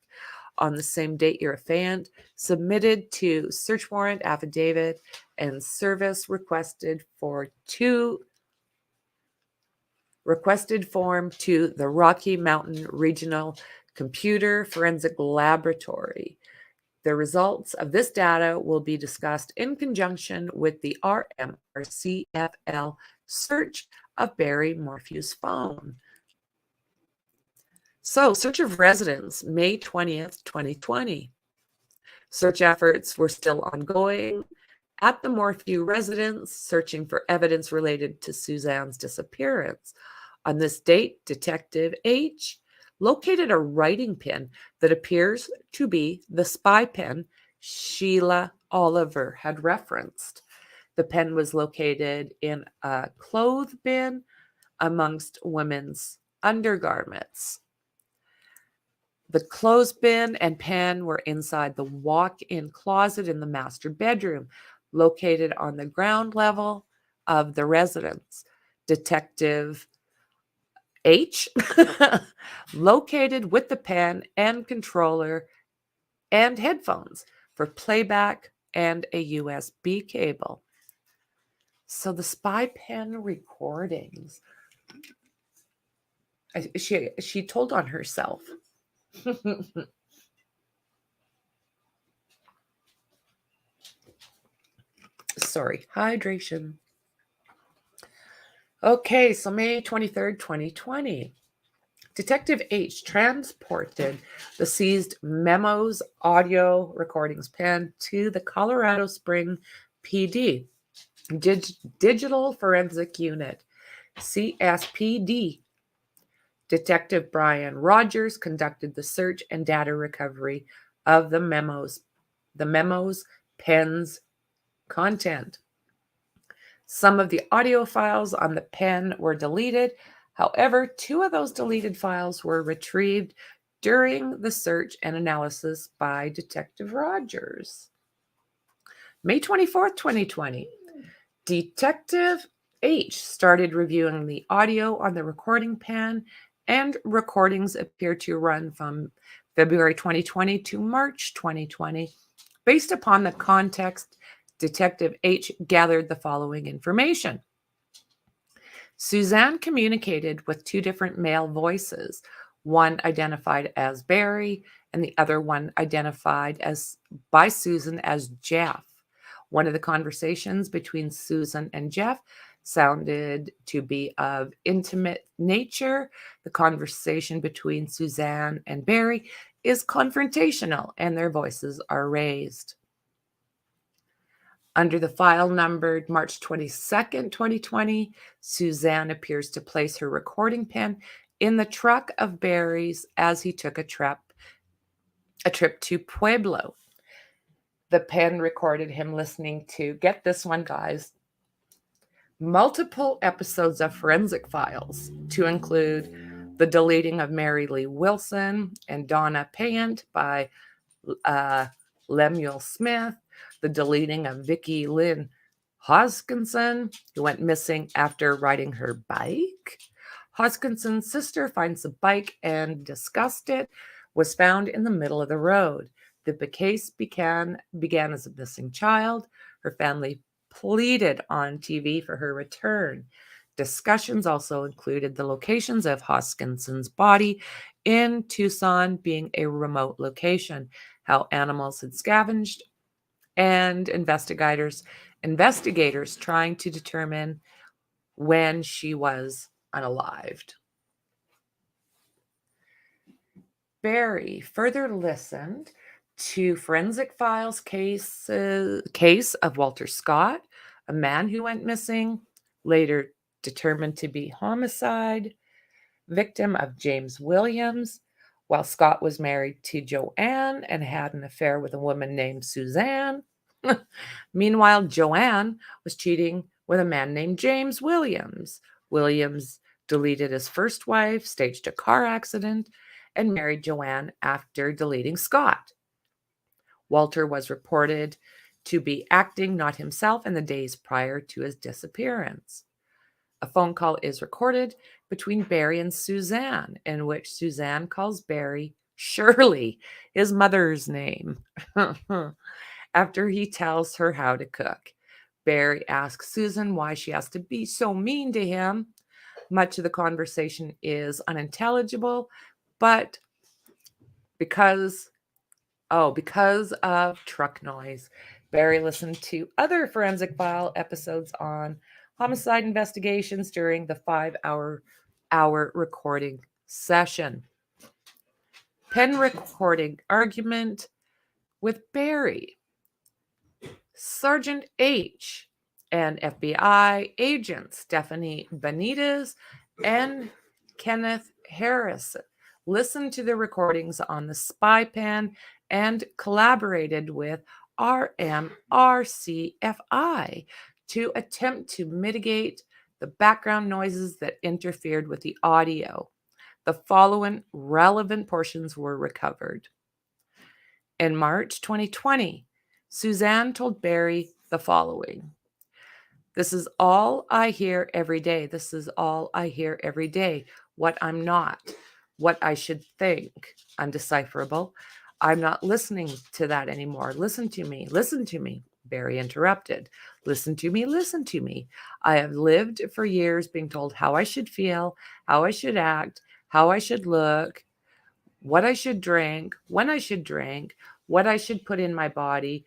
On the same date, your affiant submitted to search warrant affidavit and service requested form to the Rocky Mountain Regional Computer Forensic Laboratory. The results of this data will be discussed in conjunction with the RMRCFL search of Barry Morphews' phone. So, search of residence, May 20th, 2020. Search efforts were still ongoing at the Morphew residence, searching for evidence related to Suzanne's disappearance. On this date, Detective H located a writing pen that appears to be the spy pen Sheila Oliver had referenced. The pen was located in a clothes bin amongst women's undergarments. The clothes bin and pen were inside the walk-in closet in the master bedroom, located on the ground level of the residence. Detective H located with the pen and controller and headphones for playback and a USB cable. So the spy pen recordings. She told on herself. Sorry, hydration. Okay, so May 23rd, 2020. Detective H transported the seized memos, audio recordings pen to the Colorado Spring PD, Digital Forensic Unit, CSPD. Detective Brian Rogers conducted the search and data recovery of the memos, pens, content. Some of the audio files on the pen were deleted. However, 2 of those deleted files were retrieved during the search and analysis by Detective Rogers. May 24th, 2020. Detective H started reviewing the audio on the recording pen, and recordings appear to run from February 2020 to March 2020. Based upon the context, Detective H gathered the following information. Suzanne communicated with 2 different male voices, one identified as Barry and the other one identified by Susan as Jeff. One of the conversations between Susan and Jeff sounded to be of intimate nature. The conversation between Suzanne and Barry is confrontational, and their voices are raised. Under the file numbered March 22nd, 2020, Suzanne appears to place her recording pen in the truck of Barry's as he took a trip to Pueblo. The pen recorded him listening to, get this one, guys, multiple episodes of Forensic Files, to include the deleting of Mary Lee Wilson and Donna Payant by Lemuel Smith, the deleting of Vicki Lynn Hoskinson, who went missing after riding her bike. Hoskinson's sister finds the bike and, disgusted, was found in the middle of the road. The case began as a missing child. Her family pleaded on TV for her return. Discussions also included the locations of Hoskinson's body in Tucson being a remote location, how animals had scavenged, and investigators trying to determine when she was unalived. Barry further listened to Forensic Files case of Walter Scott, a man who went missing, later determined to be homicide, victim of James Williams, while Scott was married to Joanne and had an affair with a woman named Suzanne. Meanwhile, Joanne was cheating with a man named James Williams. Williams deleted his first wife, staged a car accident, and married Joanne after deleting Scott. Walter was reported to be acting not himself in the days prior to his disappearance. A phone call is recorded between Barry and Suzanne, in which Suzanne calls Barry Shirley, his mother's name, after he tells her how to cook. Barry asks Susan why she has to be so mean to him. Much of the conversation is unintelligible, but because of truck noise. Barry listened to other Forensic File episodes on homicide investigations during the 5-hour recording session. Pen recording argument with Barry. Sergeant H and FBI agents Stephanie Benitez and Kenneth Harris listened to the recordings on the spy pen and collaborated with RMRCFI to attempt to mitigate the background noises that interfered with the audio. The following relevant portions were recovered. In March 2020, Suzanne told Barry the following. This is all I hear every day. This is all I hear every day. What I'm not, what I should think, undecipherable. I'm not listening to that anymore. Listen to me. Listen to me. Barry interrupted. Listen to me. Listen to me. I have lived for years being told how I should feel, how I should act, how I should look, what I should drink, when I should drink, what I should put in my body,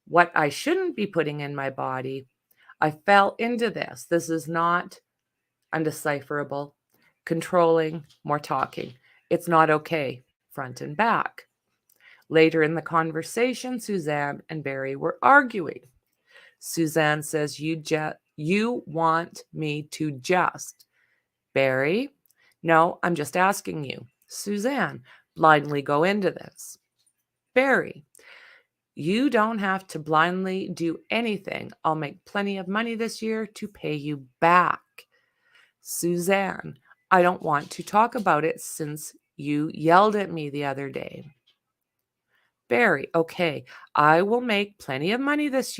what I shouldn't be putting in my body. I fell into this. This is not undecipherable, controlling, more talking. It's not okay, front and back. Later in the conversation, Suzanne and Barry were arguing. Suzanne says, you want me to just. Barry, no, I'm just asking you. Suzanne, blindly go into this. Barry, you don't have to blindly do anything. I'll make plenty of money this year to pay you back. Suzanne, I don't want to talk about it since you yelled at me the other day. Barry, okay, I will make plenty of money this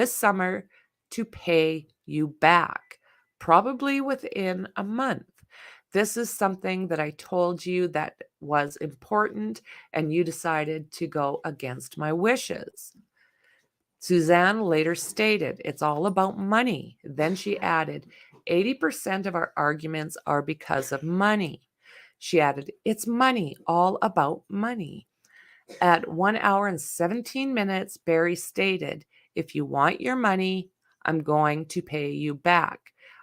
summer, to pay you back, probably within a month. This is something that I told you that was important, and you decided to go against my wishes. Suzanne later stated, it's all about money. Then she added, 80% of our arguments are because of money. She added, it's money, all about money. At 1 hour and 17 minutes, Barry stated, if you want your money, I'm going to pay you back.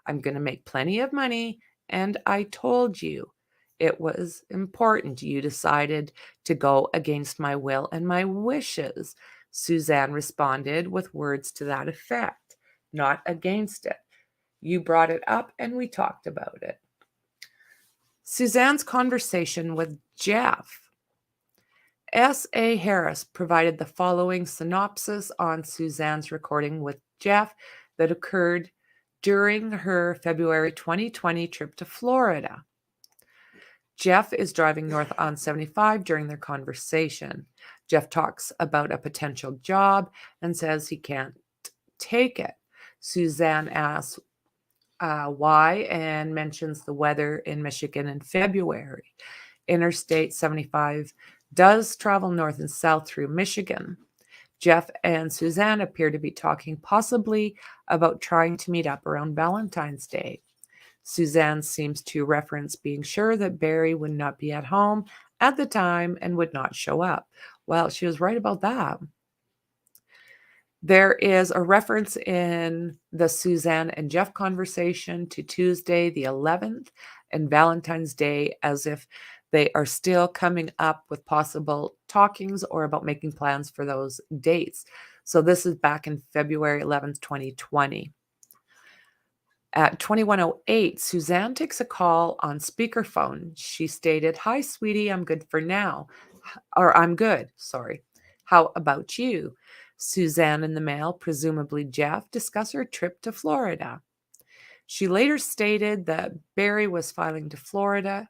I'm going to make plenty of money, and I told you it was important. You decided to go against my will and my wishes. Suzanne responded with words to that effect, not against it. You brought it up and we talked about it. Suzanne's conversation with Jeff. S.A. Harris provided the following synopsis on Suzanne's recording with Jeff that occurred during her February 2020 trip to Florida. Jeff is driving north on 75 during their conversation. Jeff talks about a potential job and says he can't take it. Suzanne asks why and mentions the weather in Michigan in February. Interstate 75 does travel north and south through Michigan. Jeff and Suzanne appear to be talking possibly about trying to meet up around Valentine's Day. Suzanne seems to reference being sure that Barry would not be at home at the time and would not show up. Well, she was right about that. There is a reference in the Suzanne and Jeff conversation to Tuesday the 11th and Valentine's Day, as if they are still coming up with possible talkings or about making plans for those dates. So this is back in February 11th, 2020. At 21:08, Suzanne takes a call on speakerphone. She stated, "Hi, sweetie, I'm good for now." Or I'm good, sorry. "How about you?" Suzanne and the male, presumably Jeff, discuss her trip to Florida. She later stated that Barry was flying to Florida,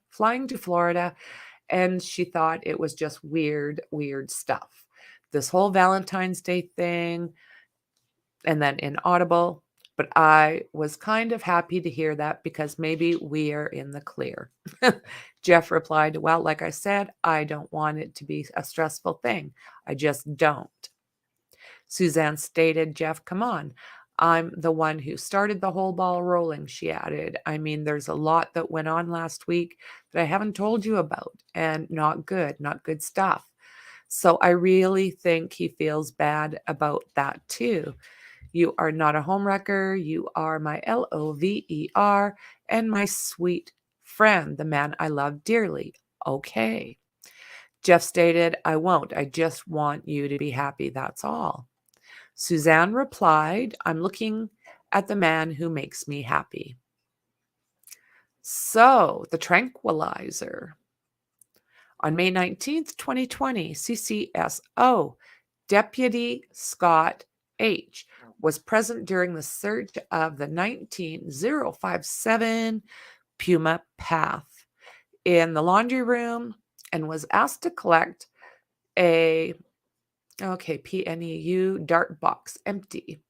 and she thought it was just weird stuff. This whole Valentine's Day thing, and then inaudible. But I was kind of happy to hear that because maybe we are in the clear. Jeff replied, "Well, like I said, I don't want it to be a stressful thing. I just don't." Suzanne stated, "Jeff, come on. I'm the one who started the whole ball rolling," she added. "I mean, there's a lot that went on last week that I haven't told you about, and not good stuff. So I really think he feels bad about that too. You are not a homewrecker. You are my LOVER and my sweet friend, the man I love dearly. Okay." Jeff stated, "I won't. I just want you to be happy. That's all." Suzanne replied, "I'm looking at the man who makes me happy." So, the tranquilizer. On May 19th, 2020, CCSO Deputy Scott H. was present during the search of the 19057 Puma Path in the laundry room and was asked to collect a PNEU dart box empty,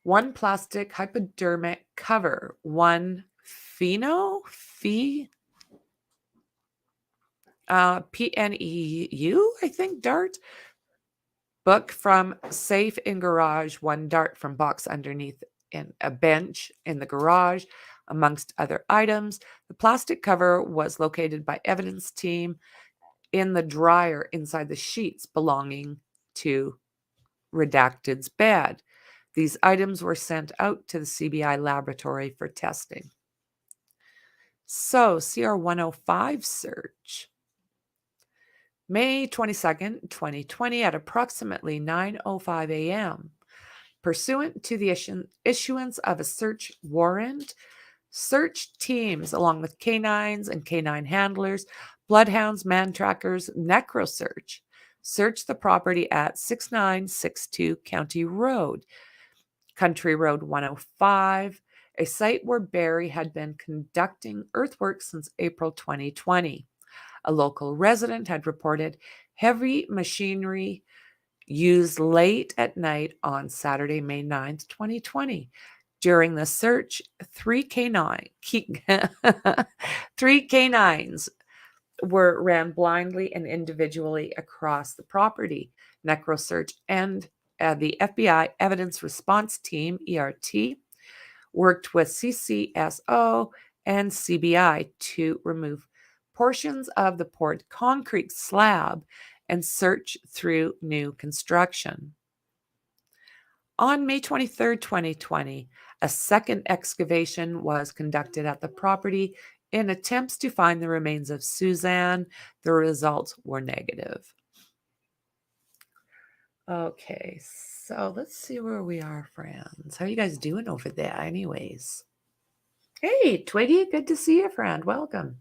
one plastic hypodermic cover, one PNEU, I think, dart, book from safe in garage, one dart from box underneath in a bench in the garage, Amongst other items, the plastic cover was located by evidence team in the dryer inside the sheets belonging to Redacted's bed. These items were sent out to the CBI laboratory for testing. So, CR 105 search. May 22nd, 2020, at approximately 9:05 a.m., pursuant to the issuance of a search warrant, search teams, along with canines and canine handlers, bloodhounds, man trackers, necrosearch, searched the property at 6962 County Road, Country Road 105, a site where Barry had been conducting earthworks since April 2020. A local resident had reported heavy machinery used late at night on Saturday, May 9th, 2020. During the search, three canines were ran blindly and individually across the property. Necrosearch and the FBI Evidence Response Team, ERT, worked with CCSO and CBI to remove portions of the poured concrete slab and search through new construction. On May 23, 2020, a second excavation was conducted at the property in attempts to find the remains of Suzanne. The results were negative. Okay, so let's see where we are, friends. How are you guys doing over there, anyways? Hey, Twiggy, good to see you, friend. Welcome.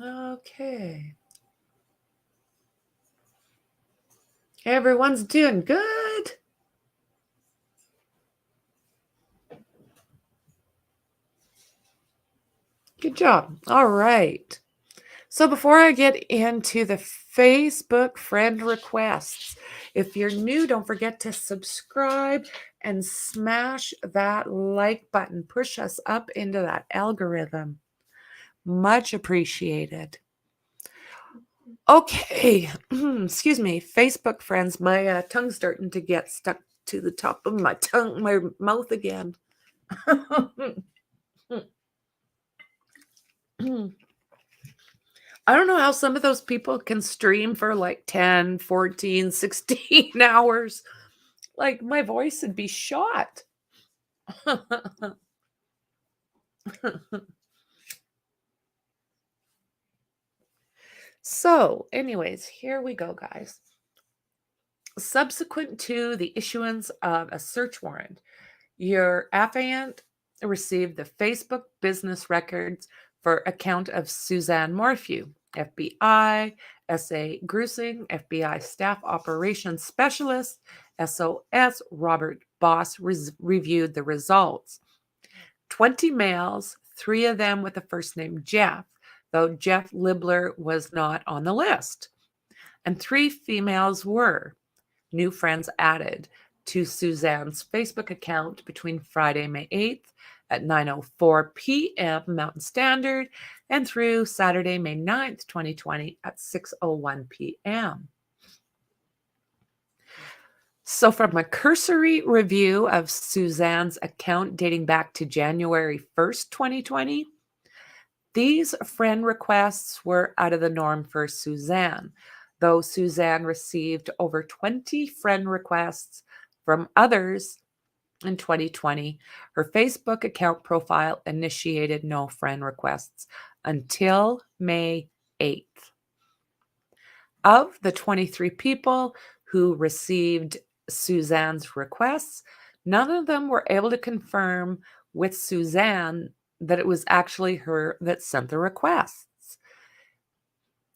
Okay. Everyone's doing good. Good job. All right. So before I get into the Facebook friend requests, if you're new, don't forget to subscribe and smash that like button. Push us up into that algorithm. Much appreciated. Okay. Excuse me. Facebook friends, my tongue's starting to get stuck to the top of my mouth again. I don't know how some of those people can stream for like 10, 14, 16 hours. Like my voice would be shot. So, anyways, here we go, guys. Subsequent to the issuance of a search warrant, your affiant received the Facebook business records for account of Suzanne Morphews, FBI, S.A. Grusing, FBI Staff Operations Specialist, SOS, Robert Boss reviewed the results. 20 males, 3 of them with the first name Jeff, though Jeff Libler was not on the list. And 3 females were new friends added to Suzanne's Facebook account between Friday, May 8th at 9:04 p.m. Mountain Standard and through Saturday, May 9th, 2020 at 6:01 p.m. So from a cursory review of Suzanne's account dating back to January 1st, 2020, these friend requests were out of the norm for Suzanne, though Suzanne received over 20 friend requests from others in 2020. Her Facebook account profile initiated no friend requests until May 8th. Of the 23 people who received Suzanne's requests, none of them were able to confirm with Suzanne that it was actually her that sent the requests.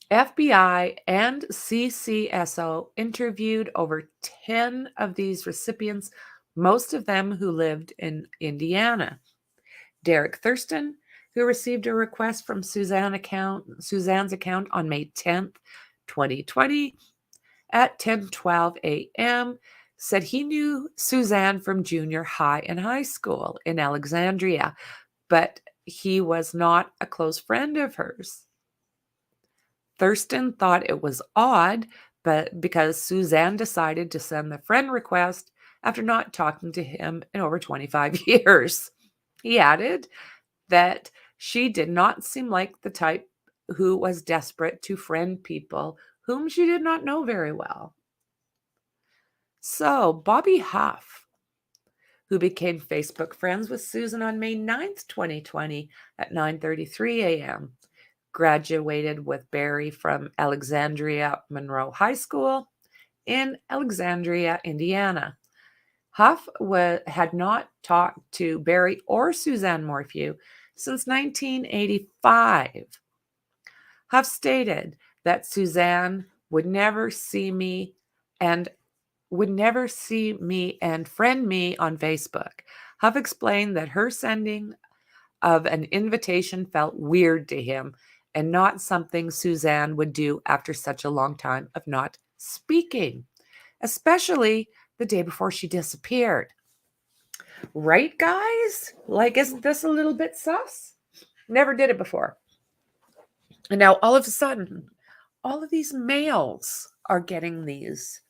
FBI and CCSO interviewed over 10 of these recipients, most of them who lived in Indiana. Derek Thurston, who received a request from Suzanne's account on May 10th, 2020 at 10:12 a.m., said he knew Suzanne from junior high and high school in Alexandria, but he was not a close friend of hers. Thurston thought it was odd, but because Suzanne decided to send the friend request after not talking to him in over 25 years. He added that she did not seem like the type who was desperate to friend people whom she did not know very well. So, Bobby Huff, who became Facebook friends with Susan on May 9th, 2020 at 9:33 a.m., graduated with Barry from Alexandria Monroe High School in Alexandria, Indiana. Huff had not talked to Barry or Suzanne Morphew since 1985. Huff stated that Suzanne would never see me and friend me on Facebook. Huff explained that her sending of an invitation felt weird to him and not something Suzanne would do after such a long time of not speaking, especially the day before she disappeared. Right, guys? Like, isn't this a little bit sus? Never did it before. And now all of a sudden, all of these males are getting these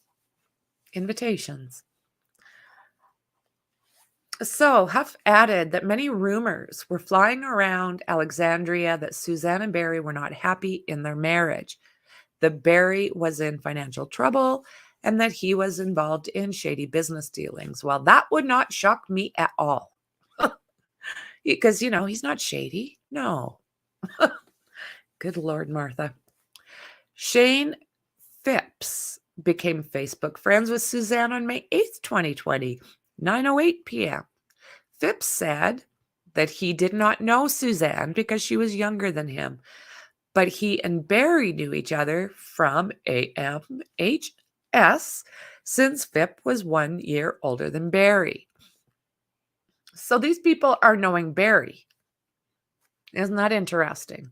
invitations. So Huff added that many rumors were flying around Alexandria that Suzanne and Barry were not happy in their marriage, that Barry was in financial trouble, and that he was involved in shady business dealings. Well, that would not shock me at all. Because, he's not shady. No. Good Lord, Martha. Shane Phipps became Facebook friends with Suzanne on May 8th, 2020, 9:08 p.m. Phipps said that he did not know Suzanne because she was younger than him, but he and Barry knew each other from AMHS since Phipps was 1 year older than Barry. So these people are knowing Barry. Isn't that interesting?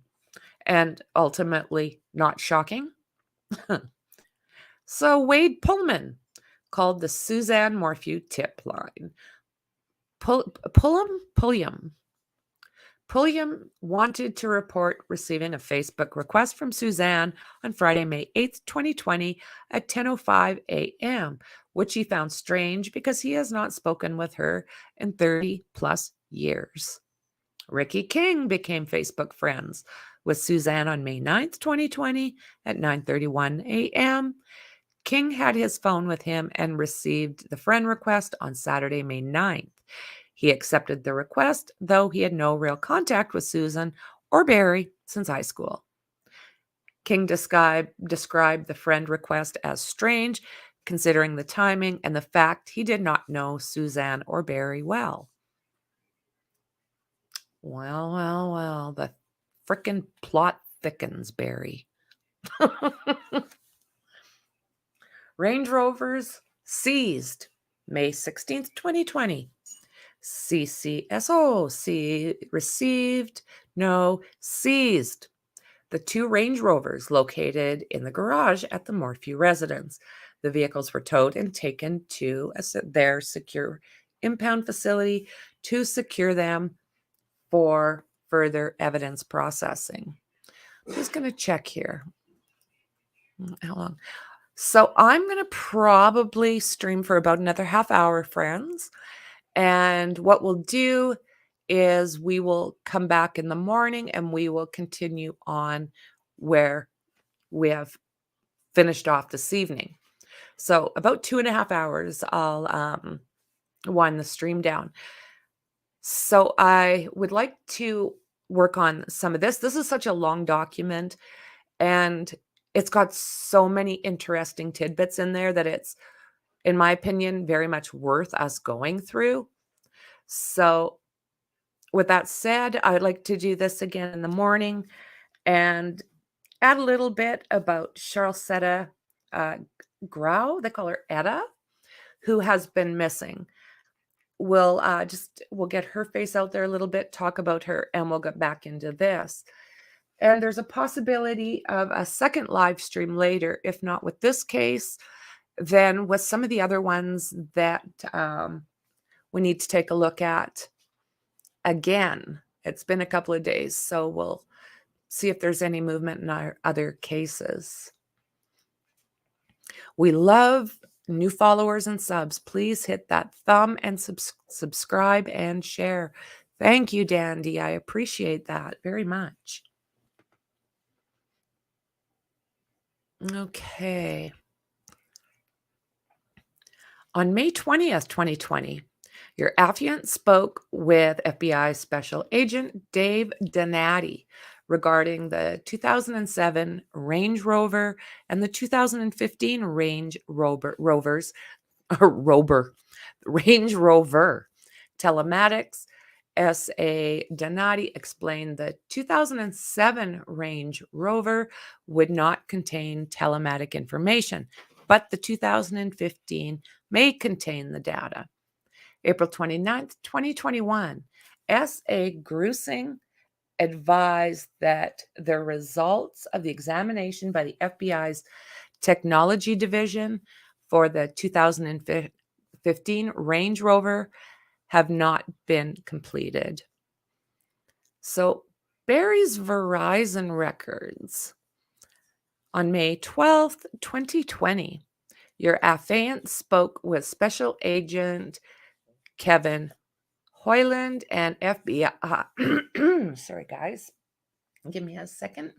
And ultimately not shocking? So Wade Pullman called the Suzanne Morphew tip line. Pulliam wanted to report receiving a Facebook request from Suzanne on Friday, May 8th, 2020 at 10:05 a.m., which he found strange because he has not spoken with her in 30 plus years. Ricky King became Facebook friends with Suzanne on May 9th, 2020 at 9:31 a.m. King had his phone with him and received the friend request on Saturday, May 9th. He accepted the request, though he had no real contact with Susan or Barry since high school. King described the friend request as strange, considering the timing and the fact he did not know Suzanne or Barry well. Well, the frickin' plot thickens, Barry. Range Rovers seized May 16th, 2020. CCSO, received, no, seized. The two Range Rovers located in the garage at the Morphew residence. The vehicles were towed and taken to their secure impound facility to secure them for further evidence processing. I'm just going to check here. How long? So I'm going to probably stream for about another half hour, friends. And what we'll do is we will come back in the morning and we will continue on where we have finished off this evening. So about 2.5 hours, I'll wind the stream down. So I would like to work on some of this. This is such a long document, and it's got so many interesting tidbits in there that it's, in my opinion, very much worth us going through. So with that said, I'd like to do this again in the morning and add a little bit about Charlesetta Grau, they call her Etta, who has been missing. We'll get her face out there a little bit, talk about her, and we'll get back into this. And there's a possibility of a second live stream later, if not with this case, then with some of the other ones that we need to take a look at again. It's been a couple of days, so we'll see if there's any movement in our other cases. We love new followers and subs. Please hit that thumb and subscribe and share. Thank you, Dandy. I appreciate that very much. Okay. On May 20th, 2020, your affiant spoke with FBI Special Agent Dave Donati regarding the 2007 Range Rover and the 2015 Range Rovers, Range Rover telematics. S.A. Donati explained the 2007 Range Rover would not contain telematic information, but the 2015 may contain the data. April 29th, 2021, S.A. Grusing advised that the results of the examination by the FBI's Technology Division for the 2015 Range Rover have not been completed. So Barry's Verizon records. On May 12th, 2020, your affiant spoke with Special Agent Kevin Hoyland and FBI. Sorry, guys. Give me a second.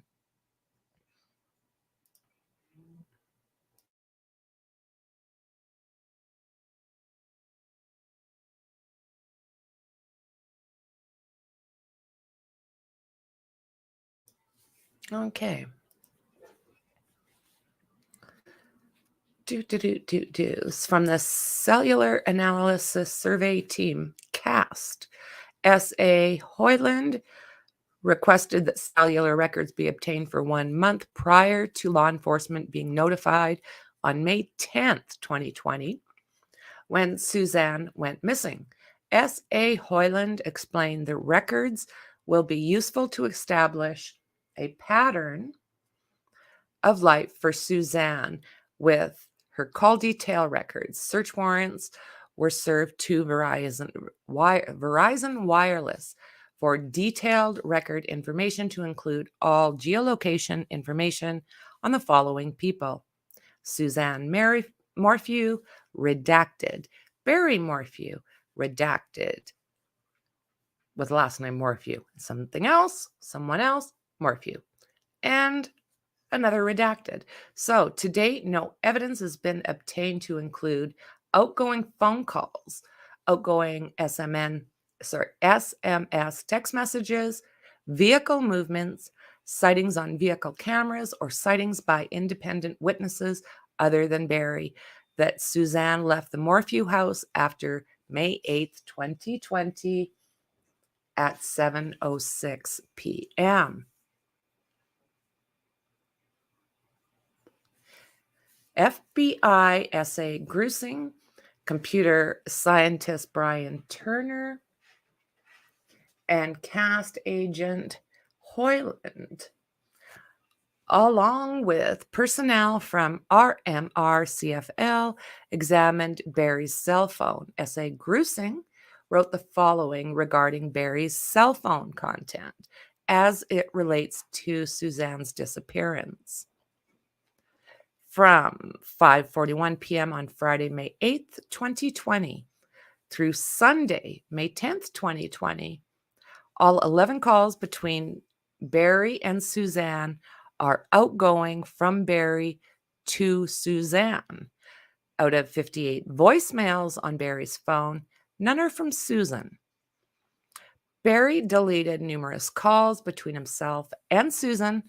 Okay. From the Cellular Analysis Survey Team, CAST, S.A. Hoyland requested that cellular records be obtained for 1 month prior to law enforcement being notified on May 10th, 2020, when Suzanne went missing. S.A. Hoyland explained the records will be useful to establish a pattern of life for Suzanne with her call detail records. Search warrants were served to Verizon Wireless for detailed record information to include all geolocation information on the following people: Suzanne Morphews, redacted; Barry Morphews, redacted, with last name Morphews; something else, someone else, Morphews, and another redacted. So to date, no evidence has been obtained to include outgoing phone calls, outgoing SMS text messages, vehicle movements, sightings on vehicle cameras, or sightings by independent witnesses other than Barry that Suzanne left the Morphews house after May 8th, 2020 at 7:06 p.m. FBI S.A. Grusing, computer scientist Brian Turner, and CAST agent Hoyland, along with personnel from RMR-CFL, examined Barry's cell phone. S.A. Grusing wrote the following regarding Barry's cell phone content as it relates to Suzanne's disappearance. From 5:41 p.m. on Friday, May 8th, 2020, through Sunday, May 10th, 2020, all 11 calls between Barry and Suzanne are outgoing from Barry to Suzanne. Out of 58 voicemails on Barry's phone, none are from Susan. Barry deleted numerous calls between himself and Susan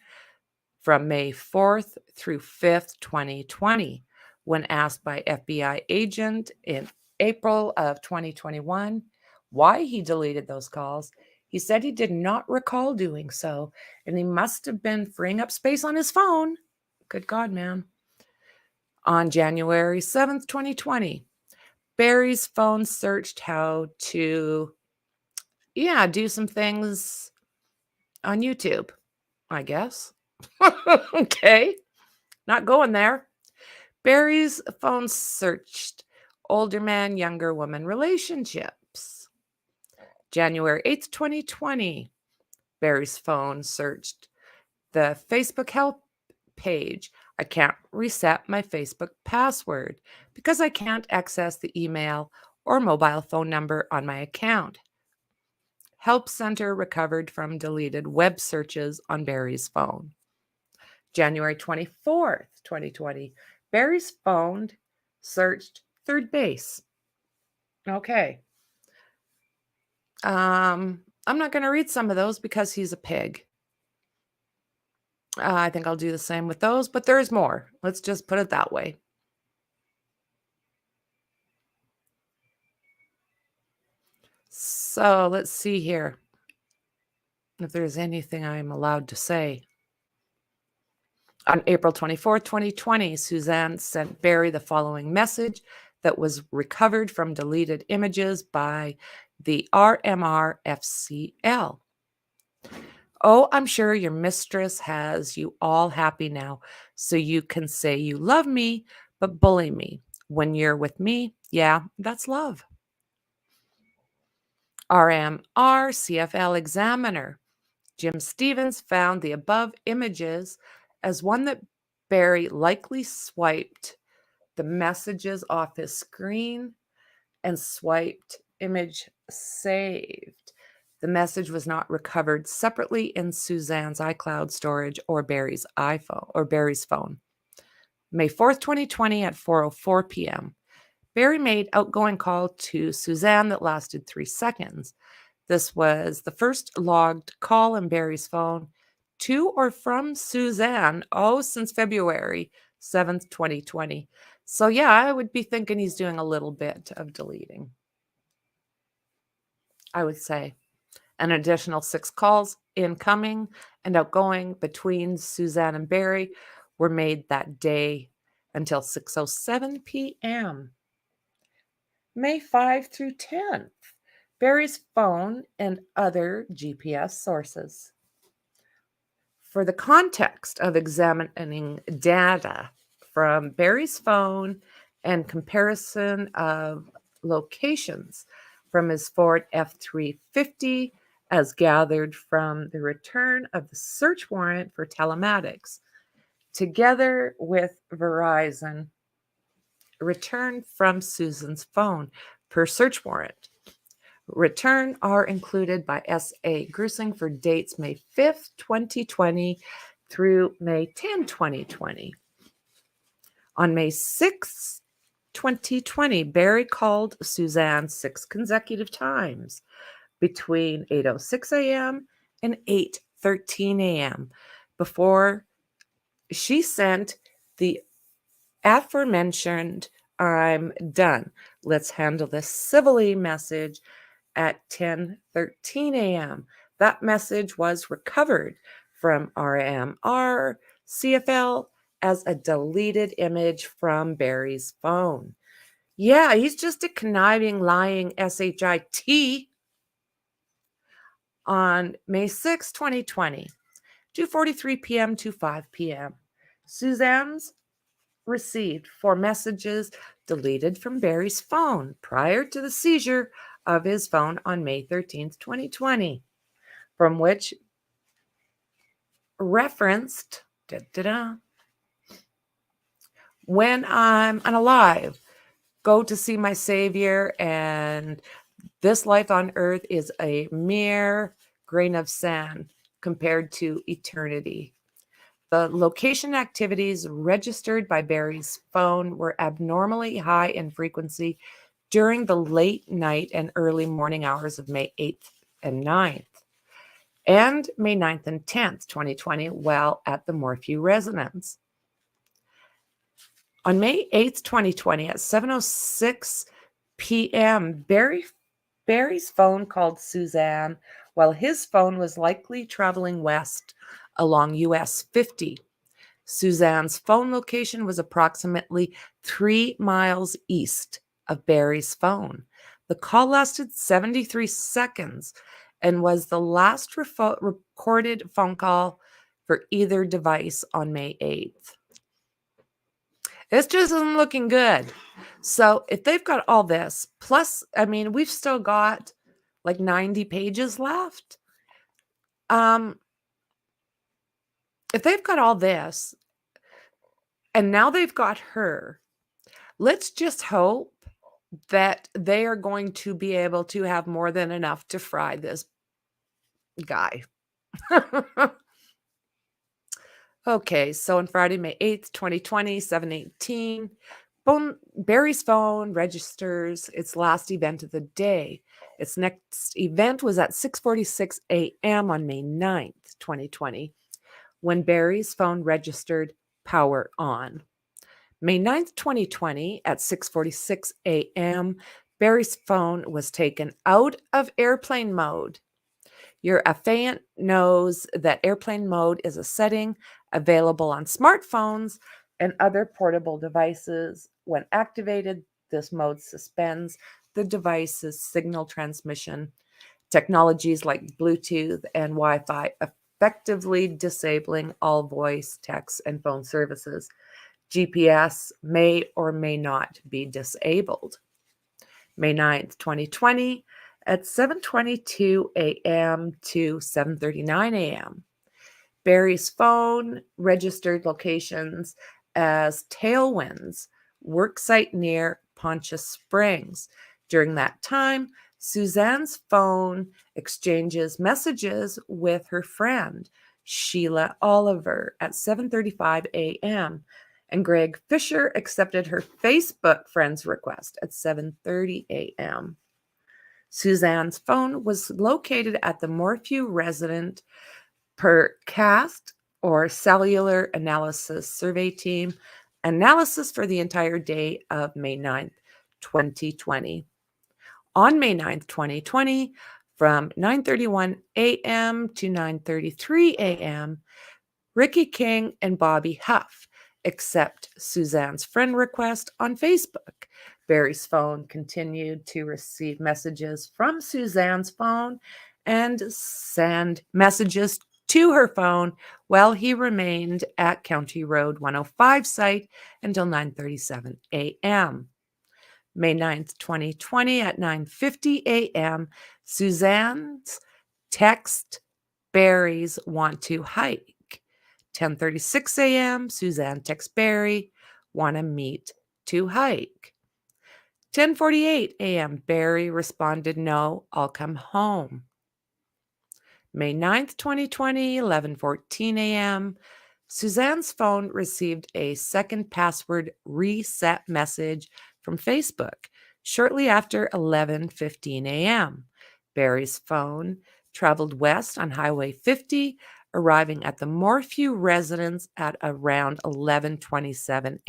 from May 4th through 5th, 2020. When asked by FBI agent in April of 2021 why he deleted those calls, he said he did not recall doing so, and he must have been freeing up space on his phone. Good God, man. On January 7th, 2020, Barry's phone searched how to, do some things on YouTube, I guess. Okay, not going there. Barry's phone searched older man, younger woman relationships. January 8th, 2020, Barry's phone searched The Facebook help page. I can't reset my Facebook password because I can't access the email or mobile phone number on my account. Help Center recovered from deleted web searches on Barry's phone. January 24th, 2020, Barry's phone searched third base. Okay. I'm not going to read some of those because he's a pig. I think I'll do the same with those, but there's more. Let's just put it that way. So let's see here if there's anything I'm allowed to say. On April 24th, 2020, Suzanne sent Barry the following message that was recovered from deleted images by the RMRFCL. Oh, I'm sure your mistress has you all happy now, so you can say you love me, but bully me. When you're with me, yeah, that's love. RMR CFL Examiner. Jim Stevens found the above images as one that Barry likely swiped the messages off his screen and swiped image saved. The message was not recovered separately in Suzanne's iCloud storage or Barry's iPhone or Barry's phone. May 4th, 2020 at 4:04 p.m. Barry made outgoing call to Suzanne that lasted 3 seconds. This was the first logged call in Barry's phone to or from Suzanne, since February 7th, 2020. So yeah, I would be thinking he's doing a little bit of deleting. I would say an additional 6 calls incoming and outgoing between Suzanne and Barry were made that day until 6:07 p.m. May 5 through 10th, Barry's phone and other GPS sources. For the context of examining data from Barry's phone and comparison of locations from his Ford F-350 as gathered from the return of the search warrant for telematics, together with Verizon return from Susan's phone per search warrant. Return are included by S.A. Grusing for dates May 5th, 2020 through May 10, 2020. On May 6th, 2020, Barry called Suzanne 6 consecutive times between 8:06 a.m. and 8:13 a.m. before she sent the aforementioned "I'm done. Let's handle this civilly" message at 10:13 a.m. That message was recovered from RMR CFL as a deleted image from Barry's phone. Yeah, he's just a conniving, lying SHIT. On May 6, 2020, 2:43 p.m. to 5 p.m., Suzanne's received 4 messages deleted from Barry's phone prior to the seizure of his phone on May 13th, 2020, from which referenced when I'm unalive, go to see my Savior, and this life on earth is a mere grain of sand compared to eternity. The location activities registered by Barry's phone were abnormally high in frequency during the late night and early morning hours of May 8th and 9th, and May 9th and 10th, 2020, while at the Morphew residence. On May 8th, 2020, at 7:06 p.m., Barry's phone called Suzanne while his phone was likely traveling west along US 50. Suzanne's phone location was approximately 3 miles east of Barry's phone. The call lasted 73 seconds and was the last recorded phone call for either device on May 8th. This just isn't looking good. So if they've got all this, plus, I mean, we've still got like 90 pages left. if they've got all this and now they've got her, let's just hope that they are going to be able to have more than enough to fry this guy. Okay, so on Friday, May 8th, 2020, 7:18, Barry's phone registers its last event of the day. Its next event was at 6:46 a.m. on May 9th, 2020, when Barry's phone registered power on. May 9th, 2020, at 6:46 a.m., Barry's phone was taken out of airplane mode. Your affiant knows that airplane mode is a setting available on smartphones and other portable devices. When activated, this mode suspends the device's signal transmission. Technologies like Bluetooth and Wi-Fi effectively disabling all voice, text, and phone services. GPS may or may not be disabled. May 9th, 2020, at 7:22 a.m. to 7:39 a.m. Barry's phone registered locations as Tailwinds, worksite near Poncha Springs. During that time, Suzanne's phone exchanges messages with her friend, Sheila Oliver, at 7:35 a.m., and Greg Fisher accepted her Facebook friend's request at 7:30 a.m. Suzanne's phone was located at the Morphew resident per CAST, or Cellular Analysis Survey Team, analysis for the entire day of May 9th, 2020. On May 9th, 2020, from 9:31 a.m. to 9:33 a.m., Ricky King and Bobby Huff accept Suzanne's friend request on Facebook. Barry's phone continued to receive messages from Suzanne's phone and send messages to her phone while he remained at County Road 105 site until 9:37 a.m. May 9th, 2020 at 9:50 a.m., Suzanne's text Barry's want to hike. 10:36 a.m., Suzanne texts Barry, want to meet to hike. 10:48 a.m., Barry responded, no, I'll come home. May 9th, 2020, 11:14 a.m., Suzanne's phone received a second password reset message from Facebook shortly after 11:15 a.m. Barry's phone traveled west on Highway 50, arriving at the Morphew residence at around 11:27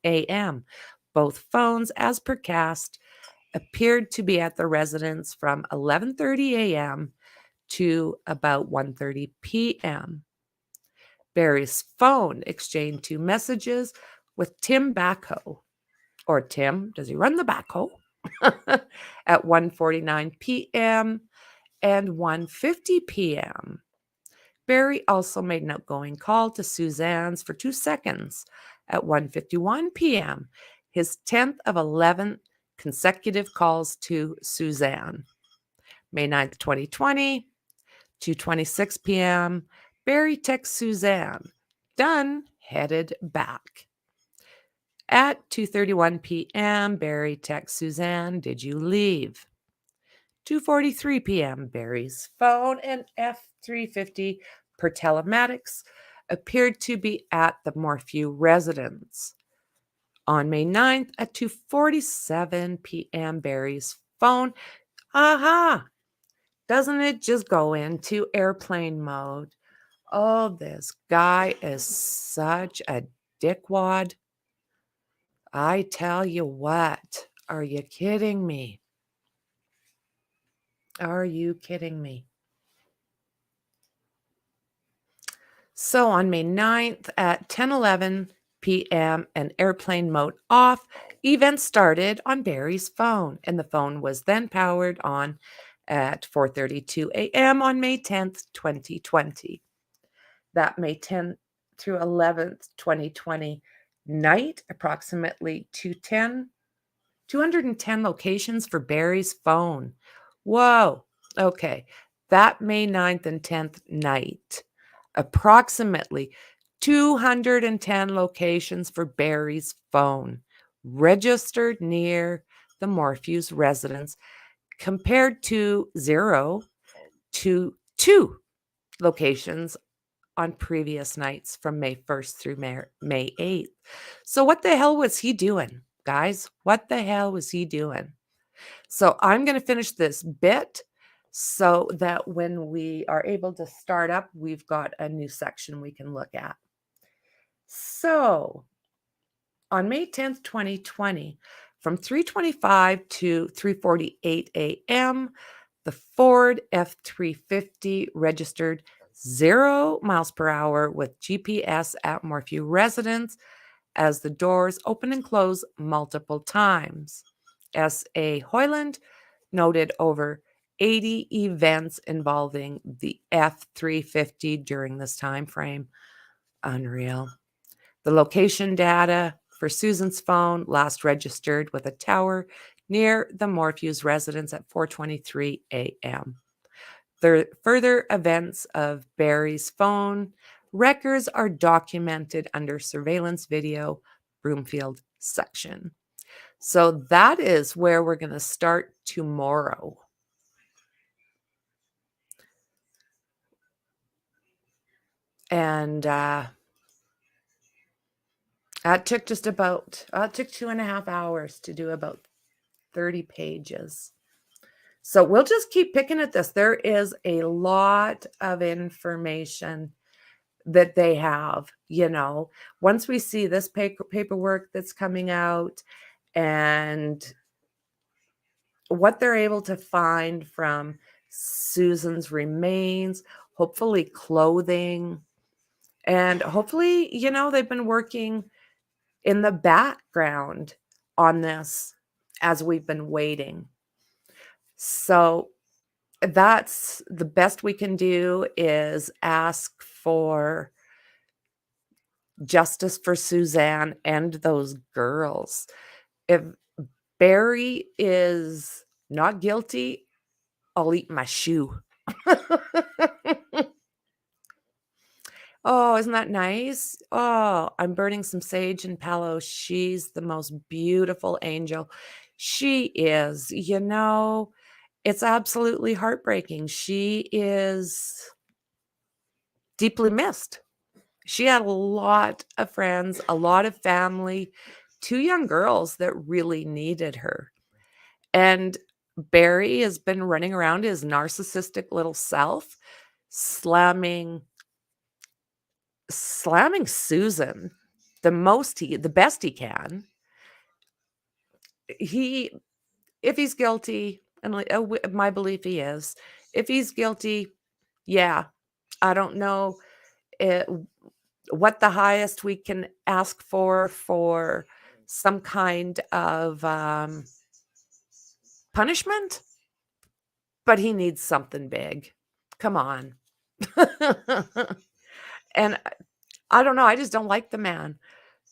a.m. Both phones, as per CAST, appeared to be at the residence from 11:30 a.m. to about 1:30 p.m. Barry's phone exchanged 2 messages with Tim Backhoe, or Tim, does he run the backhoe? At 1:49 p.m. and 1:50 p.m. Barry also made an outgoing call to Suzanne's for 2 seconds at 1:51 p.m., his 10th of 11 consecutive calls to Suzanne. May 9th, 2020, 2:26 p.m., Barry texts Suzanne, done, headed back. At 2:31 p.m., Barry texts Suzanne, did you leave? 2:43 p.m., Barry's phone and F350 per telematics appeared to be at the Morphew residence. On May 9th at 2:47 p.m., Barry's phone, doesn't it just go into airplane mode? Oh, this guy is such a dickwad. I tell you what, are you kidding me? Are you kidding me? So on May 9th at 10:11 p.m., an airplane mode off, event started on Barry's phone, and the phone was then powered on at 4:32 a.m. on May 10th, 2020. That May 10th through 11th, 2020 night, approximately 210 locations for Barry's phone. Whoa. Okay. That May 9th and 10th night, approximately 210 locations for Barry's phone registered near the Morphews residence, compared to 0 to 2 locations on previous nights from May 1st through May 8th. So what the hell was he doing, guys? What the hell was he doing? So I'm going to finish this bit so that when we are able to start up, we've got a new section we can look at. So on May 10th, 2020, from 3:25 to 3:48 a.m., the Ford F-350 registered 0 miles per hour with GPS at Morphew residence as the doors open and close multiple times. S.A. Hoyland noted over 80 events involving the F-350 during this time frame. Unreal. The location data for Susan's phone last registered with a tower near the Morphews residence at 4:23 a.m. The further events of Barry's phone records are documented under surveillance video Broomfield section. So that is where we're going to start tomorrow. And it took just about, it took 2.5 hours to do about 30 pages. So we'll just keep picking at this. There is a lot of information that they have, you know. Once we see this paperwork that's coming out and what they're able to find from Susan's remains, hopefully clothing, and hopefully, you know, they've been working in the background on this as we've been waiting. So that's the best we can do, is ask for justice for Suzanne and those girls. If Barry is not guilty, I'll eat my shoe. Oh, isn't that nice? Oh, I'm burning some sage and Palo. She's the most beautiful angel. She is, you know, it's absolutely heartbreaking. She is deeply missed. She had a lot of friends, a lot of family, 2 young girls that really needed her. And Barry has been running around his narcissistic little self, slamming Susan the best he can. If he's guilty, and my belief he is, if he's guilty, yeah, I don't know what the highest we can ask for some kind of punishment, but he needs something big. Come on. And I don't know, I just don't like the man.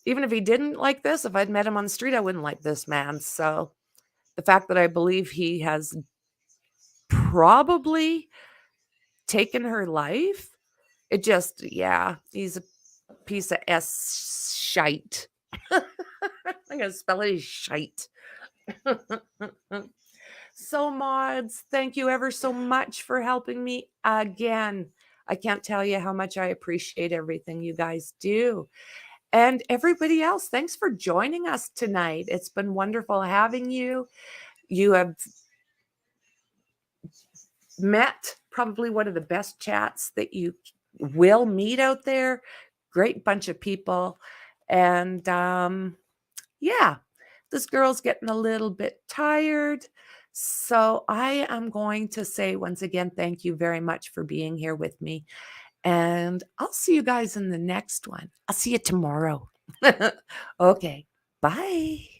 Even if he didn't like this, if I'd met him on the street, I wouldn't like this man. So the fact that I believe he has probably taken her life, it just, yeah, he's a piece of shite. I'm going to spell it as shite. So mods, thank you ever so much for helping me again. I can't tell you how much I appreciate everything you guys do. And everybody else, thanks for joining us tonight. It's been wonderful having you. You have met probably one of the best chats that you will meet out there. Great bunch of people. And yeah, this girl's getting a little bit tired. So I am going to say once again, thank you very much for being here with me. And I'll see you guys in the next one. I'll see you tomorrow. Okay, bye.